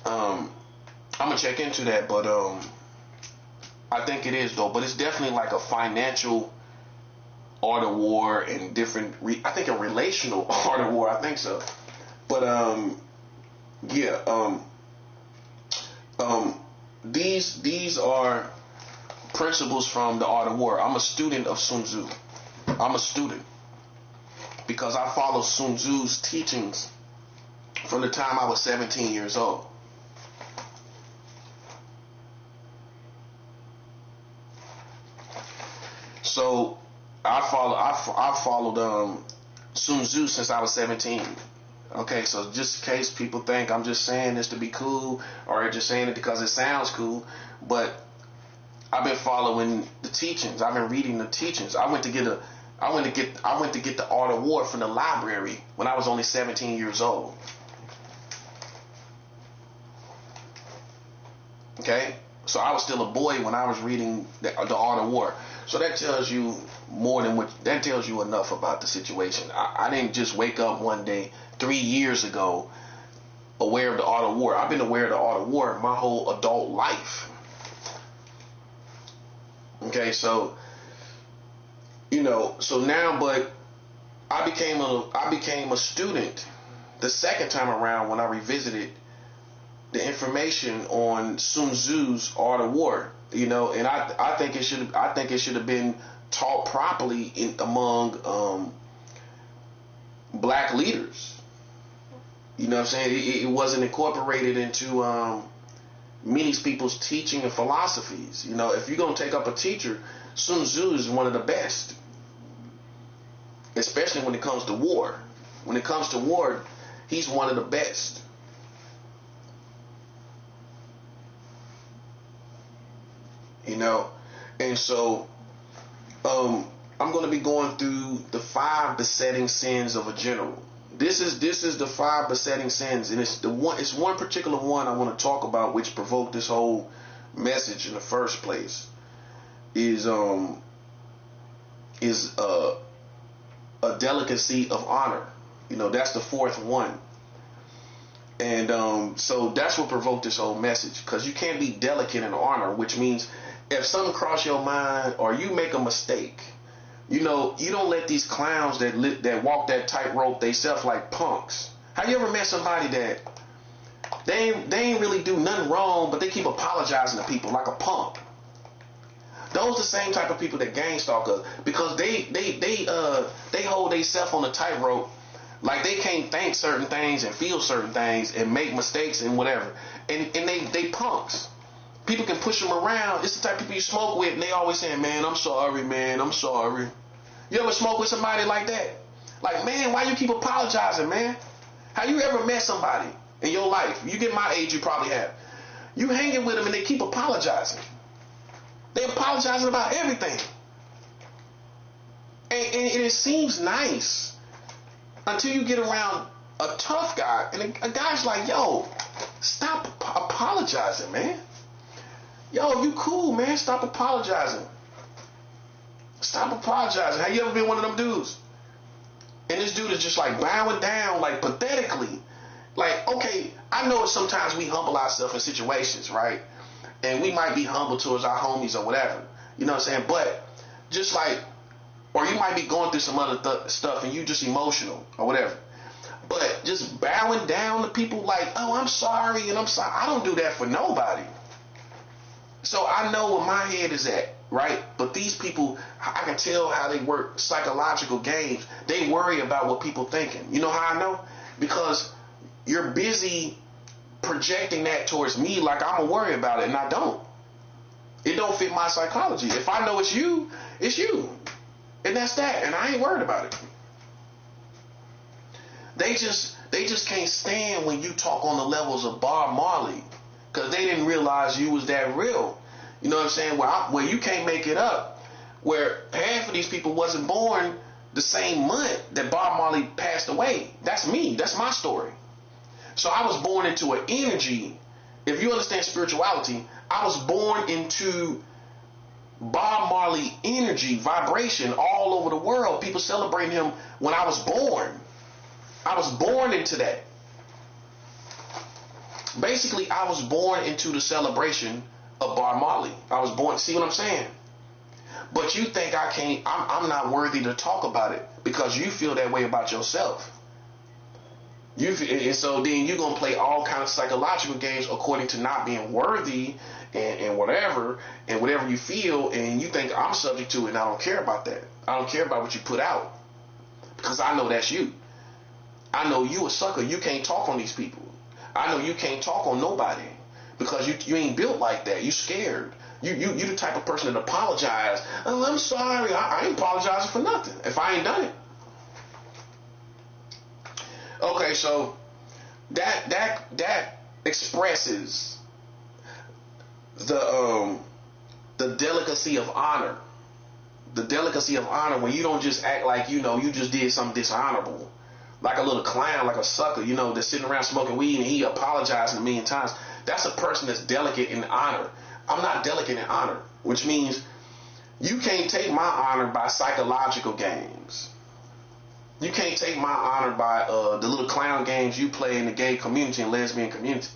I'm gonna check into that, but I think it is though. But it's definitely like a financial Art of War and different. I think a relational Art of War. I think so. But these are principles from the Art of War. I'm a student of Sun Tzu. I'm a student because I follow Sun Tzu's teachings from the time I was 17 years old. So I followed Tzu'S since I was 17. Okay, so just in case people think I'm just saying this to be cool or just saying it because it sounds cool, but I've been following the teachings. I've been reading the teachings. I went to get the Art of War from the library when I was only 17 years old. Okay, so I was still a boy when I was reading the Art of War. So that tells you that tells you enough about the situation. I didn't just wake up one day 3 years ago aware of the Art of War. I've been aware of the Art of War my whole adult life. Okay, so so now, but I became a student the second time around when I revisited the information on Sun Tzu's Art of War. And I think it should have been taught properly among black leaders. You know what I'm saying? It wasn't incorporated into many people's teaching and philosophies. If you're gonna take up a teacher, Sun Tzu is one of the best, especially when it comes to war. When it comes to war, he's one of the best. And so I'm going to be going through the 5 besetting sins of a general. This is the 5 besetting sins, and it's one particular one I want to talk about, which provoked this whole message in the first place. Is a delicacy of honor. That's the 4th one. And so that's what provoked this whole message, because you can't be delicate in honor, which means if something cross your mind or you make a mistake, you don't let these clowns that walk that tightrope themselves like punks. Have you ever met somebody that they ain't really do nothing wrong, but they keep apologizing to people like a punk? Those are the same type of people that gang stalk us, because they hold themselves on a tightrope, like they can't think certain things and feel certain things and make mistakes and whatever, and they punks. People can push them around. It's the type of people you smoke with, and they always saying, "Man, I'm sorry, man, I'm sorry." You ever smoke with somebody like that? Like, man, why you keep apologizing, man? Have you ever met somebody in your life? You get my age, you probably have. You hanging with them and they keep apologizing. They apologizing about everything. And it seems nice until you get around a tough guy, and a guy's like, "Yo, stop apologizing, man. Yo, you cool, man. Stop apologizing. Stop apologizing." Have you ever been one of them dudes? And this dude is just like bowing down, like pathetically. Like, okay, I know sometimes we humble ourselves in situations, right? And we might be humble towards our homies or whatever. You know what I'm saying? But just like, or you might be going through some other stuff and you just emotional or whatever. But just bowing down to people like, "Oh, I'm sorry," and "I'm sorry." I don't do that for nobody. So I know where my head is at, right? But these people, I can tell how they work psychological games. They worry about what people thinking. You know how I know? Because you're busy projecting that towards me like I'm gonna worry about it, and I don't. It don't fit my psychology. If I know it's you, and that's that, and I ain't worried about it. They just can't stand when you talk on the levels of Bob Marley, because they didn't realize you was that real. You know what I'm saying? Where you can't make it up. Where half of these people wasn't born the same month that Bob Marley passed away. That's me. That's my story. So I was born into an energy. If you understand spirituality, I was born into Bob Marley energy, vibration all over the world. People celebrating him when I was born. I was born into that. Basically, I was born into the celebration of Bob Marley. I was born, see what I'm saying? But you think I'm not worthy to talk about it because you feel that way about yourself. And so then you're going to play all kinds of psychological games according to not being worthy and whatever you feel, and you think I'm subject to it, and I don't care about that. I don't care about what you put out, because I know that's you. I know you a sucker. You can't talk on these people. I know you can't talk on nobody because you ain't built like that. You scared. You the type of person that apologize. Oh, I'm sorry. I ain't apologizing for nothing if I ain't done it. Okay, so that expresses the delicacy of honor. The delicacy of honor when you don't just act like you just did something dishonorable, like a little clown, like a sucker, that's sitting around smoking weed and he apologizing a million times. That's a person that's delicate in honor. I'm not delicate in honor, which means you can't take my honor by psychological games. You can't take my honor by the little clown games you play in the gay community and lesbian community,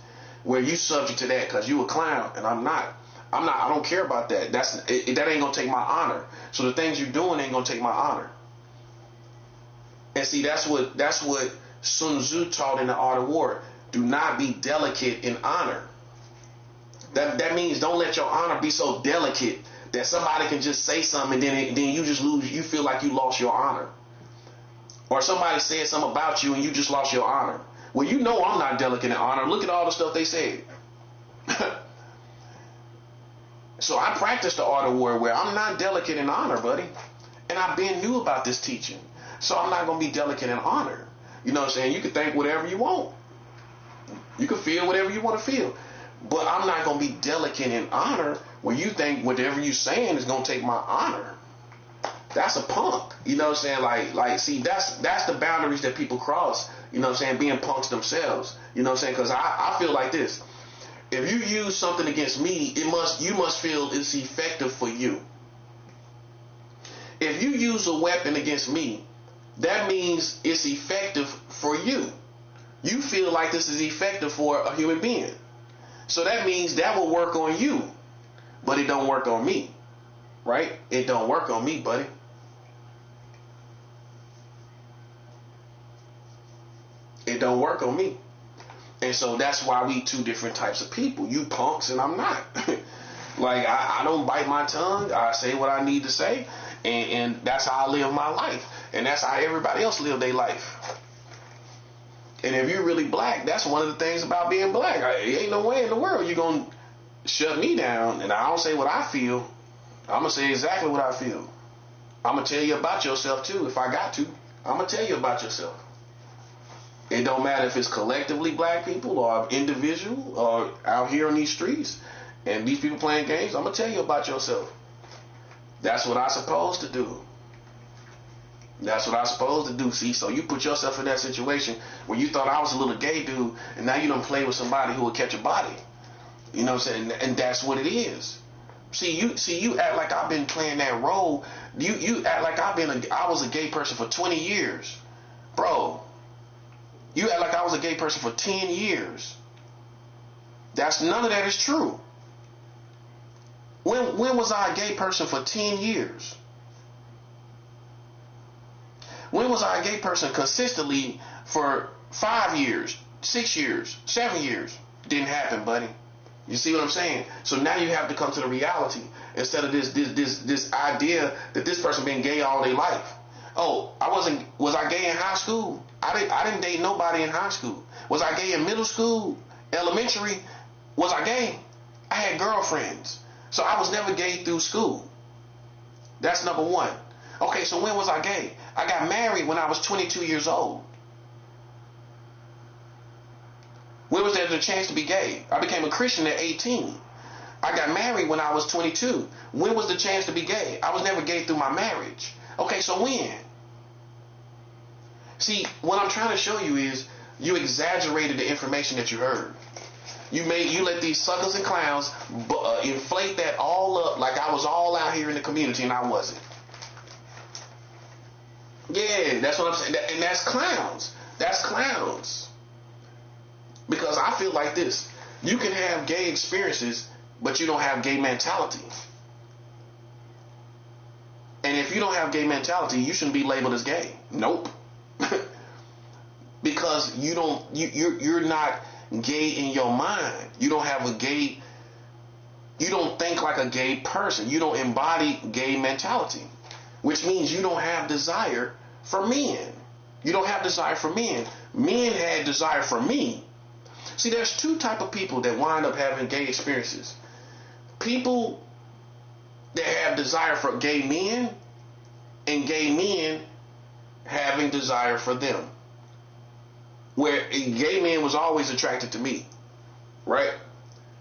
where you subject to that because you a clown and I'm not. I don't care about that. That ain't gonna take my honor. So the things you're doing ain't gonna take my honor. And see, that's what Sun Tzu taught in the Art of War. Do not be delicate in honor. That means don't let your honor be so delicate that somebody can just say something and then you just lose. You feel like you lost your honor. Or somebody said something about you and you just lost your honor. Well, I'm not delicate in honor. Look at all the stuff they said. So I practice the art of war where I'm not delicate in honor, buddy. And I've been new about this teaching. So I'm not going to be delicate in honor. You know what I'm saying? You can think whatever you want. You can feel whatever you want to feel. But I'm not going to be delicate in honor where you think whatever you're saying is going to take my honor. That's a punk. You know what I'm saying? Like, see, that's the boundaries that people cross. You know what I'm saying? Being punks themselves. You know what I'm saying? Because I feel like this. If you use something against me, you must feel it's effective for you. If you use a weapon against me, that means it's effective for you. You feel like this is effective for a human being. So that means that will work on you, but it don't work on me. Right? It don't work on me, buddy. It don't work on me. And so that's why we two different types of people. You punks and I'm not. Like, I don't bite my tongue. I say what I need to say. And that's how I live my life. And that's how everybody else live their life. And if you're really black, that's one of the things about being black. Ain't no way in the world you're going to shut me down and I don't say what I feel. I'm going to say exactly what I feel. I'm going to tell you about yourself too if I got to. I'm going to tell you about yourself. It don't matter if it's collectively black people or individual or out here on these streets and these people playing games. I'm going to tell you about yourself. That's what I'm supposed to do. That's what I'm supposed to do. See, so you put yourself in that situation where you thought I was a little gay dude and now you done play with somebody who will catch a body. You know what I'm saying? And that's what it is. See, you act like I've been playing that role. You act like I was a gay person for 20 years. Bro, you act like I was a gay person for 10 years. None of that is true. When was I a gay person for 10 years? When was I a gay person consistently for 5 years, 6 years, 7 years? Didn't happen, buddy. You see what I'm saying? So now you have to come to the reality instead of this idea that this person been gay all their life. Oh, was I gay in high school? I didn't date nobody in high school. Was I gay in middle school, elementary? Was I gay? I had girlfriends. So I was never gay through school. That's number one. Okay, so when was I gay? I got married when I was 22 years old. When was there the chance to be gay? I became a Christian at 18. I got married when I was 22. When was the chance to be gay? I was never gay through my marriage. Okay, so when? See, what I'm trying to show you is you exaggerated the information that you heard. You let these suckers and clowns inflate that all up like I was all out here in the community and I wasn't. Yeah, that's what I'm saying. And that's clowns. That's clowns. Because I feel like this. You can have gay experiences, but you don't have gay mentality. And if you don't have gay mentality, you shouldn't be labeled as gay. Nope. Because you're not gay in your mind. You don't have you don't think like a gay person. You don't embody gay mentality. Which means you don't have desire for men. You don't have desire for men. Men had desire for me. See, there's two type of people that wind up having gay experiences. People that have desire for gay men and gay men having desire for them. Where a gay man was always attracted to me, right?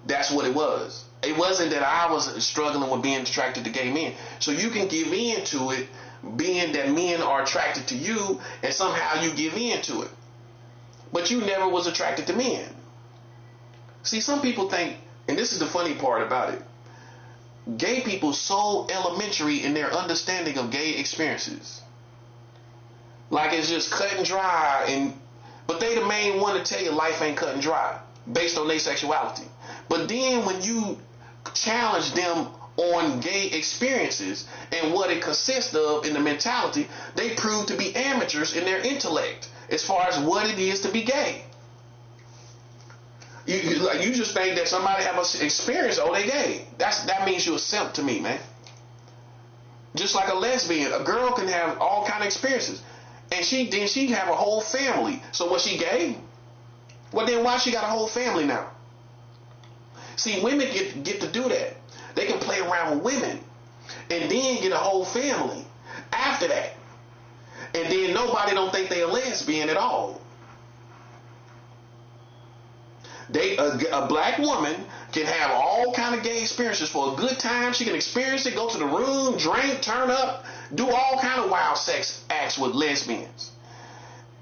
That's what it was. It wasn't that I was struggling with being attracted to gay men. So you can give in to it, being that men are attracted to you, and somehow you give in to it. But you never was attracted to men. See, some people think, and this is the funny part about it, gay people so elementary in their understanding of gay experiences. Like it's just cut and dry, but they the main one to tell you life ain't cut and dry based on their sexuality. But then when you challenge them on gay experiences and what it consists of in the mentality, they prove to be amateurs in their intellect as far as what it is to be gay. You just think that somebody have an experience, oh, they gay. That means you're a simp to me, man. Just like a lesbian, a girl can have all kind of experiences, and she have a whole family. So was she gay? Well, then why she got a whole family now? See, women get to do that. They can play around with women and then get a whole family after that. And then nobody don't think they a lesbian at all. A black woman can have all kind of gay experiences for a good time. She can experience it, go to the room, drink, turn up, do all kind of wild sex acts with lesbians.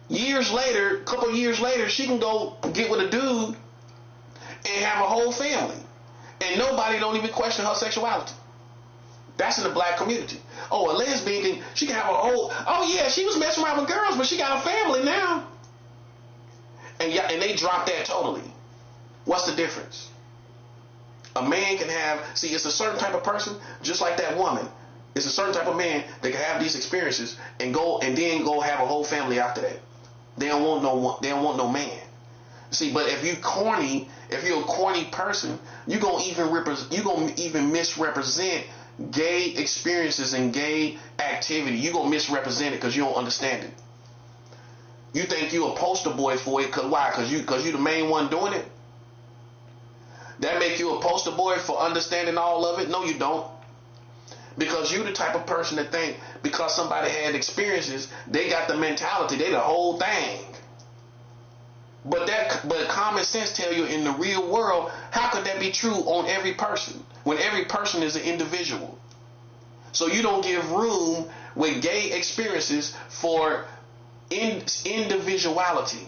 A couple years later, she can go get with a dude and have a whole family. And nobody don't even question her sexuality. That's in the black community. Oh, a lesbian, she can have a whole, oh yeah, she was messing around with girls, but she got a family now. And they dropped that totally. What's the difference? A man can have, see, it's a certain type of person, just like that woman. It's a certain type of man that can have these experiences and then go have a whole family after that. They don't want no man. See, but if you're a corny person, you're gonna even misrepresent gay experiences and gay activity. You're gonna misrepresent it because you don't understand it. You think you a poster boy for it, cause why? Cause you the main one doing it? That make you a poster boy for understanding all of it? No, you don't. Because you the type of person that think because somebody had experiences, they got the mentality, they the whole thing. But common sense tell you in the real world, how could that be true on every person when every person is an individual? So you don't give room with gay experiences for individuality,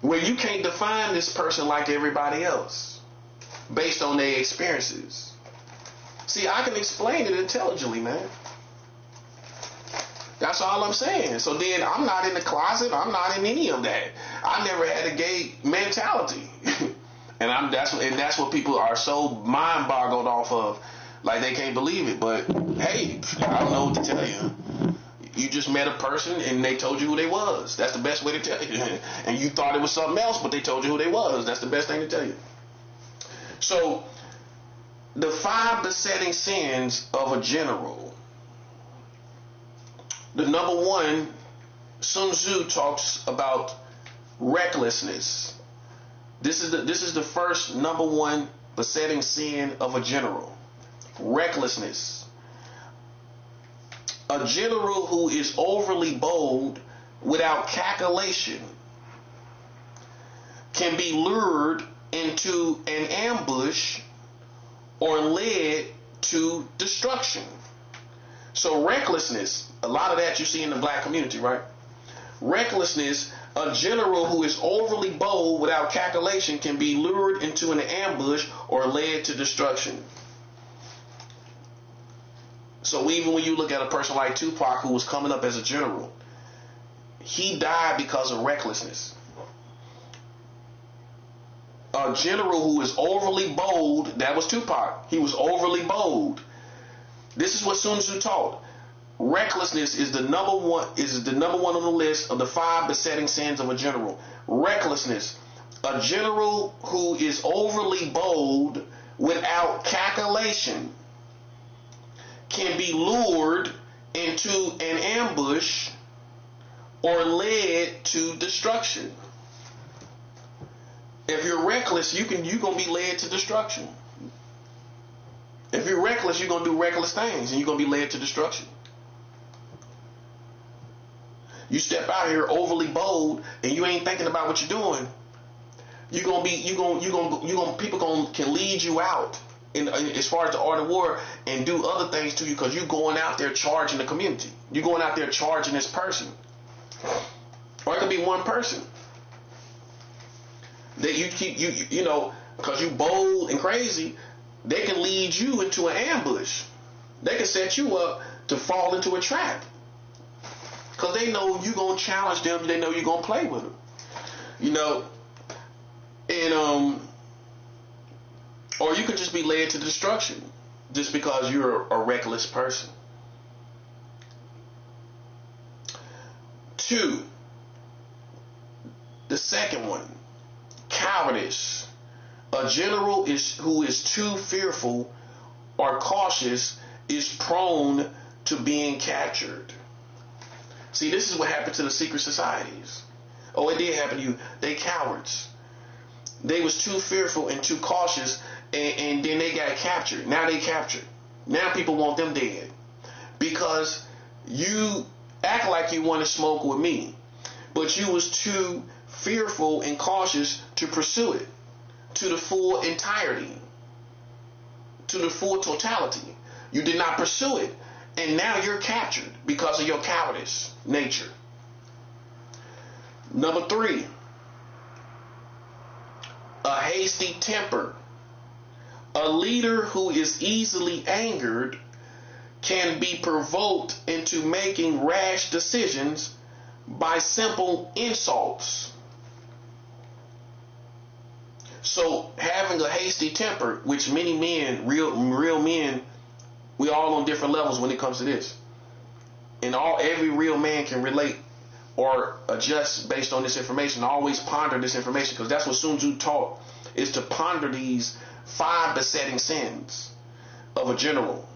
where you can't define this person like everybody else based on their experiences. See, I can explain it intelligently, man. That's all I'm saying. So then I'm not in the closet. I'm not in any of that. I never had a gay mentality. and that's what people are so mind boggled off of. Like they can't believe it. But hey, I don't know what to tell you. You just met a person and they told you who they was. That's the best way to tell you. And you thought it was something else, but they told you who they was. That's the best thing to tell you. So the 5 besetting sins of a general. The number one, Sun Tzu talks about recklessness. This is the first number one besetting sin of a general. Recklessness. A general who is overly bold without calculation can be lured into an ambush or led to destruction. So recklessness, a lot of that you see in the black community, right? Recklessness, a general who is overly bold without calculation can be lured into an ambush or led to destruction. So even when you look at a person like Tupac, who was coming up as a general, he died because of recklessness. A general who is overly bold, that was Tupac. He was overly bold. This is what Sun Tzu taught. Recklessness is the number one on the list of the 5 besetting sins of a general. Recklessness. A general who is overly bold without calculation can be lured into an ambush or led to destruction. If you're reckless, you're gonna be led to destruction. If you're reckless, you're going to do reckless things and you're going to be led to destruction. You step out here overly bold and you ain't thinking about what you're doing. People can lead you out as far as the art of war and do other things to you because you're going out there charging the community. You're going out there charging this person. Or it could be one person that you keep, because you bold and crazy, they can lead you into an ambush. They can set you up to fall into a trap. Because they know you're going to challenge them. They know you're going to play with them. And, or you could just be led to destruction just because you're a reckless person. 2, the second one, cowardice. A general who is too fearful or cautious is prone to being captured. See, this is what happened to the secret societies. Oh, it did happen to you. They cowards. They was too fearful and too cautious, and then they got captured. Now they captured. Now people want them dead because you act like you want to smoke with me, but you was too fearful and cautious to pursue it to the full entirety, to the full totality. You did not pursue it, and now you're captured because of your cowardice nature. Number 3, a hasty temper. A leader who is easily angered can be provoked into making rash decisions by simple insults. So having a hasty temper, which many men, real men, we all on different levels when it comes to this. And every real man can relate or adjust based on this information. Always ponder this information because that's what Sun Tzu taught, is to ponder these 5 besetting sins of a general,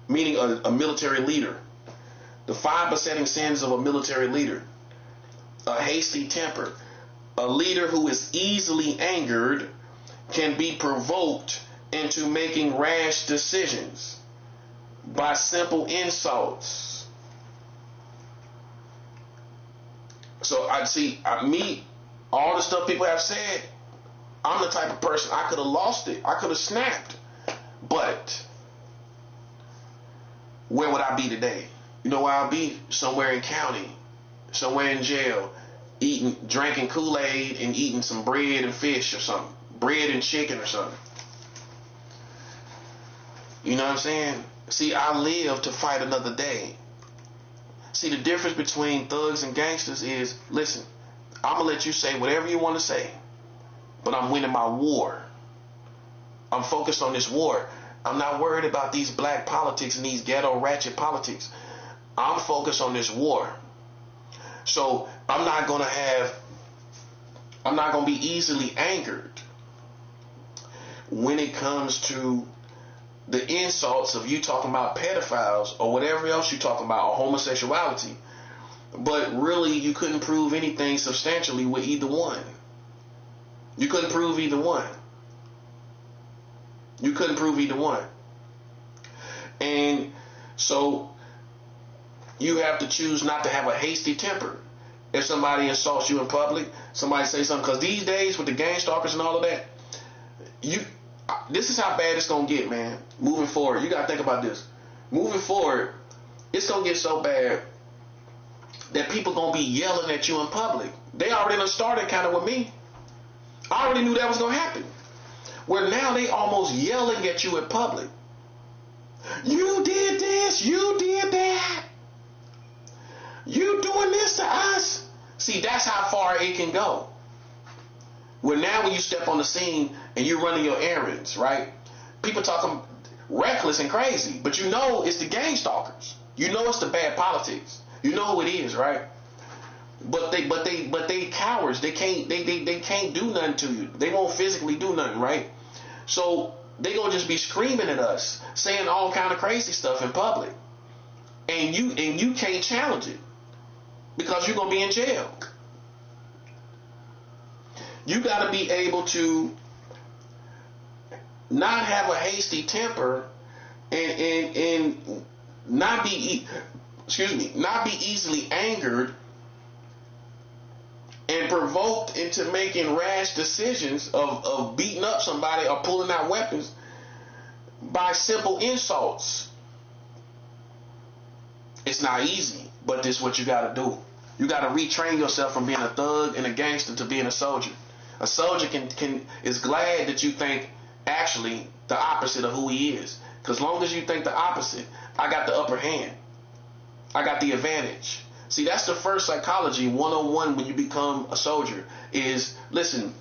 meaning a military leader. The 5 besetting sins of a military leader. A hasty temper. A leader who is easily angered can be provoked into making rash decisions by simple insults. So all the stuff people have said, I'm the type of person, I could have lost it. I could have snapped. But where would I be today? You know where I'd be? Somewhere in county, somewhere in jail, drinking Kool-Aid and eating some bread and fish or something. Bread and chicken or something. You know what I'm saying? See, I live to fight another day. See, the difference between thugs and gangsters is, listen, I'm going to let you say whatever you want to say, but I'm winning my war. I'm focused on this war. I'm not worried about these black politics and these ghetto ratchet politics. I'm focused on this war. So I'm not going to be easily angered when it comes to the insults of you talking about pedophiles or whatever else you're talking about, or homosexuality. But really, you couldn't prove anything substantially with either one. You couldn't prove either one. You couldn't prove either one. And so you have to choose not to have a hasty temper. If somebody insults you in public, somebody say something, because these days with the gang stalkers and all of that, this is how bad it's going to get, man. Moving forward, you got to think about this. Moving forward, it's going to get so bad that people going to be yelling at you in public. They already done started kind of with me. I already knew that was going to happen. Where now they almost yelling at you in public. You did this, you did that. You doing this to us. See, that's how far it can go. Where now when you step on the scene and you're running your errands, right? People talking reckless and crazy, but you know it's the gang stalkers. You know it's the bad politics. You know who it is, right? But they cowards. They can't do nothing to you. They won't physically do nothing, right? So they gonna just be screaming at us, saying all kind of crazy stuff in public, and you can't challenge it because you're gonna be in jail. You got to be able to not have a hasty temper, and not be not be easily angered and provoked into making rash decisions of beating up somebody or pulling out weapons by simple insults. It's not easy, but this is what you got to do. You got to retrain yourself from being a thug and a gangster to being a soldier. A soldier is glad that you think actually the opposite of who he is. Because as long as you think the opposite, I got the upper hand. I got the advantage. See, that's the first psychology 101 when you become a soldier is, listen,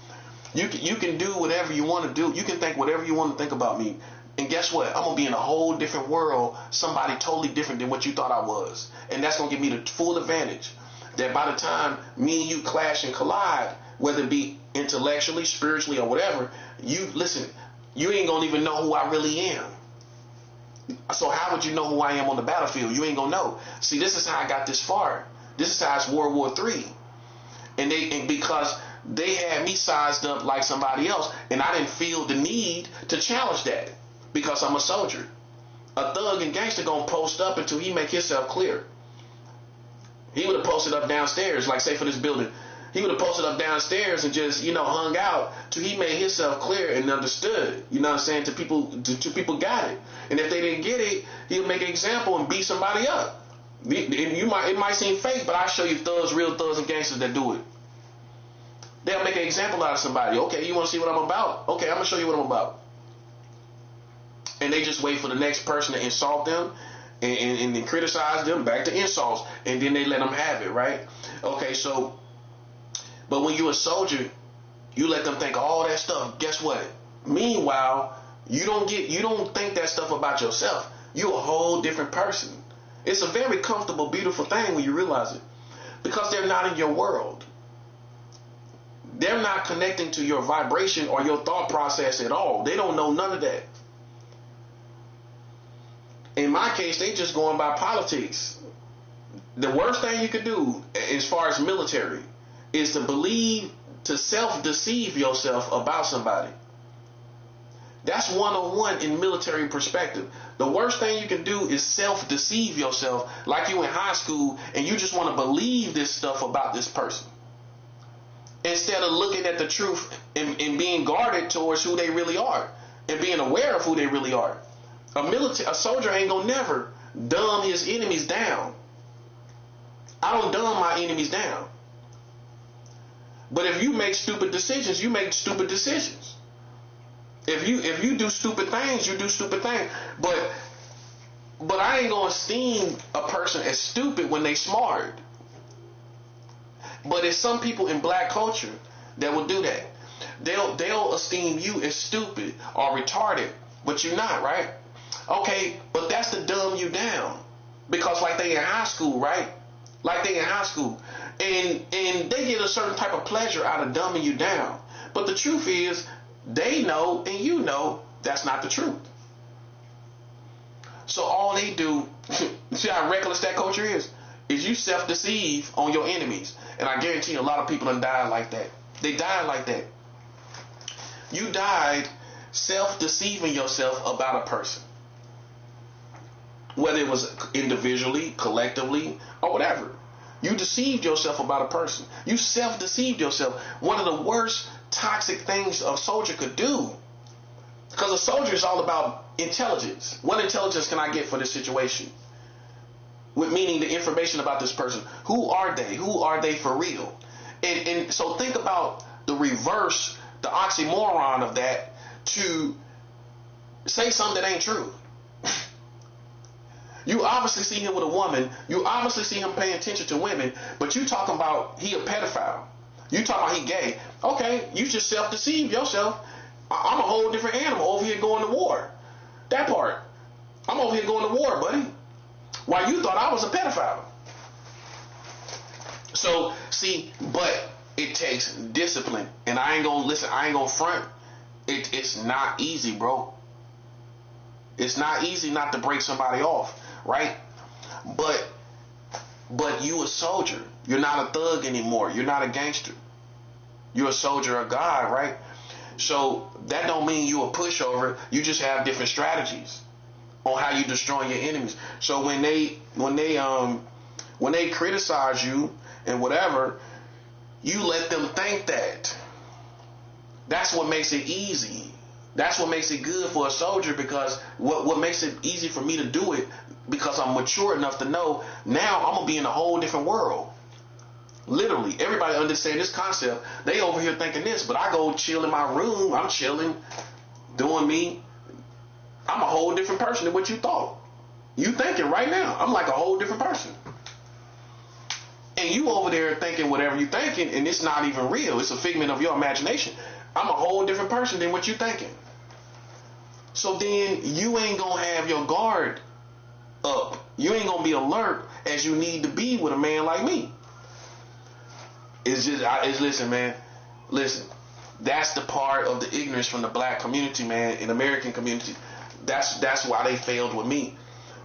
you can do whatever you want to do. You can think whatever you want to think about me. And guess what? I'm going to be in a whole different world, somebody totally different than what you thought I was. And that's going to give me the full advantage that by the time me and you clash and collide, whether it be intellectually, spiritually, or whatever, you ain't going to even know who I really am. So how would you know who I am on the battlefield? You ain't going to know. See, this is how I got this far. This is how it's World War III. And because they had me sized up like somebody else, and I didn't feel the need to challenge that. Because I'm a soldier. A thug and gangster gonna post up until he make himself clear. He would have posted up downstairs, like say for this building. He would have posted up downstairs and just, hung out till he made himself clear and understood. You know what I'm saying? Till people got it. And if they didn't get it, he'll make an example and beat somebody up. It might seem fake, but I show you real thugs and gangsters that do it. They'll make an example out of somebody. Okay, you want to see what I'm about? Okay, I'm gonna show you what I'm about. And they just wait for the next person to insult them and then criticize them, back to insults, and then they let them have it, right? Okay, so, but when you're a soldier, you let them think all that stuff. Guess what? Meanwhile, you don't think that stuff about yourself. You're a whole different person. It's a very comfortable, beautiful thing when you realize it, because they're not in your world. They're not connecting to your vibration or your thought process at all. They don't know none of that. In my case, they just going by politics. The worst thing you could do as far as military is to self-deceive yourself about somebody. That's 101 in military perspective. The worst thing you can do is self-deceive yourself like you in high school and you just want to believe this stuff about this person. Instead of looking at the truth and being guarded towards who they really are and being aware of who they really are. A soldier ain't gonna never dumb his enemies down. I don't dumb my enemies down. But if you make stupid decisions, you make stupid decisions. If you do stupid things, you do stupid things. But I ain't gonna esteem a person as stupid when they smart. But there's some people in black culture that will do that. They'll esteem you as stupid or retarded, but you're not, right? Okay, but that's to dumb you down. Because like they in high school, right? Like they in high school. And they get a certain type of pleasure out of dumbing you down. But the truth is, they know and you know that's not the truth. So all they do, see how reckless that culture is you self-deceive on your enemies. And I guarantee you a lot of people done died like that. They died like that. You died self-deceiving yourself about a person. Whether it was individually, collectively, or whatever. You deceived yourself about a person. You self-deceived yourself. One of the worst toxic things a soldier could do. Because a soldier is all about intelligence. What intelligence can I get for this situation? With meaning the information about this person. Who are they? Who are they for real? And so think about the reverse, the oxymoron of that, to say something that ain't true. You obviously see him with a woman. You obviously see him paying attention to women. But you talking about he a pedophile. You talking about he gay. Okay, you just self-deceive yourself. I'm a whole different animal over here going to war. That part. I'm over here going to war, buddy. Why you thought I was a pedophile. So, see, but it takes discipline. And I ain't gonna listen, I ain't gonna front. It's not easy, bro. It's not easy not to break somebody off, right? But you a soldier. You're not a thug anymore. You're not a gangster. You're a soldier of God, right? So that don't mean you a pushover. You just have different strategies on how you destroy your enemies. So when they criticize you and whatever, you let them think that. That's what makes it easy. That's what makes it good for a soldier, because what makes it easy for me to do it, because I'm mature enough to know now I'm gonna be in a whole different world. Literally, everybody understand this concept. They over here thinking this, but I go chill in my room. I'm chilling, doing me. I'm a whole different person than what you thought. You thinking right now, I'm like a whole different person. And you over there thinking whatever you thinking, and it's not even real. It's a figment of your imagination. I'm a whole different person than what you thinking. So then you ain't gonna have your guard up. You ain't gonna be alert as you need to be with a man like me. Listen, man. Listen, that's the part of the ignorance from the black community, man, in American community. That's why they failed with me,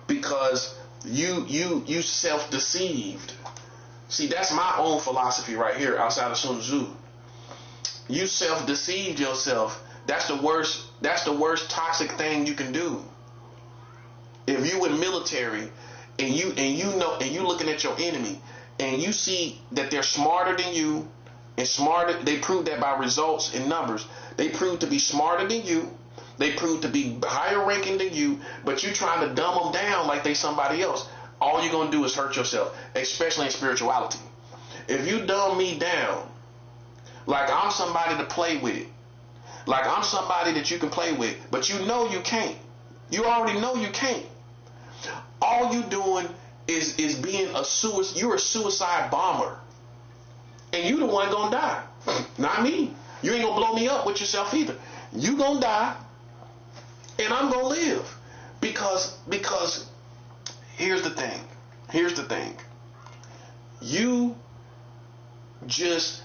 because you self-deceived. See, that's my own philosophy right here outside of Tzu'S. You self-deceived yourself. That's the worst toxic thing you can do. If you in military and you looking at your enemy and you see that they're smarter than you, and smarter, they prove that by results and numbers. They prove to be smarter than you. They prove to be higher ranking than you, but you trying to dumb them down like they somebody else. All you're going to do is hurt yourself, especially in spirituality. If you dumb me down like I'm somebody to play with, like I'm somebody that you can play with, but you know you can't. You already know you can't. All you doing is being you're a suicide bomber. And you the one gonna die. Not me. You ain't gonna blow me up with yourself either. You gonna die, and I'm gonna live. Because here's the thing. You just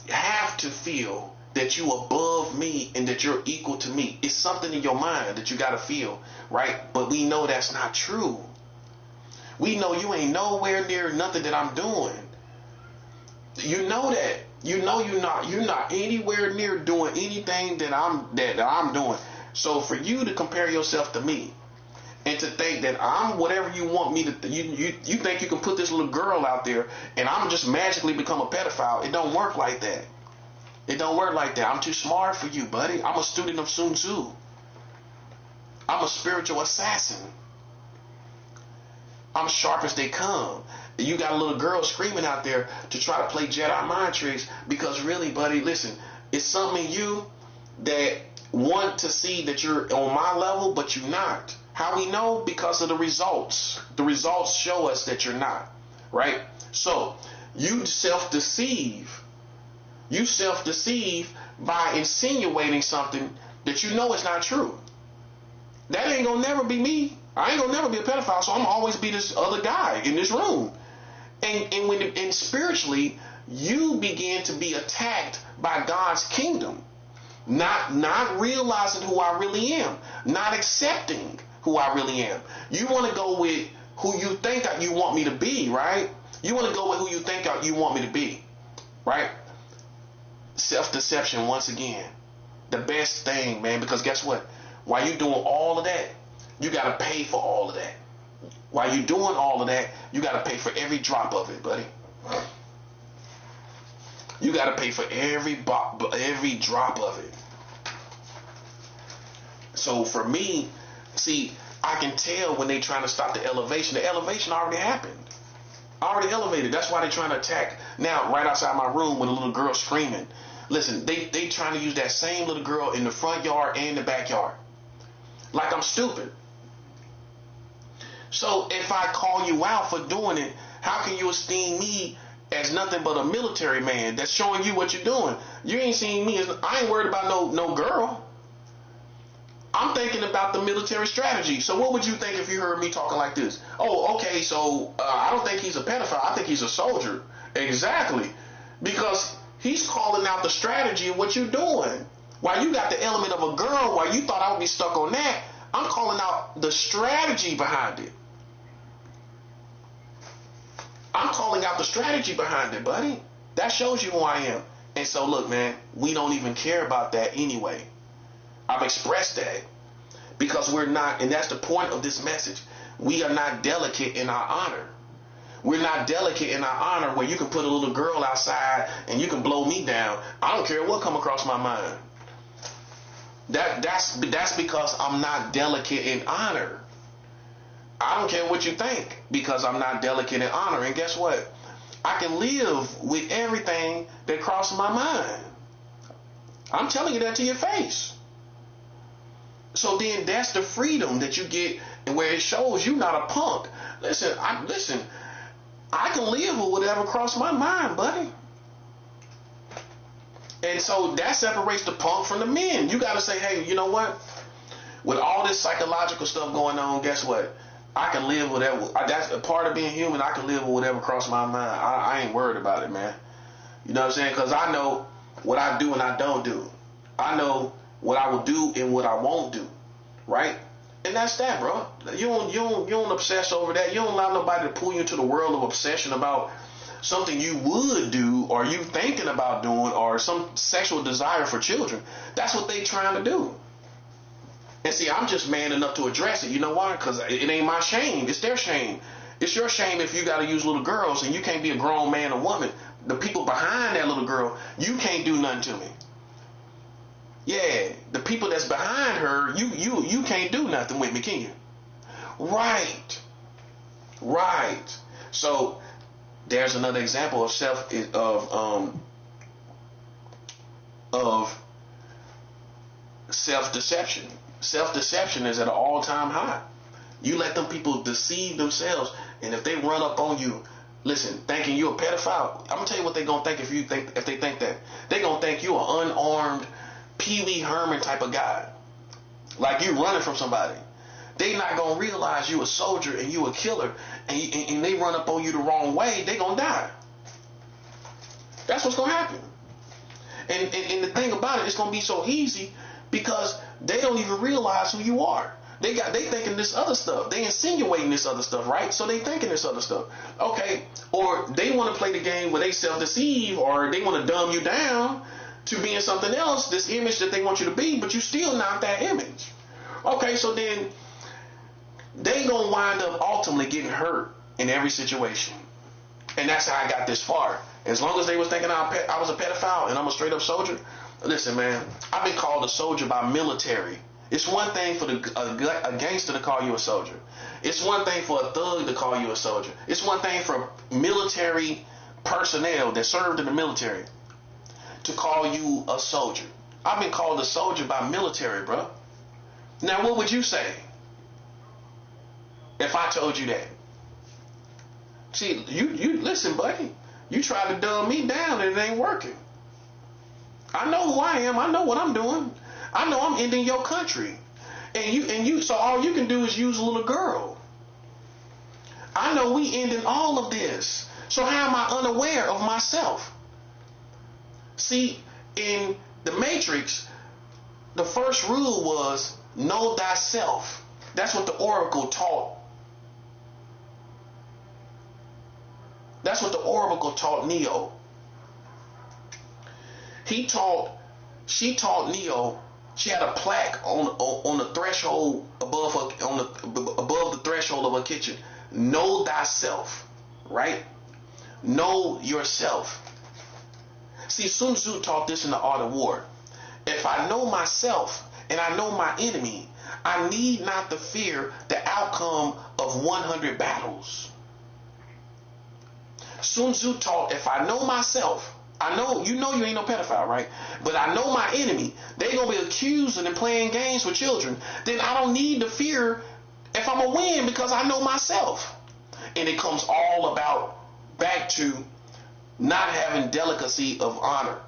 have to feel that you above me and that you're equal to me. It's something in your mind that you gotta feel, right? But we know that's not true. We know you ain't nowhere near nothing that I'm doing. You know that. You know you're not anywhere near doing anything that I'm doing. So for you to compare yourself to me and to think that I'm whatever you want me to, you think you can put this little girl out there and I'm just magically become a pedophile. It don't work like that. It don't work like that. I'm too smart for you, buddy. I'm a student of Tzu'S. I'm a spiritual assassin. I'm sharp as they come. You got a little girl screaming out there to try to play Jedi mind tricks, because really, buddy, listen, it's something in you that want to see that you're on my level, but you're not. How we know? Because of the results. The results show us that you're not, right? So you self-deceive. You self-deceive by insinuating something that you know is not true. That ain't gonna never be me. I ain't gonna never be a pedophile, so I'm gonna always be this other guy in this room. And spiritually, you begin to be attacked by God's kingdom, not realizing who I really am, not accepting who I really am. You want to go with who you think you want me to be, right? You want to go with who you think you want me to be, right? Self-deception, once again, the best thing, man, because guess what? While you doing all of that, you got to pay for all of that. While you doing all of that, you got to pay for every drop of it, buddy. You got to pay for every drop of it. So for me, see, I can tell when they trying to stop the elevation. The elevation already happened. Already elevated. That's why they're trying to attack now right outside my room with a little girl screaming. Listen, they trying to use that same little girl in the front yard and the backyard. Like I'm stupid. So if I call you out for doing it, how can you esteem me as nothing but a military man that's showing you what you're doing? You ain't seen me as, I ain't worried about no girl. I'm thinking about the military strategy. So what would you think if you heard me talking like this? Oh, okay, so I don't think he's a pedophile. I think he's a soldier. Exactly. Because he's calling out the strategy of what you're doing. While you got the element of a girl, while you thought I would be stuck on that, I'm calling out the strategy behind it. I'm calling out the strategy behind it, buddy. That shows you who I am. And so look, man, we don't even care about that anyway. I've expressed that because we're not, and that's the point of this message. We are not delicate in our honor. We're not delicate in our honor where you can put a little girl outside and you can blow me down. I don't care what come across my mind. That's because I'm not delicate in honor. I don't care what you think because I'm not delicate in honor. And guess what? I can live with everything that crosses my mind. I'm telling you that to your face. So then that's the freedom that you get, and where it shows you not a punk. Listen, I can live with whatever crosses my mind, buddy. And so that separates the punk from the men. You got to say, hey, you know what? With all this psychological stuff going on, guess what? I can live with whatever. That's a part of being human. I can live with whatever crosses my mind. I ain't worried about it, man. You know what I'm saying? Because I know what I do and I don't do. I know what I will do and what I won't do, right? And that's that, bro. You don't obsess over that. You don't allow nobody to pull you into the world of obsession about something you would do or you thinking about doing or some sexual desire for children. That's what they trying to do. And see, I'm just man enough to address it. You know why? Because it ain't my shame. It's their shame. It's your shame if you got to use little girls and you can't be a grown man or woman. The people behind that little girl, you can't do nothing to me. Yeah, the people that's behind her, you can't do nothing with me, can you? Right. So there's another example of self-deception. Self-deception is at an all-time high. You let them people deceive themselves, and if they run up on you, listen, thinking you a pedophile, I'm gonna tell you what they're gonna think if they think that. They're gonna think you an unarmed Pee Wee Herman type of guy, like you running from somebody. They not gonna realize you a soldier and you a killer, and they run up on you the wrong way, they gonna die. That's what's gonna happen. And the thing about it, it's gonna be so easy because they don't even realize who you are. They thinking this other stuff. They insinuating this other stuff, right? So they thinking this other stuff. Okay, or they want to play the game where they self-deceive, or they want to dumb you down to being something else, this image that they want you to be, but you still not that image. Okay, so then they gonna wind up ultimately getting hurt in every situation. And that's how I got this far. As long as they was thinking I was a pedophile and I'm a straight up soldier, listen, man, I've been called a soldier by military. It's one thing for a gangster to call you a soldier. It's one thing for a thug to call you a soldier. It's one thing for military personnel that served in the military to call you a soldier. I've been called a soldier by military, bro. Now, what would you say if I told you that? See, you listen, buddy. You try to dumb me down and it ain't working. I know who I am. I know what I'm doing. I know I'm ending your country. And you so all you can do is use a little girl. I know we ending all of this. So how am I unaware of myself? See, in the Matrix, the first rule was know thyself. That's what the Oracle taught. That's what the Oracle taught Neo. She taught Neo. She had a plaque on the threshold above the threshold of her kitchen. Know thyself, right? Know yourself. See, Sun Tzu taught this in The Art of War. If I know myself and I know my enemy, I need not to fear the outcome of 100 battles. Sun Tzu taught, if I know myself, I know you ain't no pedophile, right? But I know my enemy. They gonna be accusing and playing games with children. Then I don't need to fear if I'm gonna win because I know myself. And it comes all about back to not having delicacy of honor.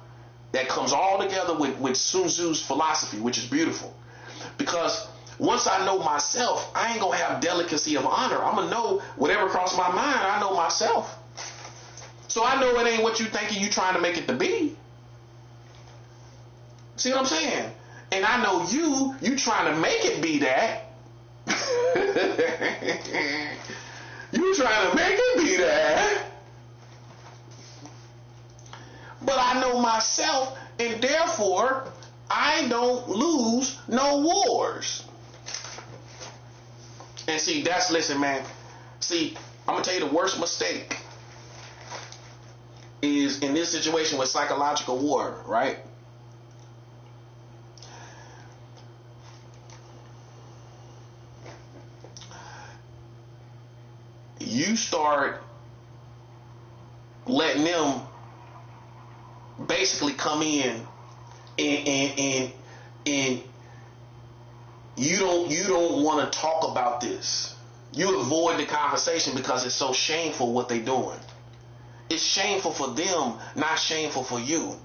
That comes all together with Sun Tzu's philosophy, which is beautiful. Because once I know myself, I ain't gonna have delicacy of honor. I'm gonna know whatever crosses my mind. I know myself. So I know it ain't what you thinking you trying to make it to be. See what I'm saying? And I know you trying to make it be that. You trying to make it be that. But I know myself, and therefore I don't lose no wars. And see, listen, man. See, I'm going to tell you the worst mistake is in this situation with psychological war, right? You start letting them basically come in and you don't want to talk about this. You avoid the conversation because it's so shameful what they're doing. It's shameful for them, not shameful for you.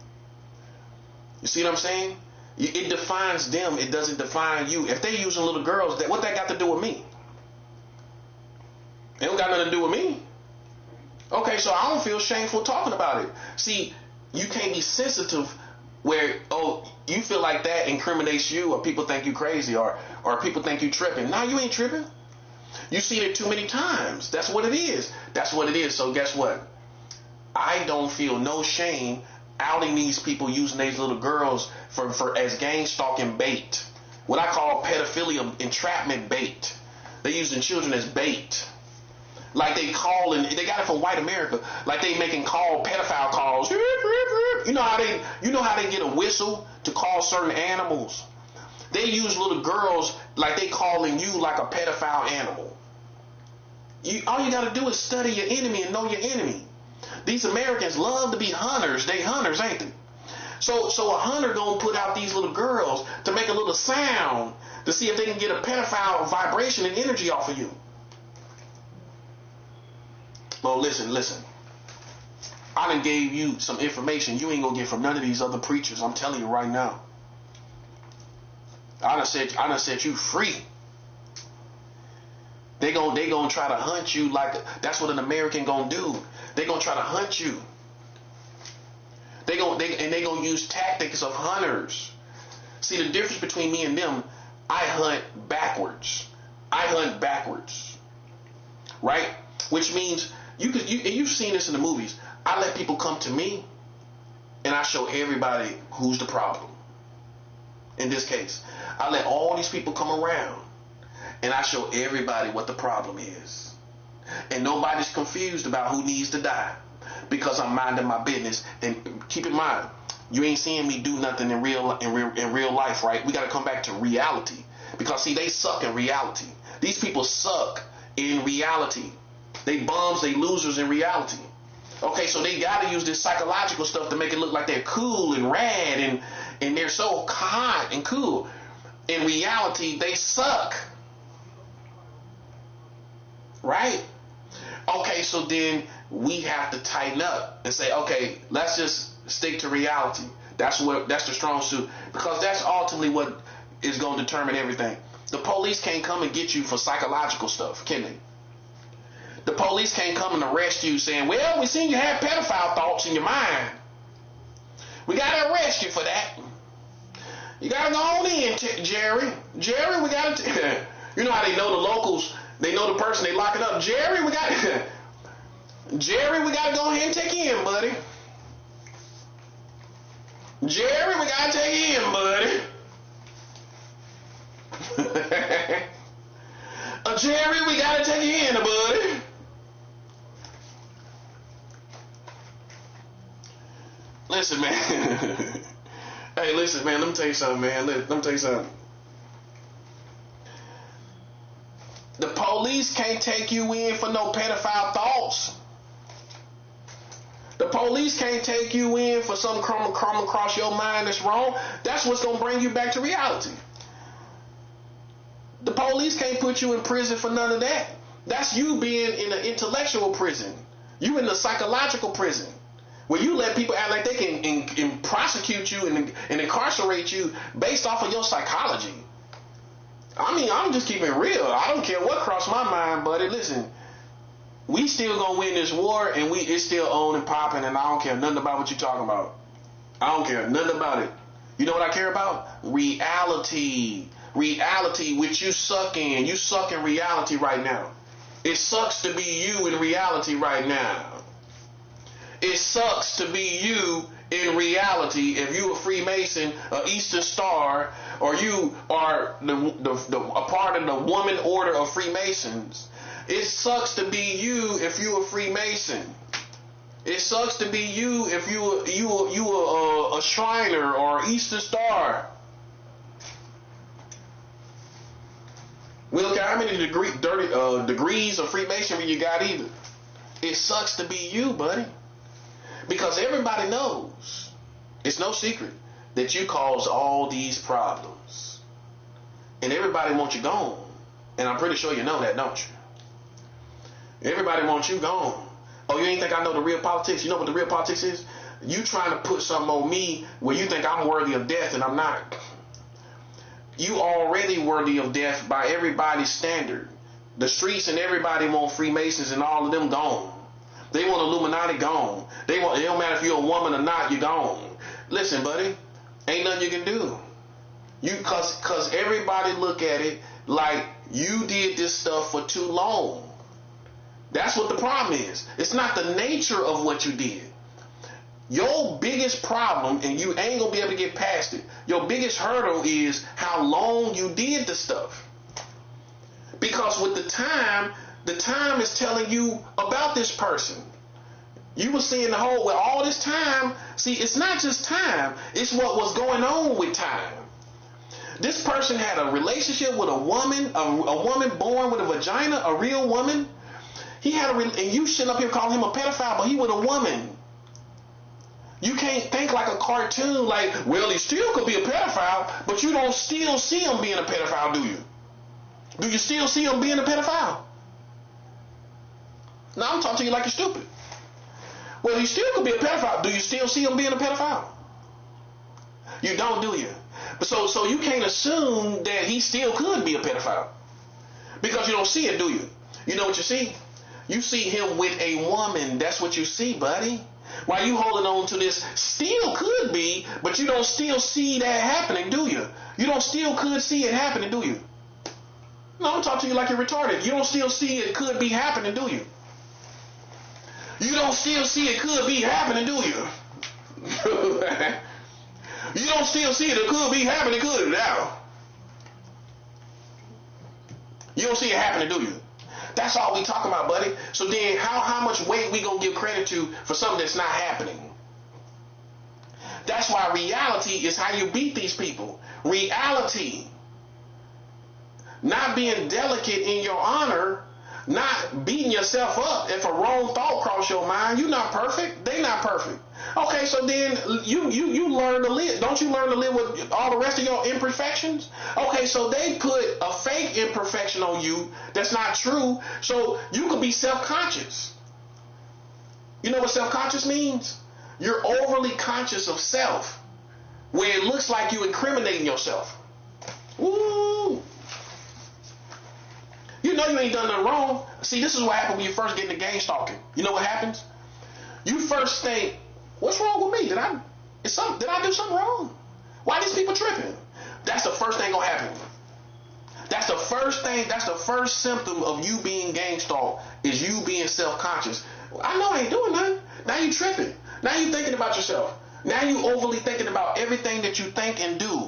You see what I'm saying? It defines them. It doesn't define you. If they're using little girls, what that got to do with me? It don't got nothing to do with me. Okay, so I don't feel shameful talking about it. See, you can't be sensitive where, you feel like that incriminates you, or people think you crazy, or people think you tripping. No, you ain't tripping. You see it too many times. That's what it is. That's what it is. So guess what? I don't feel no shame outing these people using these little girls for as gang stalking bait. What I call pedophilia entrapment bait. They're using children as bait. Like they calling, they got it from white America. Like they making pedophile calls. You know how they get a whistle to call certain animals. They use little girls like they calling you like a pedophile animal. All you got to do is study your enemy and know your enemy. These Americans love to be hunters. They hunters, ain't they? So a hunter gonna put out these little girls to make a little sound to see if they can get a pedophile vibration and energy off of you. Well, listen. I done gave you some information you ain't gonna get from none of these other preachers. I'm telling you right now. I done set you free. They gonna try to hunt you like that's what an American gonna do. They gonna try to hunt you. They gonna use tactics of hunters. See, the difference between me and them, I hunt backwards. Right? Which means you've seen this in the movies. I let people come to me and I show everybody who's the problem. In this case, I let all these people come around and I show everybody what the problem is. And nobody's confused about who needs to die because I'm minding my business. And keep in mind, you ain't seeing me do nothing in real life, right? We got to come back to reality because see, they suck in reality. These people suck in reality. They bums, they losers in reality. Okay, so they got to use this psychological stuff to make it look like they're cool and rad and they're so hot and cool. In reality, they suck. Right? Okay, so then we have to tighten up and say, okay, let's just stick to reality. That's the strong suit, because that's ultimately what is going to determine everything. The police can't come and get you for psychological stuff, can they? The police can't come and arrest you saying, well, we seen you have pedophile thoughts in your mind. We got to arrest you for that. You got to go on in, Jerry. Jerry, we got to... You know how they know the locals... They know the person, they lock it up. Jerry, we got to go ahead and take you in, buddy. Jerry, we got to take you in, buddy. Jerry, we got to take you in, buddy. Listen, man. Hey, listen, man. Let me tell you something, man. Let me tell you something. The police can't take you in for no pedophile thoughts. The police can't take you in for some crumb across your mind that's wrong. That's what's going to bring you back to reality. The police can't put you in prison for none of that. That's you being in an intellectual prison. You in the psychological prison, where you let people act like they can prosecute you and incarcerate you based off of your psychology. I mean, I'm just keeping it real. I don't care what crossed my mind, buddy. Listen, we still gonna win this war, and it's still on and popping, and I don't care nothing about what you're talking about. I don't care nothing about it. You know what I care about? Reality. Reality, which you suck in. You suck in reality right now. It sucks to be you in reality right now. It sucks to be you in reality, if you a Freemason, a Eastern Star, or you are a part of the woman order of Freemasons, it sucks to be you if you a Freemason. It sucks to be you if you a Shriner or Eastern Star. We don't care how many degrees of Freemasonry you got either. It sucks to be you, buddy. Because everybody knows, it's no secret, that you cause all these problems. And everybody wants you gone. And I'm pretty sure you know that, don't you? Everybody wants you gone. Oh, you ain't think I know the real politics? You know what the real politics is? You trying to put something on me where you think I'm worthy of death and I'm not. You already worthy of death by everybody's standard. The streets and everybody want Freemasons and all of them gone. They want Illuminati gone. It don't matter if you're a woman or not, you're gone. Listen, buddy, ain't nothing you can do. Cause everybody look at it like you did this stuff for too long. That's what the problem is. It's not the nature of what you did. Your biggest problem, and you ain't gonna be able to get past it, your biggest hurdle is how long you did the stuff. Because with the time is telling you about this person. You were seeing the whole, with all this time, see, it's not just time, it's what was going on with time. This person had a relationship with a woman, a woman born with a vagina, a real woman. He had and you sitting up here calling him a pedophile, but he was a woman. You can't think like a cartoon, like, well, he still could be a pedophile, but you don't still see him being a pedophile, do you? Do you still see him being a pedophile? Now I'm talking to you like you're stupid. Well, he still could be a pedophile. Do you still see him being a pedophile? You don't, do you? But so you can't assume that he still could be a pedophile. Because you don't see it, do you? You know what you see? You see him with a woman. That's what you see, buddy. Why you holding on to this still could be, but you don't still see that happening, do you? You don't still could see it happening, do you? No, I'm talking to you like you're retarded. You don't still see it could be happening, do you? You don't still see it could be happening, do you? You don't still see it could be happening, could it now? You don't see it happening, do you? That's all we talking about, buddy. So then how much weight we gonna give credit to for something that's not happening? That's why reality is how you beat these people. Reality. Not being delicate in your honor, not beating yourself up if a wrong thought cross your mind. You're not perfect. They not perfect. Okay, so then you learn to live. Don't you learn to live with all the rest of your imperfections? Okay, so they put a fake imperfection on you that's not true, so you could be self-conscious. You know what self-conscious means? You're overly conscious of self, where it looks like you incriminating yourself. Woo! You know you ain't done nothing wrong. See, this is what happens when you first get into gang stalking. You know what happens? You first think, what's wrong with me? Did I do something wrong? Why are these people tripping? That's the first thing gonna happen. That's the first thing, that's the first symptom of you being gang stalked, is you being self-conscious. I know I ain't doing nothing. Now you tripping. Now you thinking about yourself. Now you overly thinking about everything that you think and do.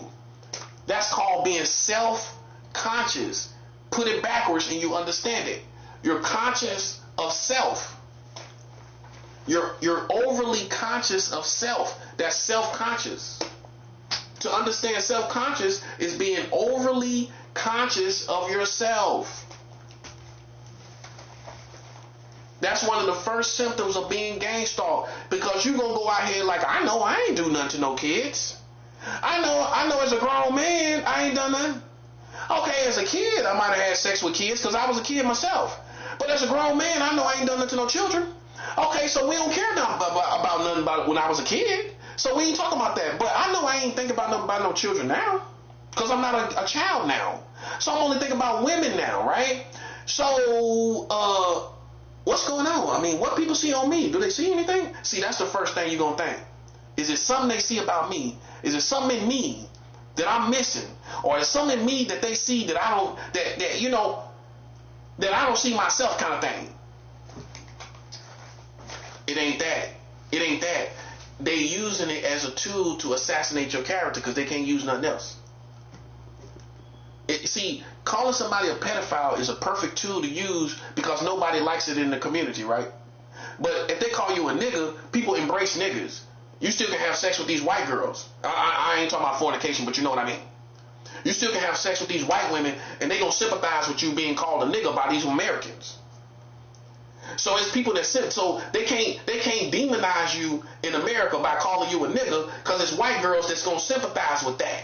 That's called being self-conscious. Put it backwards and you understand it. You're conscious of self. You're overly conscious of self. That's self-conscious. To understand self-conscious is being overly conscious of yourself. That's one of the first symptoms of being gang stalked, because you're gonna go out here like, I know I ain't do nothing to no kids. I know as a grown man I ain't done nothing. Okay, as a kid I might have had sex with kids because I was a kid myself. But as a grown man, I know I ain't done nothing to no children. Okay, so we don't care about nothing about when I was a kid. So we ain't talking about that. But I know I ain't thinking about nothing about no children now, because I'm not a child now. So I'm only thinking about women now, right? So what's going on? I mean, what people see on me? Do they see anything? See, that's the first thing you're gonna think. Is it something they see about me? Is it something in me that I'm missing? Or is something in me that they see that I don't, that I don't see myself, kind of thing? It ain't that. It ain't that. they using it as a tool to assassinate your character because they can't use nothing else. See, calling somebody a pedophile is a perfect tool to use because nobody likes it in the community, right? But if they call you a nigga, people embrace niggas. You still can have sex with these white girls. I ain't talking about fornication, but you know what I mean. You still can have sex with these white women, and they gonna sympathize with you being called a nigga by these Americans. So it's people that so they can't demonize you in America by calling you a nigga because it's white girls that's gonna sympathize with that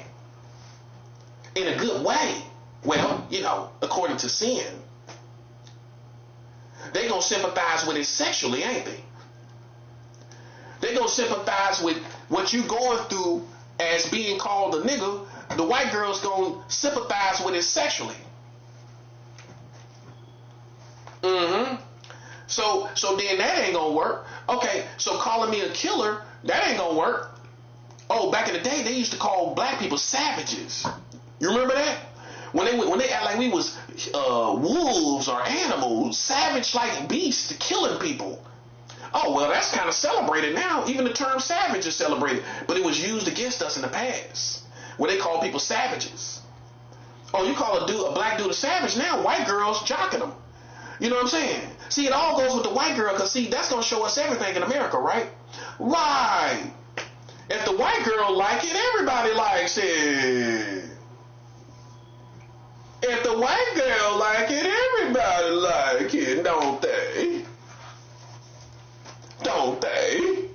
in a good way. Well, you know, according to sin, they gonna sympathize with it sexually, ain't they? They gonna sympathize with what you going through as being called a nigga. The white girls gonna sympathize with it sexually. So then that ain't gonna work. Okay, so calling me a killer, that ain't gonna work. Oh, back in the day, they used to call black people savages. You remember that? When they act like we was wolves or animals, savage like beasts, killing people. Oh, well, that's kind of celebrated now. Even the term savage is celebrated. But it was used against us in the past, where they call people savages. Oh, you call a black dude a savage now, white girls jocking them. You know what I'm saying? See, it all goes with the white girl, because, see, that's going to show us everything in America, right? Right. If the white girl like it, everybody likes it. If the white girl like it, everybody like it, don't they? Don't they?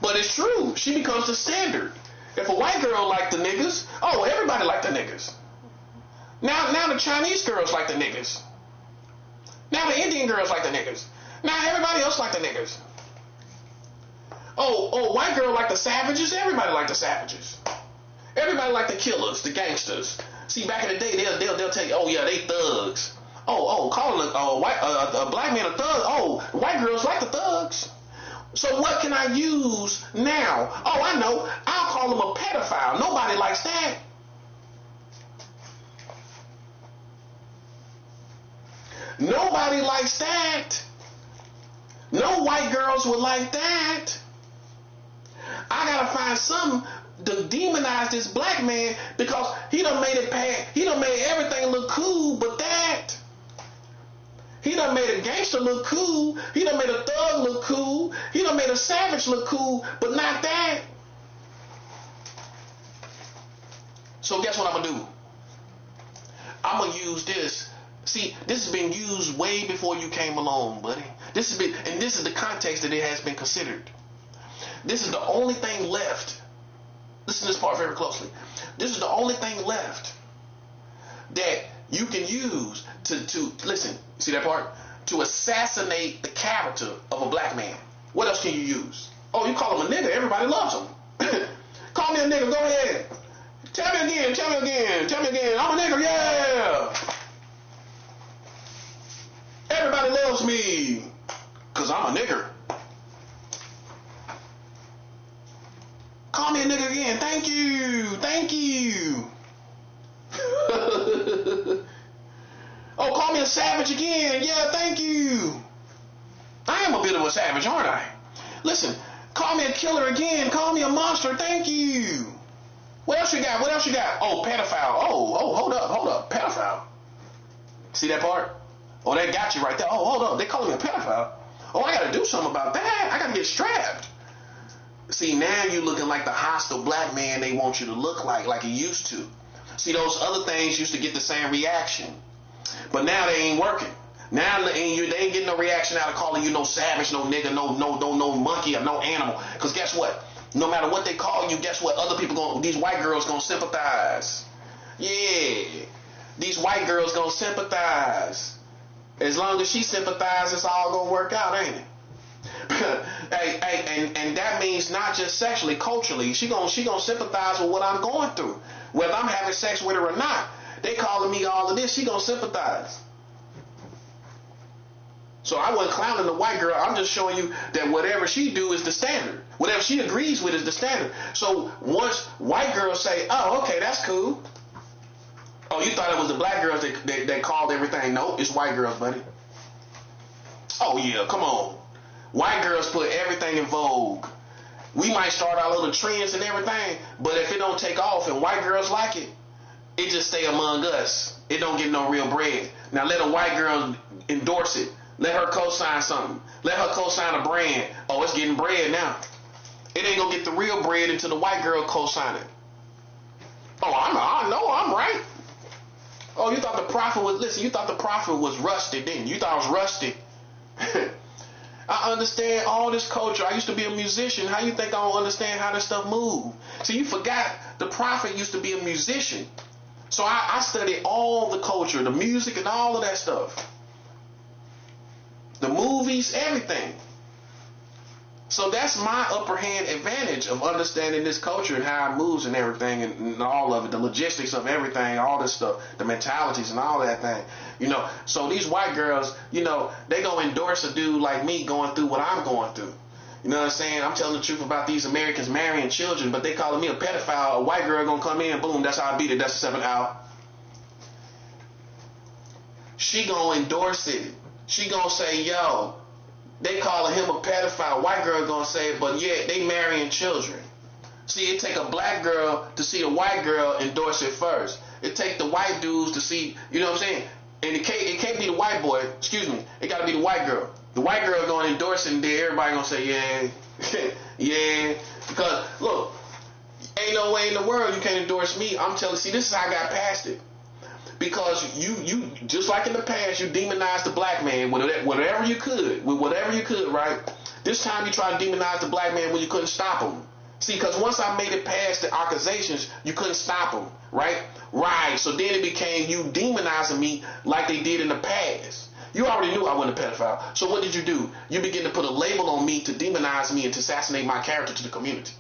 But it's true. She becomes the standard. If a white girl like the niggas, oh, everybody like the niggas. Now the Chinese girls like the niggas. Now the Indian girls like the niggas. Now everybody else like the niggas. Oh, white girl like the savages. Everybody like the savages. Everybody like the killers, the gangsters. See, back in the day, they'll tell you, oh yeah, they thugs. Calling a black man a thug. Oh, white girls like the thugs. So what can I use now? Oh, I know. I'll call him a pedophile. Nobody likes that. Nobody likes that. No white girls would like that. I gotta find something to demonize this black man because he done made it bad. He done made everything look cool, but that. He done made a gangster look cool. He done made a thug look cool. He done made a savage look cool, but not that. So guess what I'm gonna do? I'm gonna use this. See, this has been used way before you came along, buddy. This is the context that it has been considered. This is the only thing left. Listen to this part very closely. This is the only thing left that you can use to listen, see that part? To assassinate the character of a black man. What else can you use? Oh, you call him a nigga, everybody loves him. Call me a nigga, go ahead. Tell me again. I'm a nigga, yeah. Everybody loves me because I'm a nigger. Call me a nigga again. Thank you. Oh, call me a savage again. Yeah, thank you. I am a bit of a savage, aren't I? Listen, call me a killer again. Call me a monster. Thank you. What else you got? Oh, pedophile. Oh, hold up. Pedophile. See that part? Oh, that got you right there. Oh, hold up. They calling me a pedophile. Oh, I got to do something about that. I got to get strapped. See, now you looking like the hostile black man they want you to look like you used to. See, those other things used to get the same reaction. But now they ain't working. Now they ain't getting no reaction out of calling you no savage, no nigga, no monkey, or no animal. Because guess what? No matter what they call you, guess what? Other people these white girls gonna sympathize. Yeah. These white girls gonna sympathize. As long as she sympathizes, it's all gonna work out, ain't it? and that means not just sexually, culturally. She gonna sympathize with what I'm going through, whether I'm having sex with her or not. They calling me all of this. She gonna sympathize. So I wasn't clowning the white girl. I'm just showing you that whatever she do is the standard. Whatever she agrees with is the standard. So once white girls say, "Oh, okay, that's cool." Oh, you thought it was the black girls that called everything? Nope, it's white girls, buddy. Oh yeah, come on. White girls put everything in vogue. We might start our little trends and everything, but if it don't take off and white girls like it, it just stay among us. It don't get no real bread. Now let a white girl endorse it. Let her co-sign something. Let her co-sign a brand. Oh, it's getting bread now. It ain't gonna get the real bread until the white girl co-sign it. Oh, I know I'm right. Oh, you thought the prophet was, listen, you thought the prophet was rusty, didn't you? You thought I was rusty. I understand all this culture. I used to be a musician. How you think I don't understand how this stuff moves? See, you forgot the prophet used to be a musician. So I studied all the culture, the music and all of that stuff. The movies, everything. So that's my upper hand advantage of understanding this culture and how it moves and everything and all of it, the logistics of everything, all this stuff, the mentalities and all that thing. You know, so these white girls, you know, they gonna endorse a dude like me going through what I'm going through. You know what I'm saying? I'm telling the truth about these Americans marrying children, but they calling me a pedophile. A white girl gonna come in, boom, that's how I beat it. That's the 7th hour. She gonna endorse it. She gonna say, yo, they calling him a pedophile. White girl gonna say, but yeah, they marrying children. See, it take a black girl to see a white girl endorse it first. It take the white dudes to see, you know what I'm saying? And it can't be the white boy, excuse me. It gotta be the white girl. The white girl gonna endorse it and then everybody gonna say, yeah, yeah. Because, look, ain't no way in the world you can endorse me. I'm telling you, see, this is how I got past it. Because you just like in the past, you demonized the black man with whatever you could, right? This time you try to demonize the black man when you couldn't stop him. See, because once I made it past the accusations, you couldn't stop him, right? Right. So then it became you demonizing me like they did in the past. You already knew I wasn't a pedophile. So what did you do? You begin to put a label on me to demonize me and to assassinate my character to the community.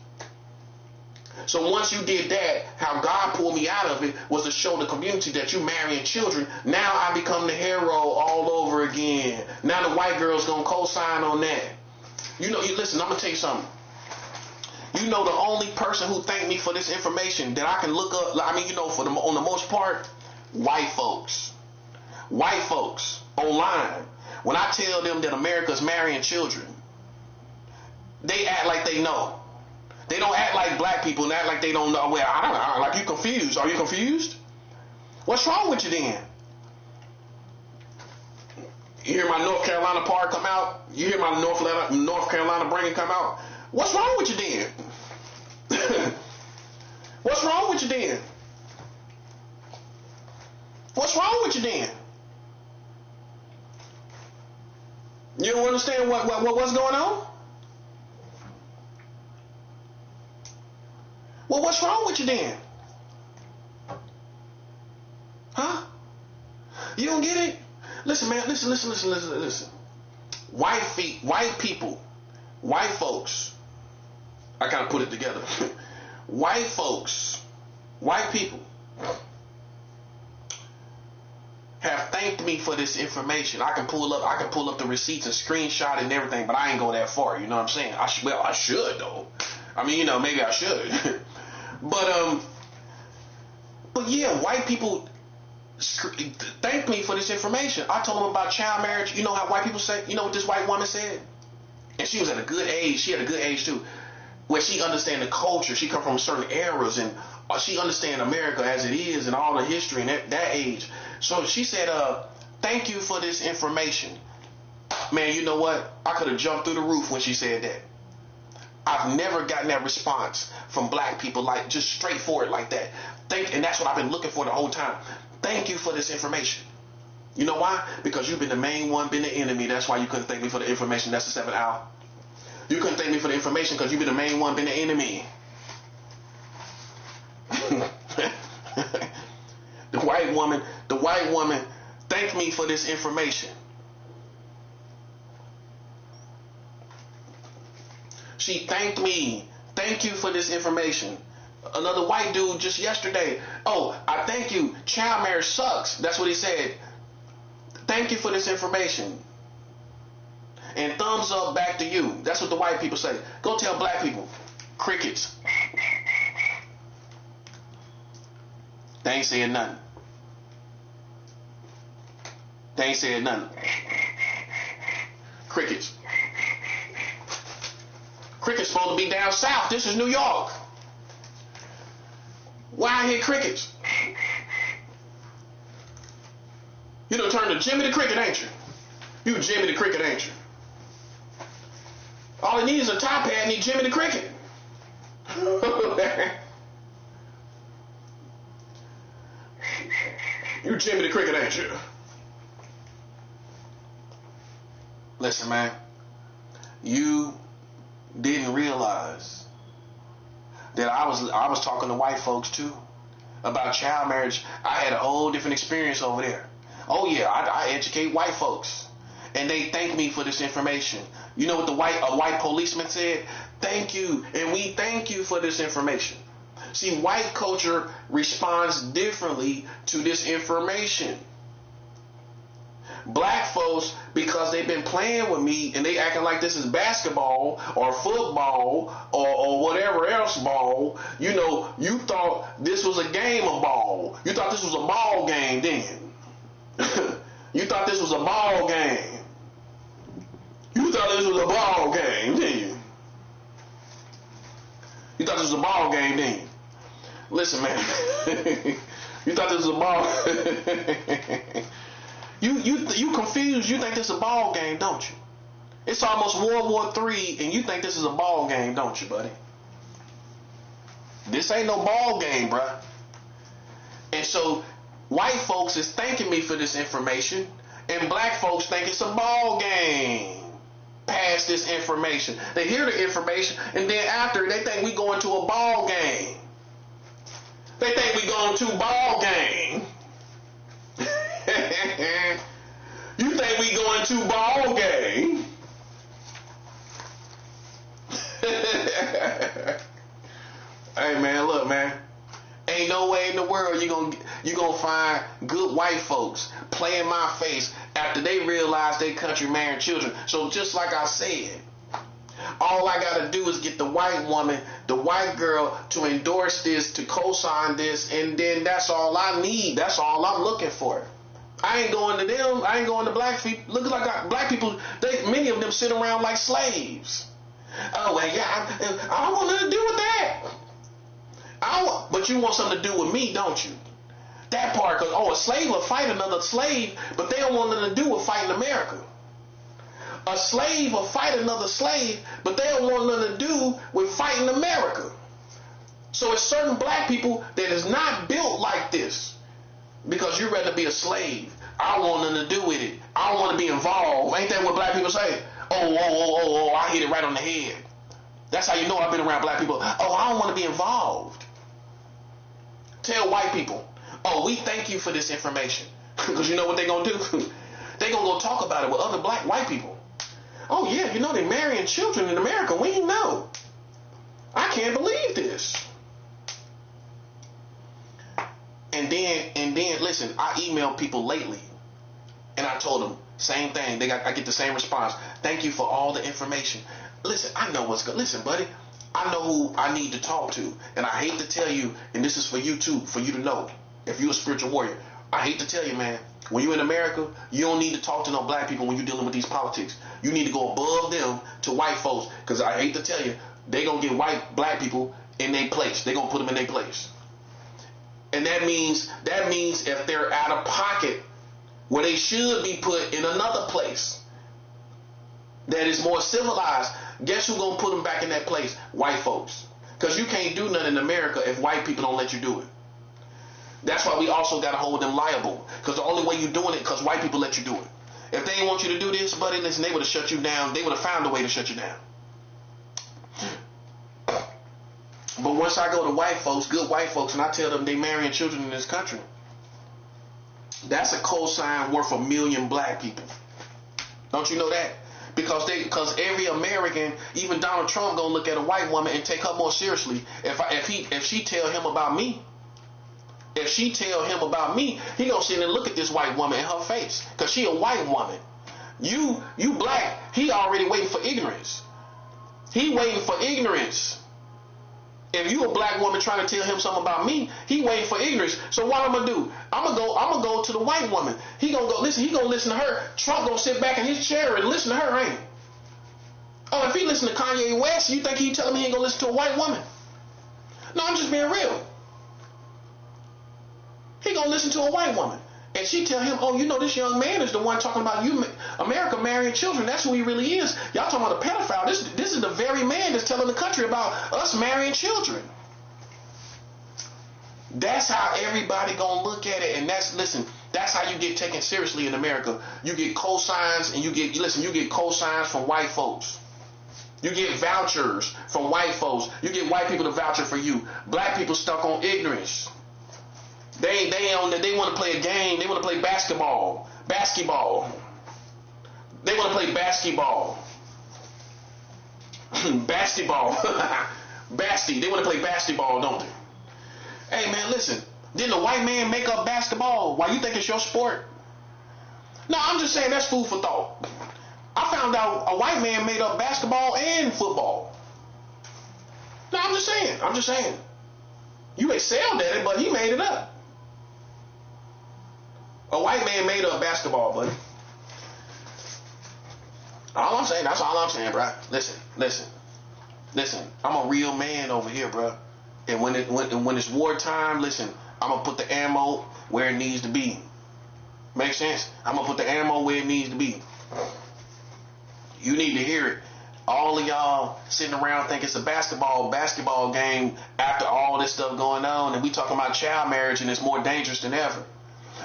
So once you did that, how God pulled me out of it was to show the community that you marrying children. Now I become the hero all over again. Now the white girl's gonna co-sign on that. You know, listen, I'm gonna tell you something. You know, the only person who thanked me for this information that I can look up, I mean, you know, on the most part, white folks. White folks online. When I tell them that America's marrying children, they act like they know. They don't act like black people and act like they don't know. Well, I don't know. Like, you confused. Are you confused? What's wrong with you then? You hear my North Carolina part come out? You hear my North Carolina bringing come out? What's wrong with you then? What's wrong with you then? What's wrong with you then? You don't understand what's going on? Well, what's wrong with you then? Huh? You don't get it? Listen, man, listen. White people, white folks, I kind of put it together. White folks, white people have thanked me for this information. I can pull up the receipts and screenshot it and everything, but I ain't go that far. You know what I'm saying? I should though. I mean, you know, maybe I should. But yeah, white people thank me for this information. I told them about child marriage. You know how white people say, you know what this white woman said? And she was at a good age. She had a good age too, where she understand the culture. She come from certain eras and she understand America as it is and all the history and that age. So she said, thank you for this information. Man, you know what? I could have jumped through the roof when she said that. I've never gotten that response from black people, like just straightforward like that. And that's what I've been looking for the whole time. Thank you for this information. You know why? Because you've been the main one, been the enemy. That's why you couldn't thank me for the information. That's the 7th hour. You couldn't thank me for the information because you've been the main one, been the enemy. The white woman thanked me for this information. She thanked me. Thank you for this information. Another white dude just yesterday. Oh, I thank you. Child marriage sucks. That's what he said. Thank you for this information. And thumbs up back to you. That's what the white people say. Go tell black people. Crickets. They ain't saying nothing. They ain't saying nothing. Crickets. supposed to be down south. This is New York. Why I hear crickets? You done turned to Jimmy the Cricket, ain't you? You Jimmy the Cricket, ain't you? All he needs is a top hat and he's Jimmy the Cricket. You Jimmy the Cricket, ain't you? Listen, man. You didn't realize that I was talking to white folks too about child marriage. I had a whole different experience over there. Oh yeah, I educate white folks, and they thank me for this information. You know what a white policeman said? Thank you, and we thank you for this information. See, white culture responds differently to this information. Black folks, because they've been playing with me and they acting like this is basketball or football or whatever else ball, you know, you thought this was a game of ball. You thought this was a ball game then. You thought this was a ball game. You thought this was a ball game, didn't you? You thought this was a ball game, didn't you? Listen, man. You thought this was a ball. You confused. You think this is a ball game, don't you? It's almost World War III, and you think this is a ball game, don't you, buddy? This ain't no ball game, bruh. And so white folks is thanking me for this information, and black folks think it's a ball game. Pass this information. They hear the information, and then after they think we going to a ball game. They think we going to a ball game. You think we going to ball game? Hey man, look man, ain't no way in the world you gonna find good white folks playing my face after they realize they country marrying children. So just like I said, all I gotta do is get the white woman, the white girl to endorse this, to co-sign this, and then that's all I need. That's all I'm looking for. I ain't going to them. I ain't going to black people. Look like black people. Many of them sit around like slaves. Oh well, yeah. I don't want nothing to do with that. But you want something to do with me, don't you? That part, because a slave will fight another slave, but they don't want nothing to do with fighting America. A slave will fight another slave, but they don't want nothing to do with fighting America. So it's certain black people that is not built like this. Because you'd rather be a slave. I don't want nothing to do with it. I don't want to be involved. Ain't that what black people say? Oh, I hit it right on the head. That's how you know I've been around black people. Oh, I don't want to be involved. Tell white people, oh, we thank you for this information. Because you know what they're going to do? They're going to go talk about it with other white people. Oh, yeah, you know they're marrying children in America. We didn't know. I can't believe this. And then listen, I emailed people lately and I told them same thing. I get the same response. Thank you for all the information. Listen, I know what's good. Listen, buddy, I know who I need to talk to. And I hate to tell you, and this is for you too, for you to know, if you're a spiritual warrior, I hate to tell you, man, when you're in America, you don't need to talk to no black people when you're dealing with these politics. You need to go above them to white folks, because I hate to tell you, they going to get black people in their place. They going to put them in their place. And that means if they're out of pocket where they should be put in another place that is more civilized, guess who's going to put them back in that place? White folks. Because you can't do nothing in America if white people don't let you do it. That's why we also got to hold them liable. Because the only way you're doing it because white people let you do it. If they didn't want you to do this, buddy, listen, they would have shut you down. They would have found a way to shut you down. But once I go to white folks, good white folks, and I tell them they marrying children in this country, that's a cosign worth 1 million black people. Don't you know that? Because every American, even Donald Trump, gonna look at a white woman and take her more seriously. If she tell him about me, he gonna sit and look at this white woman in her face, cause she a white woman. You black. He already waiting for ignorance. He waiting for ignorance. If you a black woman trying to tell him something about me, he waiting for ignorance. So what I'm gonna do? I'm gonna go to the white woman. He gonna go listen. He gonna listen to her. Trump gonna sit back in his chair and listen to her, ain't he? Oh, if he listen to Kanye West, you think he telling me he ain't gonna listen to a white woman? No, I'm just being real. He gonna listen to a white woman. And she tell him, oh, you know, this young man is the one talking about you, America marrying children. That's who he really is. Y'all talking about a pedophile. This is the very man that's telling the country about us marrying children. That's how everybody gonna look at it. And that's how you get taken seriously in America. You get cosigns and you get cosigns from white folks. You get vouchers from white folks. You get white people to voucher for you. Black people stuck on ignorance. They want to play a game. They want to play basketball. They want to play basketball. Basketball. They want to play basketball, don't they? Hey man, listen. Didn't the white man make up basketball? Why you think it's your sport? No, I'm just saying that's food for thought. I found out a white man made up basketball and football. No, I'm just saying. You excelled at it, but he made it up. A white man made up basketball, buddy. That's all I'm saying, bro. Listen. I'm a real man over here, bro. And when it's wartime, listen, I'm gonna put the ammo where it needs to be. Make sense? I'm gonna put the ammo where it needs to be. You need to hear it. All of y'all sitting around think it's a basketball game after all this stuff going on, and we talking about child marriage, and it's more dangerous than ever.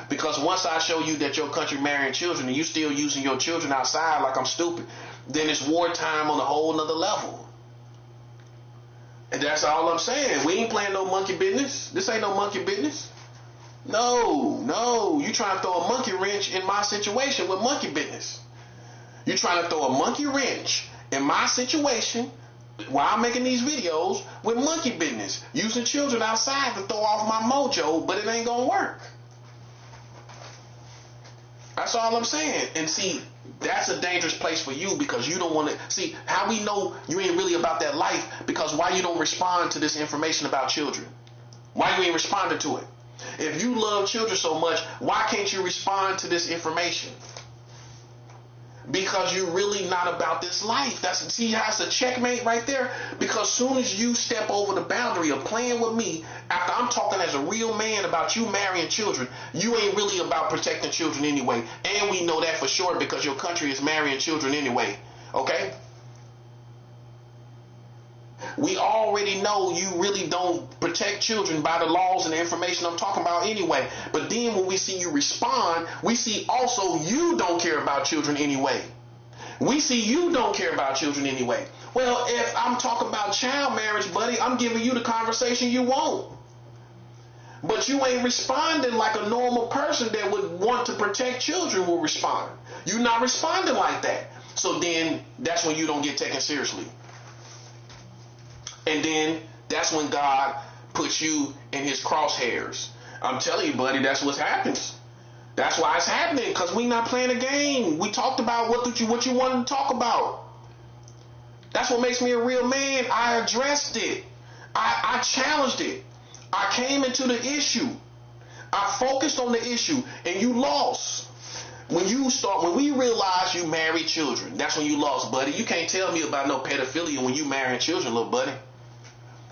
Because once I show you that your country marrying children and you still using your children outside like I'm stupid, then it's wartime on a whole nother level. And that's all I'm saying. We ain't playing no monkey business. This ain't no monkey business. No. You trying to throw a monkey wrench in my situation with monkey business. You trying to throw a monkey wrench in my situation while I'm making these videos with monkey business. Using children outside to throw off my mojo, but it ain't gonna work. That's all I'm saying. And see, that's a dangerous place for you because you don't want to see how we know you ain't really about that life, because why you don't respond to this information about children? Why you ain't responding to it? If you love children so much, why can't you respond to this information? Because you're really not about this life. See how it's a checkmate right there? Because soon as you step over the boundary of playing with me, after I'm talking as a real man about you marrying children, you ain't really about protecting children anyway. And we know that for sure because your country is marrying children anyway. Okay? We already know you really don't protect children by the laws and the information I'm talking about anyway. But then when we see you respond, we see also you don't care about children anyway. We see you don't care about children anyway. Well, if I'm talking about child marriage, buddy, I'm giving you the conversation you want. But you ain't responding like a normal person that would want to protect children will respond. You're not responding like that. So then that's when you don't get taken seriously. And then that's when God puts you in his crosshairs. I'm telling you, buddy, that's what happens. That's why it's happening, because we not playing a game. We talked about what you wanted to talk about. That's what makes me a real man. I addressed it. I challenged it. I came into the issue. I focused on the issue, and you lost. When we realize you marry children, that's when you lost, buddy. You can't tell me about no pedophilia when you marrying children, little buddy.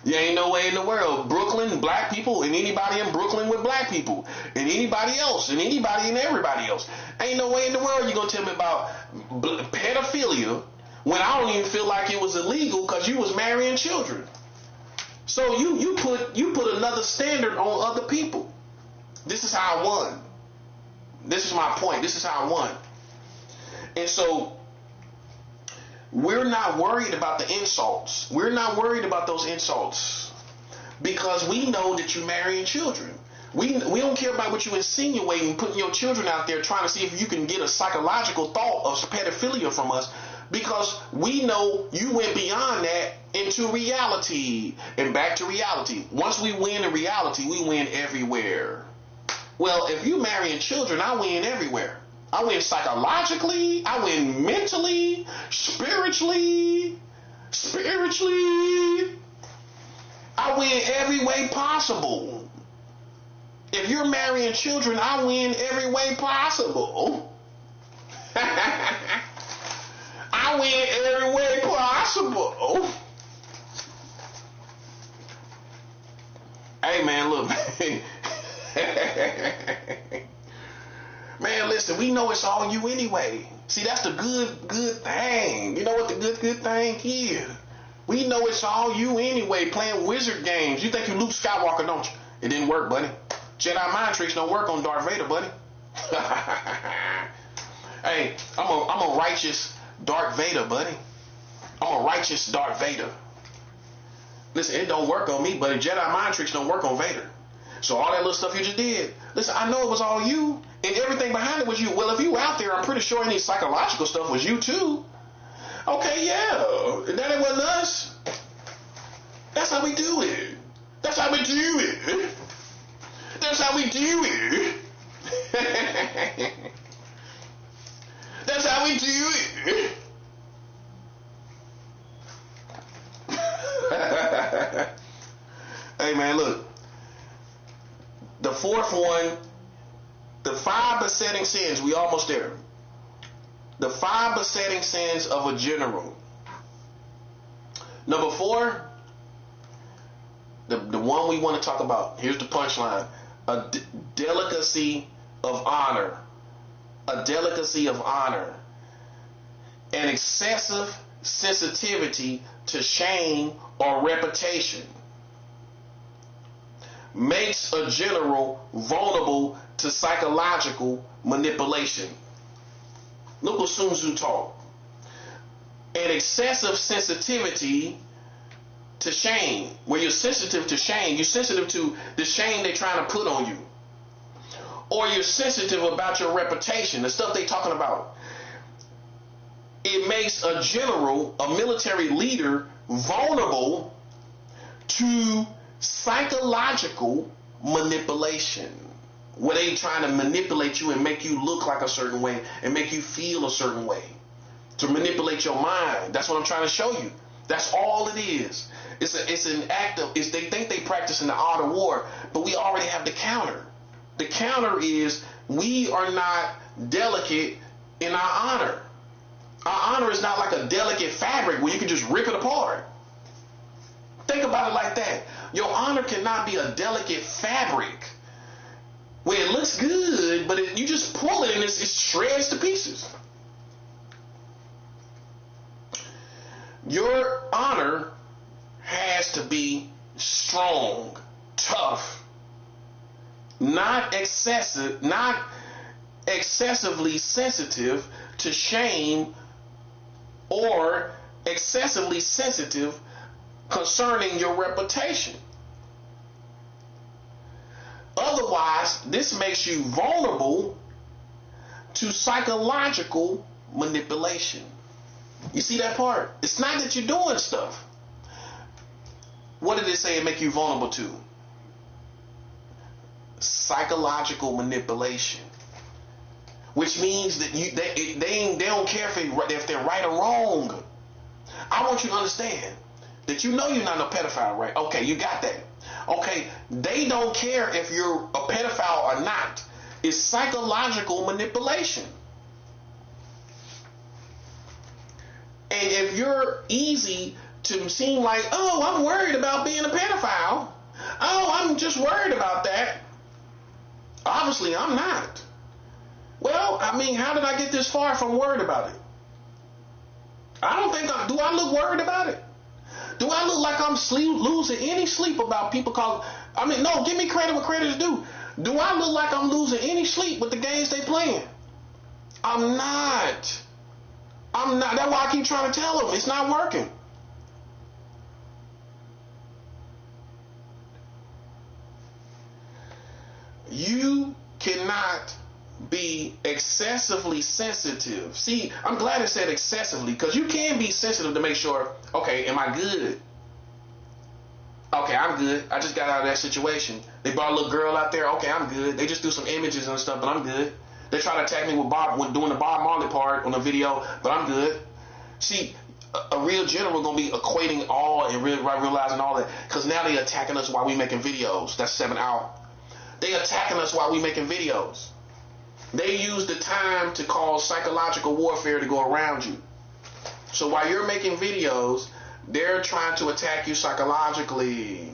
There ain't no way in the world. Brooklyn, black people, and anybody in Brooklyn with black people, and anybody else, and anybody and everybody else. Ain't no way in the world you're going to tell me about pedophilia when I don't even feel like it was illegal because you was marrying children. So you put another standard on other people. This is how I won. This is my point. This is how I won. And so we're not worried about the insults. We're not worried about those insults because we know that you're marrying children. We don't care about what you're insinuating, putting your children out there trying to see if you can get a psychological thought of pedophilia from us, because we know you went beyond that into reality and back to reality. Once we win in reality, we win everywhere. Well, if you marrying children, I win everywhere. I win psychologically, I win mentally, spiritually. I win every way possible. If you're marrying children, I win every way possible. I win every way possible. oh. Hey, man, look, man. Man, listen, we know it's all you anyway. See, that's the good thing. You know what the good thing is? We know it's all you anyway, playing wizard games. You think you Luke Skywalker, don't you? It didn't work, buddy. Jedi mind tricks don't work on Darth Vader, buddy. Hey, I'm a righteous Darth Vader, buddy. I'm a righteous Darth Vader. Listen, it don't work on me, buddy. Jedi mind tricks don't work on Vader. So all that little stuff you just did, listen, I know it was all you, and everything behind it was you. Well, if you out there, I'm pretty sure any psychological stuff was you too. Okay, yeah. That it wasn't us. That's how we do it. That's how we do it. That's how we do it. That's how we do it. Hey, man, look. The fourth one, the 5 besetting sins. We almost there. The 5 besetting sins of a general. Number 4, the one we want to talk about. Here's the punchline. A delicacy of honor. A delicacy of honor. An excessive sensitivity to shame or reputation makes a general vulnerable to psychological manipulation. Look what Tzu'S taught. An excessive sensitivity to shame. When you're sensitive to shame, you're sensitive to the shame they're trying to put on you. Or you're sensitive about your reputation, the stuff they're talking about. It makes a general, a military leader, vulnerable to psychological manipulation, where they trying to manipulate you and make you look like a certain way and make you feel a certain way, to manipulate your mind. That's what I'm trying to show you. That's all it is. It's an act of, they think they practice in the art of war, but we already have the counter. The counter is we are not delicate in our honor. Our honor is not like a delicate fabric where you can just rip it apart. Think about it like that. Your honor cannot be a delicate fabric where it looks good, but you just pull it and it shreds to pieces. Your honor has to be strong, tough, not excessively sensitive to shame or excessively sensitive concerning your reputation. Otherwise, this makes you vulnerable to psychological manipulation. You see that part? It's not that you're doing stuff. What did it say it make you vulnerable to? Psychological manipulation. Which means that they don't care if they're right or wrong. I want you to understand that you know you're not a pedophile, right? Okay, you got that. Okay, they don't care if you're a pedophile or not. It's psychological manipulation. And if you're easy to seem like, oh, I'm worried about being a pedophile. Oh, I'm just worried about that. Obviously, I'm not. Well, I mean, how did I get this far if I'm worried about it? I don't think do I look worried about it? Do I look like I'm losing any sleep about people no, give me credit what credit is due. Do I look like I'm losing any sleep with the games they playing? I'm not. That's why I keep trying to tell them it's not working. You cannot be excessively sensitive. See, I'm glad it said excessively, because you can be sensitive to make sure, okay, am I good? Okay, I'm good. I just got out of that situation. They brought a little girl out there. Okay, I'm good. They just do some images and stuff, but I'm good. They try to attack me with doing the Bob Marley part on the video, but I'm good. See, a real general gonna be equating all and realizing all that, because now they attacking us while we making videos. That's 7 out. They attacking us while we making videos. They use the time to cause psychological warfare to go around you. So while you're making videos, They're trying to attack you psychologically.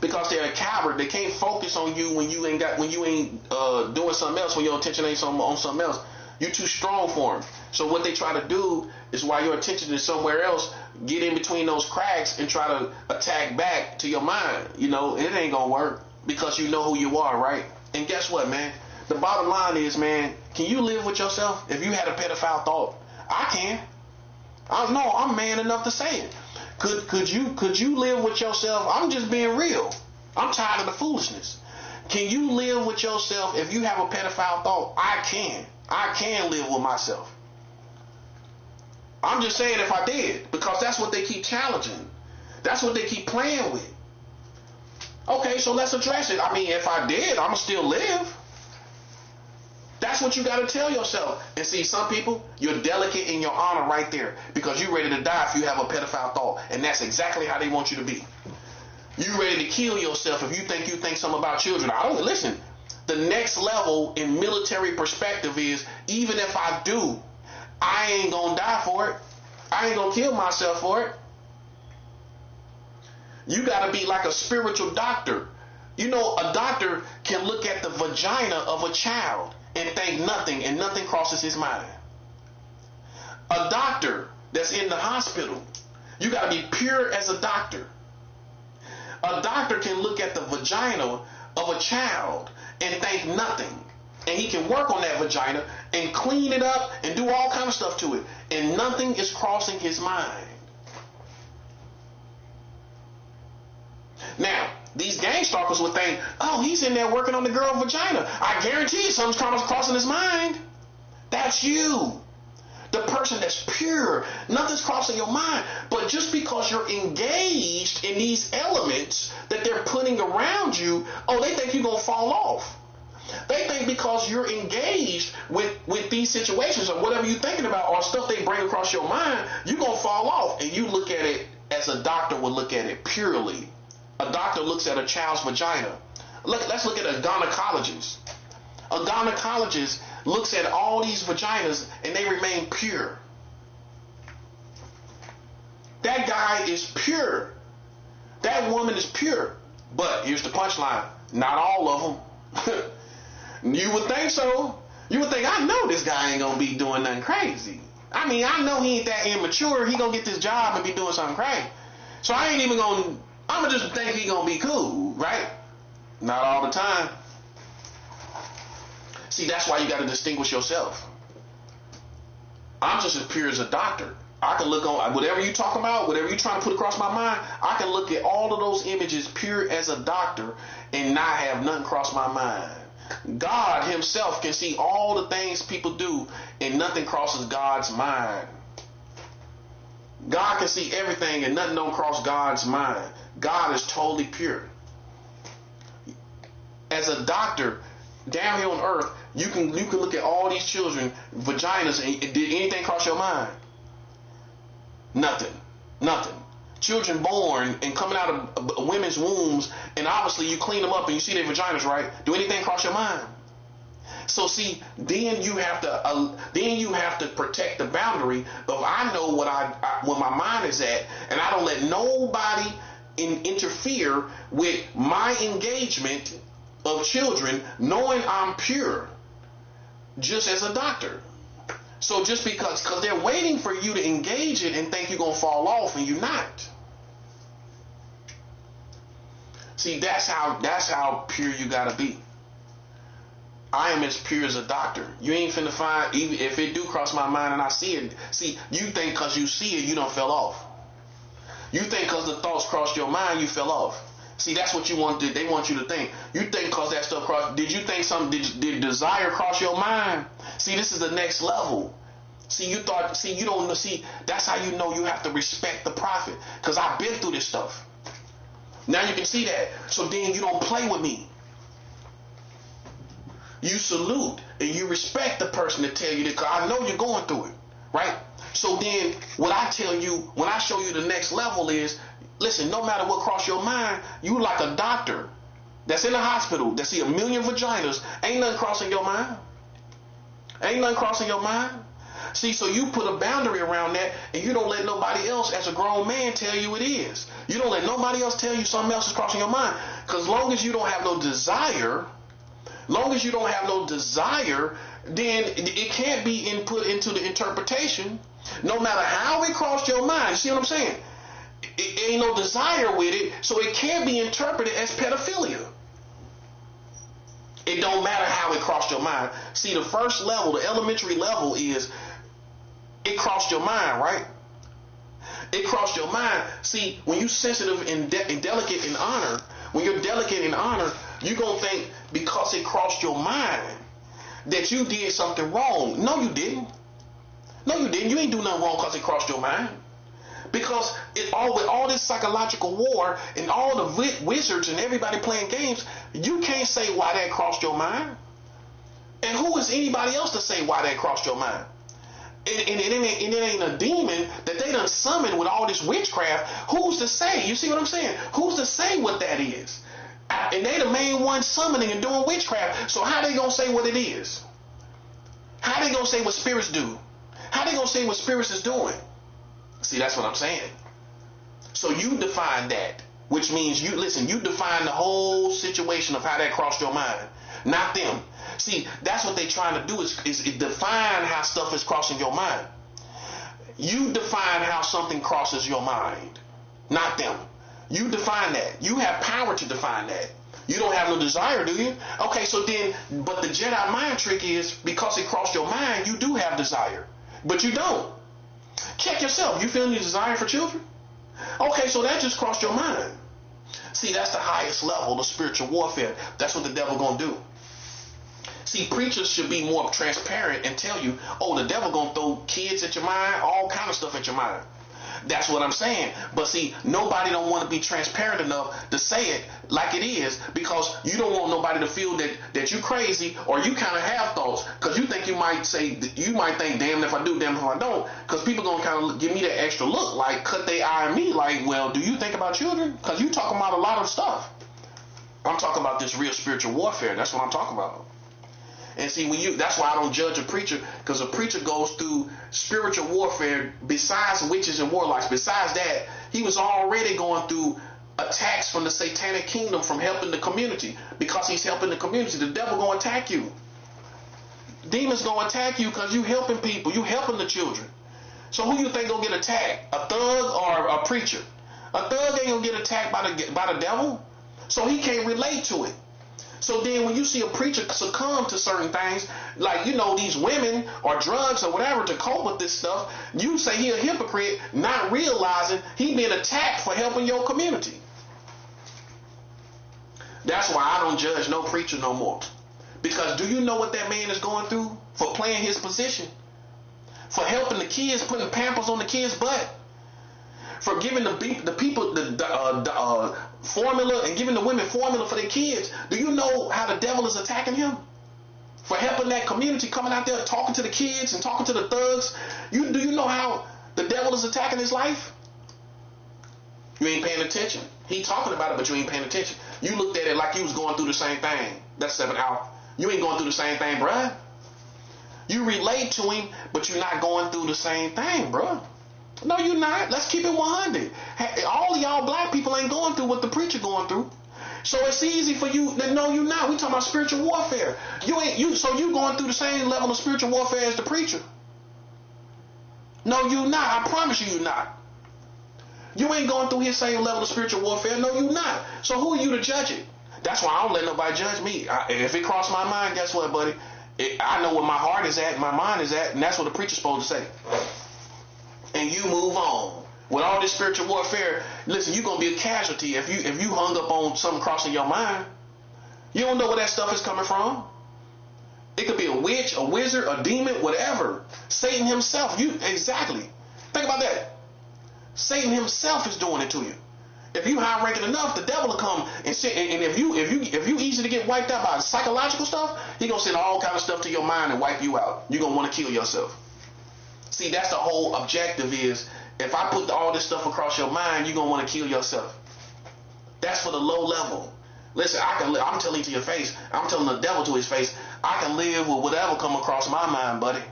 Because they're a coward. They can't focus on you when you ain't doing something else, when your attention ain't on something else. You're too strong for them. So what they try to do is, while your attention is somewhere else, get in between those cracks and try to attack back to your mind. You know, it ain't gonna work because you know who you are, right? And guess what, man? The bottom line is, man, can you live with yourself? If you had a pedophile thought, I can. I know I'm man enough to say it. Could you live with yourself? I'm just being real. I'm tired of the foolishness. Can you live with yourself if you have a pedophile thought? I can. I can live with myself. I'm just saying if I did, because that's what they keep challenging. That's what they keep playing with. Okay, so let's address it. I mean, if I did, I'ma still live. That's what you got to tell yourself. And see, some people, you're delicate in your honor right there, because you're ready to die if you have a pedophile thought. And that's exactly how they want you to be. You ready to kill yourself if you think something about children. I don't listen. The next level in military perspective is, even if I do, I ain't gonna die for it. I ain't gonna kill myself for it. You gotta be like a spiritual doctor. You know, a doctor can look at the vagina of a child and think nothing, and nothing crosses his mind. A doctor that's in the hospital, you gotta be pure as a doctor. A doctor can look at the vagina of a child and think nothing. And he can work on that vagina and clean it up and do all kind of stuff to it. And nothing is crossing his mind. Now, these gang stalkers would think, oh, he's in there working on the girl's vagina. I guarantee you something's crossing his mind. That's you. The person that's pure. Nothing's crossing your mind. But just because you're engaged in these elements that they're putting around you, oh, they think you're going to fall off. They think because you're engaged with these situations or whatever you're thinking about or stuff they bring across your mind, you're going to fall off. And you look at it as a doctor would look at it purely. A doctor looks at a child's vagina. Let's look at a gynecologist. A gynecologist looks at all these vaginas and they remain pure. That guy is pure. That woman is pure. But here's the punchline. Not all of them. You would think so. You would think, I know this guy ain't gonna be doing nothing crazy. I mean, I know he ain't that immature. He gonna get this job and be doing something crazy. So I ain't even gonna, I'm gonna just think he gonna be cool, right? Not all the time. See, that's why you gotta distinguish yourself. I'm just as pure as a doctor. I can look on whatever you talk about, whatever you trying to put across my mind. I can look at all of those images pure as a doctor and not have nothing cross my mind. God himself can see all the things people do and nothing crosses God's mind. God can see everything and nothing don't cross God's mind. God is totally pure. As a doctor, down here on earth, you can look at all these children, vaginas, and did anything cross your mind? Nothing. Nothing. Children born and coming out of women's wombs, and obviously you clean them up and you see their vaginas, right? Do anything cross your mind? So see, then you have to protect the boundary of, I know what my mind is at, and I don't let nobody interfere with my engagement of children, knowing I'm pure, just as a doctor. So just because they're waiting for you to engage it and think you're going to fall off and you're not. See, that's how pure you got to be. I am as pure as a doctor. You ain't finna find, even if it do cross my mind and I see it. See, you think because you see it, you don't fell off. You think because the thoughts crossed your mind, you fell off. See, that's what they want you to think. You think because that stuff crossed, did you think something, did desire cross your mind? See, this is the next level. See, you don't know, see, that's how you know you have to respect the prophet. Because I've been through this stuff. Now you can see that. So then you don't play with me. You salute and you respect the person that tell you that, because I know you're going through it, right? So then what I tell you, when I show you the next level is, listen, no matter what cross your mind, you like a doctor that's in the hospital that see 1 million vaginas. Ain't nothing crossing your mind. Ain't nothing crossing your mind. See, so you put a boundary around that, and you don't let nobody else, as a grown man, tell you it is. You don't let nobody else tell you something else is crossing your mind. Because long as you don't have no desire, then it can't be input into the interpretation, no matter how it crossed your mind. You see what I'm saying? It ain't no desire with it, so it can't be interpreted as pedophilia. It don't matter how it crossed your mind. See, the first level, the elementary level, is it crossed your mind, right? It crossed your mind. See, when you're sensitive and delicate in honor, when you're delicate in honor, you're going to think because it crossed your mind that you did something wrong. No, you didn't. No, you didn't. You ain't do nothing wrong because it crossed your mind. Because with all this psychological war and all the wizards and everybody playing games, you can't say why that crossed your mind. And who is anybody else to say why that crossed your mind? And it ain't a demon that they done summoned with all this witchcraft. Who's to say? You see what I'm saying? Who's to say what that is? And they the main ones summoning and doing witchcraft. So how they gonna say what it is? How they gonna say what spirits do? How they gonna say what spirits is doing? See, that's what I'm saying. So you define that, which means you define the whole situation of how that crossed your mind, not them. See, that's what they're trying to do is define how stuff is crossing your mind. You define how something crosses your mind, not them. You define that. You have power to define that. You don't have no desire, do you? Okay, so then, but the Jedi mind trick is because it crossed your mind, you do have desire, but you don't. Check yourself. You feel any desire for children? Okay, so that just crossed your mind. See, that's the highest level of spiritual warfare. That's what the devil gonna do. See, preachers should be more transparent and tell you, oh, the devil gonna throw kids at your mind, all kind of stuff at your mind. That's what I'm saying. But see, nobody don't want to be transparent enough to say it like it is, because you don't want nobody to feel that you crazy, or you kind of have thoughts, because you think you might think, damn if I do, damn if I don't, because people gonna kind of give me that extra look, like cut their eye on me, like, well, do you think about children? Because you talking about a lot of stuff. I'm talking about this real spiritual warfare. That's what I'm talking about. And see, that's why I don't judge a preacher, because a preacher goes through spiritual warfare besides witches and warlocks. Besides that, he was already going through attacks from the satanic kingdom from helping the community. Because he's helping the community, the devil gonna attack you. Demons gonna attack you because you helping people, you helping the children. So who you think gonna get attacked? A thug or a preacher? A thug ain't gonna get attacked by the devil, so he can't relate to it. So then when you see a preacher succumb to certain things, like, these women or drugs or whatever to cope with this stuff, you say he a hypocrite, not realizing he being attacked for helping your community. That's why I don't judge no preacher no more. Because do you know what that man is going through for playing his position? For helping the kids, putting Pampers on the kids' butt? For giving the people the formula and giving the women formula for their kids. Do you know how the devil is attacking him? For helping that community, coming out there talking to the kids and talking to the thugs. Do you know how the devil is attacking his life? You ain't paying attention. He talking about it, but you ain't paying attention. You looked at it like you was going through the same thing. That's 7 out. You ain't going through the same thing, bruh. You relate to him, but you're not going through the same thing, bruh. No, you're not. Let's keep it 100. All of y'all black people ain't going through what the preacher going through. So it's easy for you. No, you're not. We talking about spiritual warfare. So you going through the same level of spiritual warfare as the preacher. No, you're not. I promise you're not. You ain't going through his same level of spiritual warfare. No, you're not. So who are you to judge it? That's why I don't let nobody judge me. If it crossed my mind, guess what, buddy? I know where my heart is at, my mind is at, and that's what the preacher's supposed to say. And you move on. With all this spiritual warfare, listen, you're going to be a casualty if you hung up on something crossing your mind. You don't know where that stuff is coming from. It could be a witch, a wizard, a demon, whatever. Satan himself. Exactly. Think about that. Satan himself is doing it to you. If you high ranking enough, the devil will come and sit, and if you easy to get wiped out by psychological stuff, he gonna send all kind of stuff to your mind and wipe you out. You're gonna want to kill yourself. See, that's the whole objective is, if I put all this stuff across your mind, you're gonna want to kill yourself. That's for the low level. Listen, I'm telling you to your face, I'm telling the devil to his face, I can live with whatever come across my mind, buddy.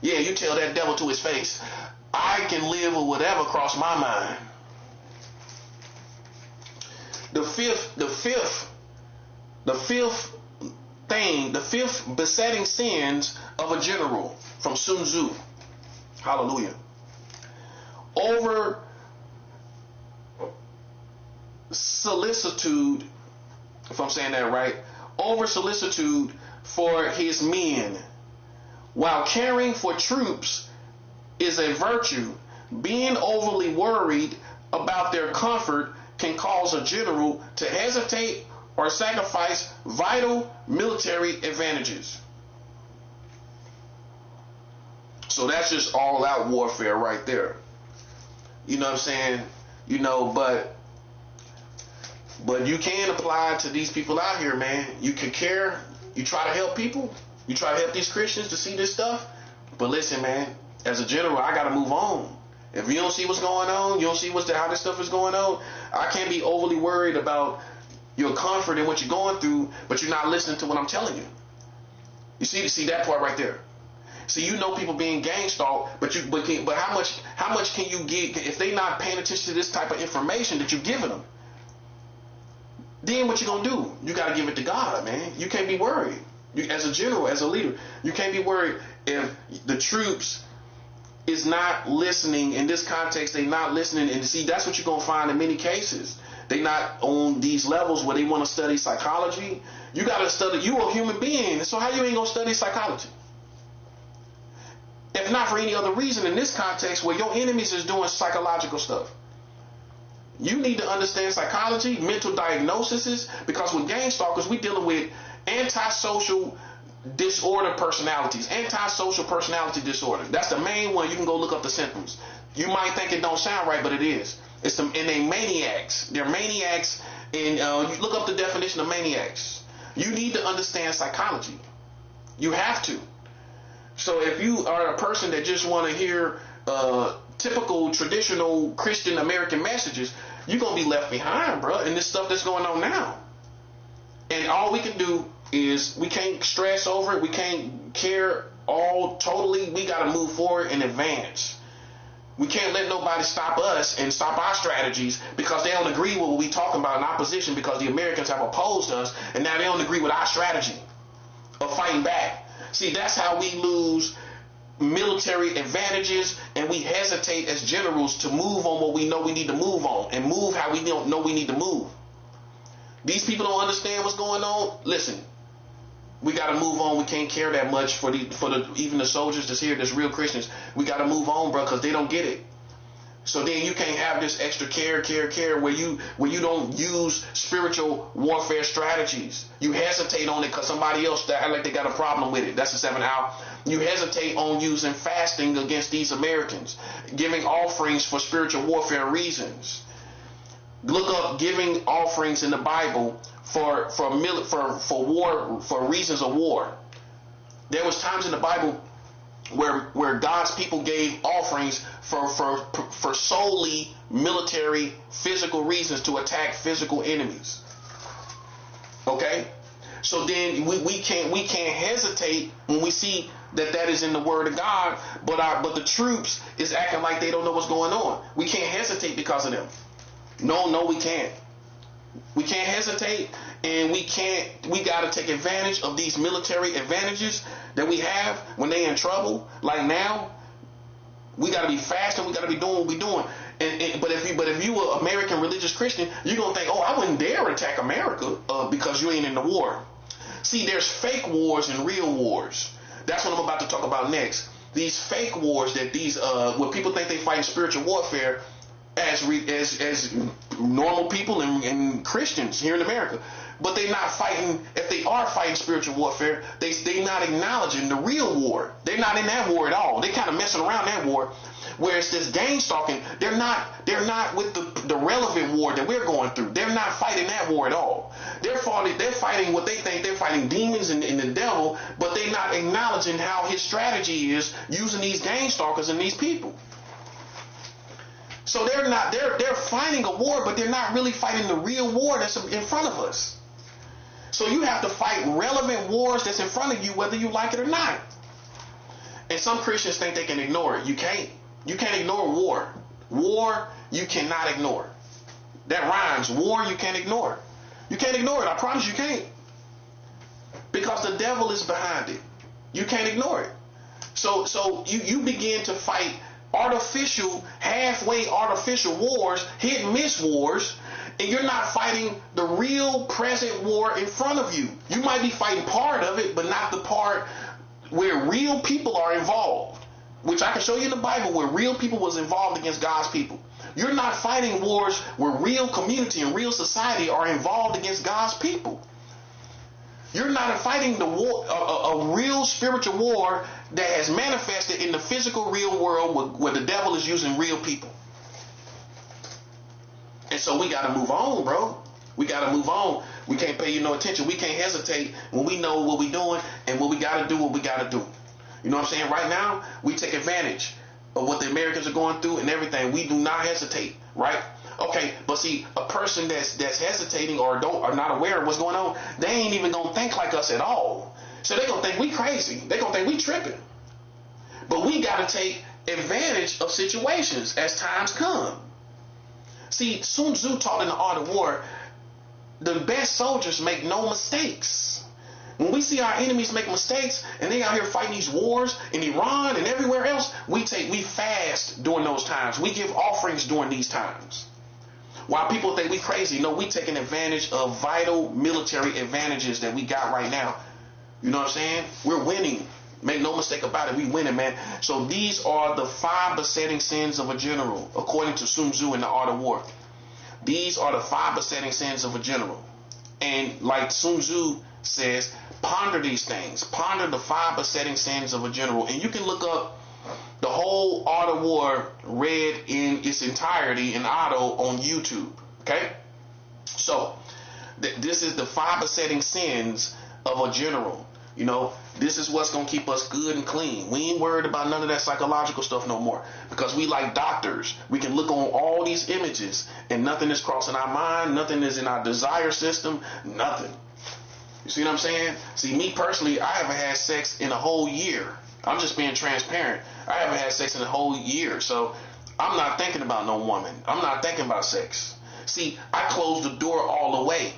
Yeah, you tell that devil to his face, I can live with whatever crossed my mind. The fifth besetting sins of a general from Tzu'S. Hallelujah. Over solicitude, if I'm saying that right, over solicitude for his men. While caring for troops is a virtue, being overly worried about their comfort can cause a general to hesitate or sacrifice vital military advantages. So that's just all out warfare right there. You know what I'm saying? You know, but you can apply to these people out here, man. You can care. You try to help people. You try to help these Christians to see this stuff. But listen, man, as a general, I got to move on. If you don't see what's going on, you don't see how this stuff is going on, I can't be overly worried about your comfort and what you're going through, but you're not listening to what I'm telling you. You see that part right there. See, you know people being gang stalked, but how much can you get if they not paying attention to this type of information that you're giving them? Then what you gonna do? You gotta give it to God, man. You can't be worried. You, as a general, as a leader, you can't be worried if the troops is not listening. In this context, they not listening. And see, that's what you're gonna find in many cases. They not on these levels where they want to study psychology. You gotta study. You a human being, so how you ain't gonna study psychology? If not for any other reason, in this context where your enemies is doing psychological stuff. You need to understand psychology, mental diagnoses, because with gang stalkers, we dealing with antisocial disorder personalities, antisocial personality disorder. That's the main one. You can go look up the symptoms. You might think it don't sound right, but it is. It's some, and they maniacs. They're maniacs, and you look up the definition of maniacs. You need to understand psychology. You have to. So if you are a person that just want to hear typical traditional Christian American messages, you're going to be left behind, bro, in this stuff that's going on now. And all we can do is we can't stress over it. We can't care all totally. We got to move forward and advance. We can't let nobody stop us and stop our strategies because they don't agree with what we talking about in opposition, because the Americans have opposed us and now they don't agree with our strategy of fighting back. See, that's how we lose military advantages, and we hesitate as generals to move on what we know we need to move on and move how we don't know we need to move. These people don't understand what's going on. Listen, we got to move on. We can't care that much for even the soldiers that's here, that's real Christians. We got to move on, bro, because they don't get it. So then you can't have this extra care where you don't use spiritual warfare strategies. You hesitate on it because somebody else that act like they got a problem with it. That's the 7 hour. You hesitate on using fasting against these Americans, giving offerings for spiritual warfare reasons. Look up giving offerings in the Bible for war, for reasons of war. There was times in the Bible where God's people gave offerings for solely military, physical reasons, to attack physical enemies. Okay, so then we can't hesitate when we see that is in the Word of God, but the troops is acting like they don't know what's going on. We can't hesitate because of them. No, we can't. We can't hesitate, and we got to take advantage of these military advantages that we have when they in trouble. Like now, we got to be fast and we got to be doing what we're doing. But if you are American religious Christian, you're gonna think, oh, I wouldn't dare attack America because you ain't in the war. See, there's fake wars and real wars. That's what I'm about to talk about next. These fake wars that where people think they fighting spiritual warfare as normal people and Christians here in America, but they're not fighting. If they are fighting spiritual warfare, they not acknowledging the real war. They're not in that war at all. They kind of messing around that war. Whereas this gang stalking, they're not with the relevant war that we're going through. They're not fighting that war at all. They're fighting what they think they're fighting, demons and the devil, but they're not acknowledging how his strategy is using these gang stalkers and these people. So they're fighting a war, but they're not really fighting the real war that's in front of us. So you have to fight relevant wars that's in front of you, whether you like it or not. And some Christians think they can ignore it. You can't. You can't ignore war. War, you cannot ignore. That rhymes. War, you can't ignore. You can't ignore it. I promise you can't. Because the devil is behind it. You can't ignore it. So you begin to fight halfway artificial wars, hit and miss wars, and you're not fighting the real present war in front of you. You might be fighting part of it, but not the part where real people are involved, which I can show you in the Bible where real people was involved against God's people. You're not fighting wars where real community and real society are involved against God's people. You're not fighting the war, a real spiritual war that has manifested in the physical real world where the devil is using real people. And so we got to move on, bro. We got to move on. We can't pay you no attention. We can't hesitate when we know what we're doing and what we got to do, what we got to do. You know what I'm saying? Right now, we take advantage of what the Americans are going through and everything. We do not hesitate, right? Okay, but see, a person that's hesitating or not aware of what's going on, they ain't even gonna think like us at all. So they gonna think we crazy. They gonna think we tripping. But we gotta take advantage of situations as times come. See, Sun Tzu taught in the Art of War, the best soldiers make no mistakes. When we see our enemies make mistakes and they out here fighting these wars in Iran and everywhere else, we fast during those times. We give offerings during these times. While people think we crazy, no, we taking advantage of vital military advantages that we got right now. You know what I'm saying? We're winning. Make no mistake about it. We winning, man. So these are the 5 besetting sins of a general, according to Sun Tzu in the Art of War. These are the 5 besetting sins of a general. And like Sun Tzu says, ponder these things. Ponder the 5 besetting sins of a general. And you can look up the whole Art of War read in its entirety in auto on YouTube. Okay? So, this is the 5 besetting sins of a general. You know, this is what's going to keep us good and clean. We ain't worried about none of that psychological stuff no more. Because we like doctors. We can look on all these images and nothing is crossing our mind. Nothing is in our desire system. Nothing. You see what I'm saying? See, me personally, I haven't had sex in a whole year. I'm just being transparent. I haven't had sex in a whole year, so I'm not thinking about no woman. I'm not thinking about sex. See, I close the door all the way.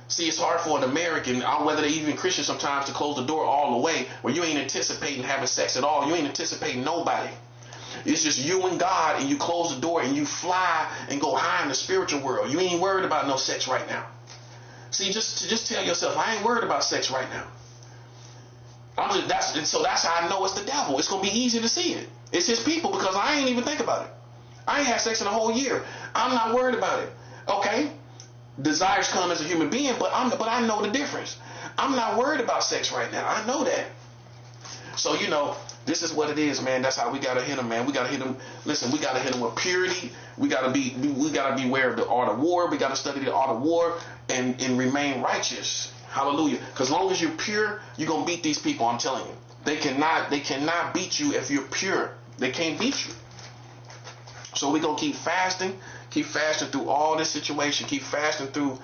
See, it's hard for an American, whether they even Christian sometimes, to close the door all the way where you ain't anticipating having sex at all. You ain't anticipating nobody. It's just you and God, and you close the door and you fly and go high in the spiritual world. You ain't worried about no sex right now. See, just tell yourself, I ain't worried about sex right now. So that's how I know it's the devil. It's going to be easy to see it. It's his people because I ain't even think about it. I ain't had sex in a whole year. I'm not worried about it. Okay? Desires come as a human being, but I know the difference. I'm not worried about sex right now. I know that. So, you know, this is what it is, man. That's how we got to hit them, man. We got to hit them. Listen, we got to hit them with purity. We got to be aware of the Art of War. We got to study the Art of War and remain righteous. Hallelujah. Because as long as you're pure, you're going to beat these people, I'm telling you. They cannot beat you if you're pure. They can't beat you. So we're going to keep fasting through all this situation, keep fasting through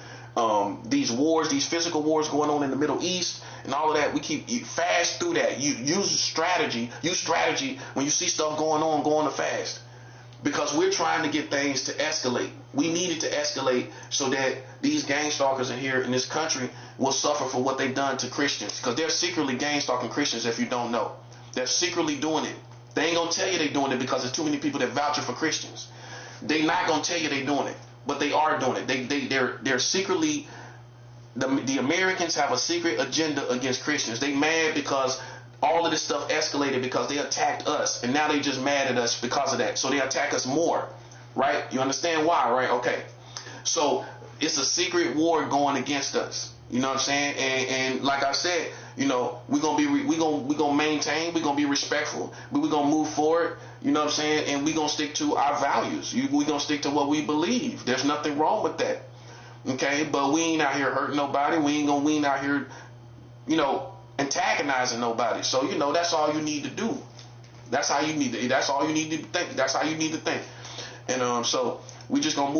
these wars, these physical wars going on in the Middle East and all of that. You fast through that. You use strategy when you see stuff going on, go on to fast. Because we're trying to get things to escalate. We need it to escalate so that these gang stalkers in here in this country will suffer for what they've done to Christians. Because they're secretly gang stalking Christians, if you don't know. They're secretly doing it. They ain't going to tell you they're doing it because there's too many people that vouch for Christians. They're not going to tell you they're doing it. But they are doing it. They're secretly, the Americans have a secret agenda against Christians. They mad because all of this stuff escalated because they attacked us, and now they just mad at us because of that. So they attack us more, right? You understand why, right? Okay. So it's a secret war going against us. You know what I'm saying? And like I said, you know, we're gonna maintain, we're gonna be respectful, but we're gonna move forward. You know what I'm saying? And we're gonna stick to our values. We're gonna stick to what we believe. There's nothing wrong with that. Okay, but we ain't out here hurting nobody. We ain't out here, you know, antagonizing nobody. So, you know, that's all you need to do. That's all you need to think. That's how you need to think. And so we just gonna move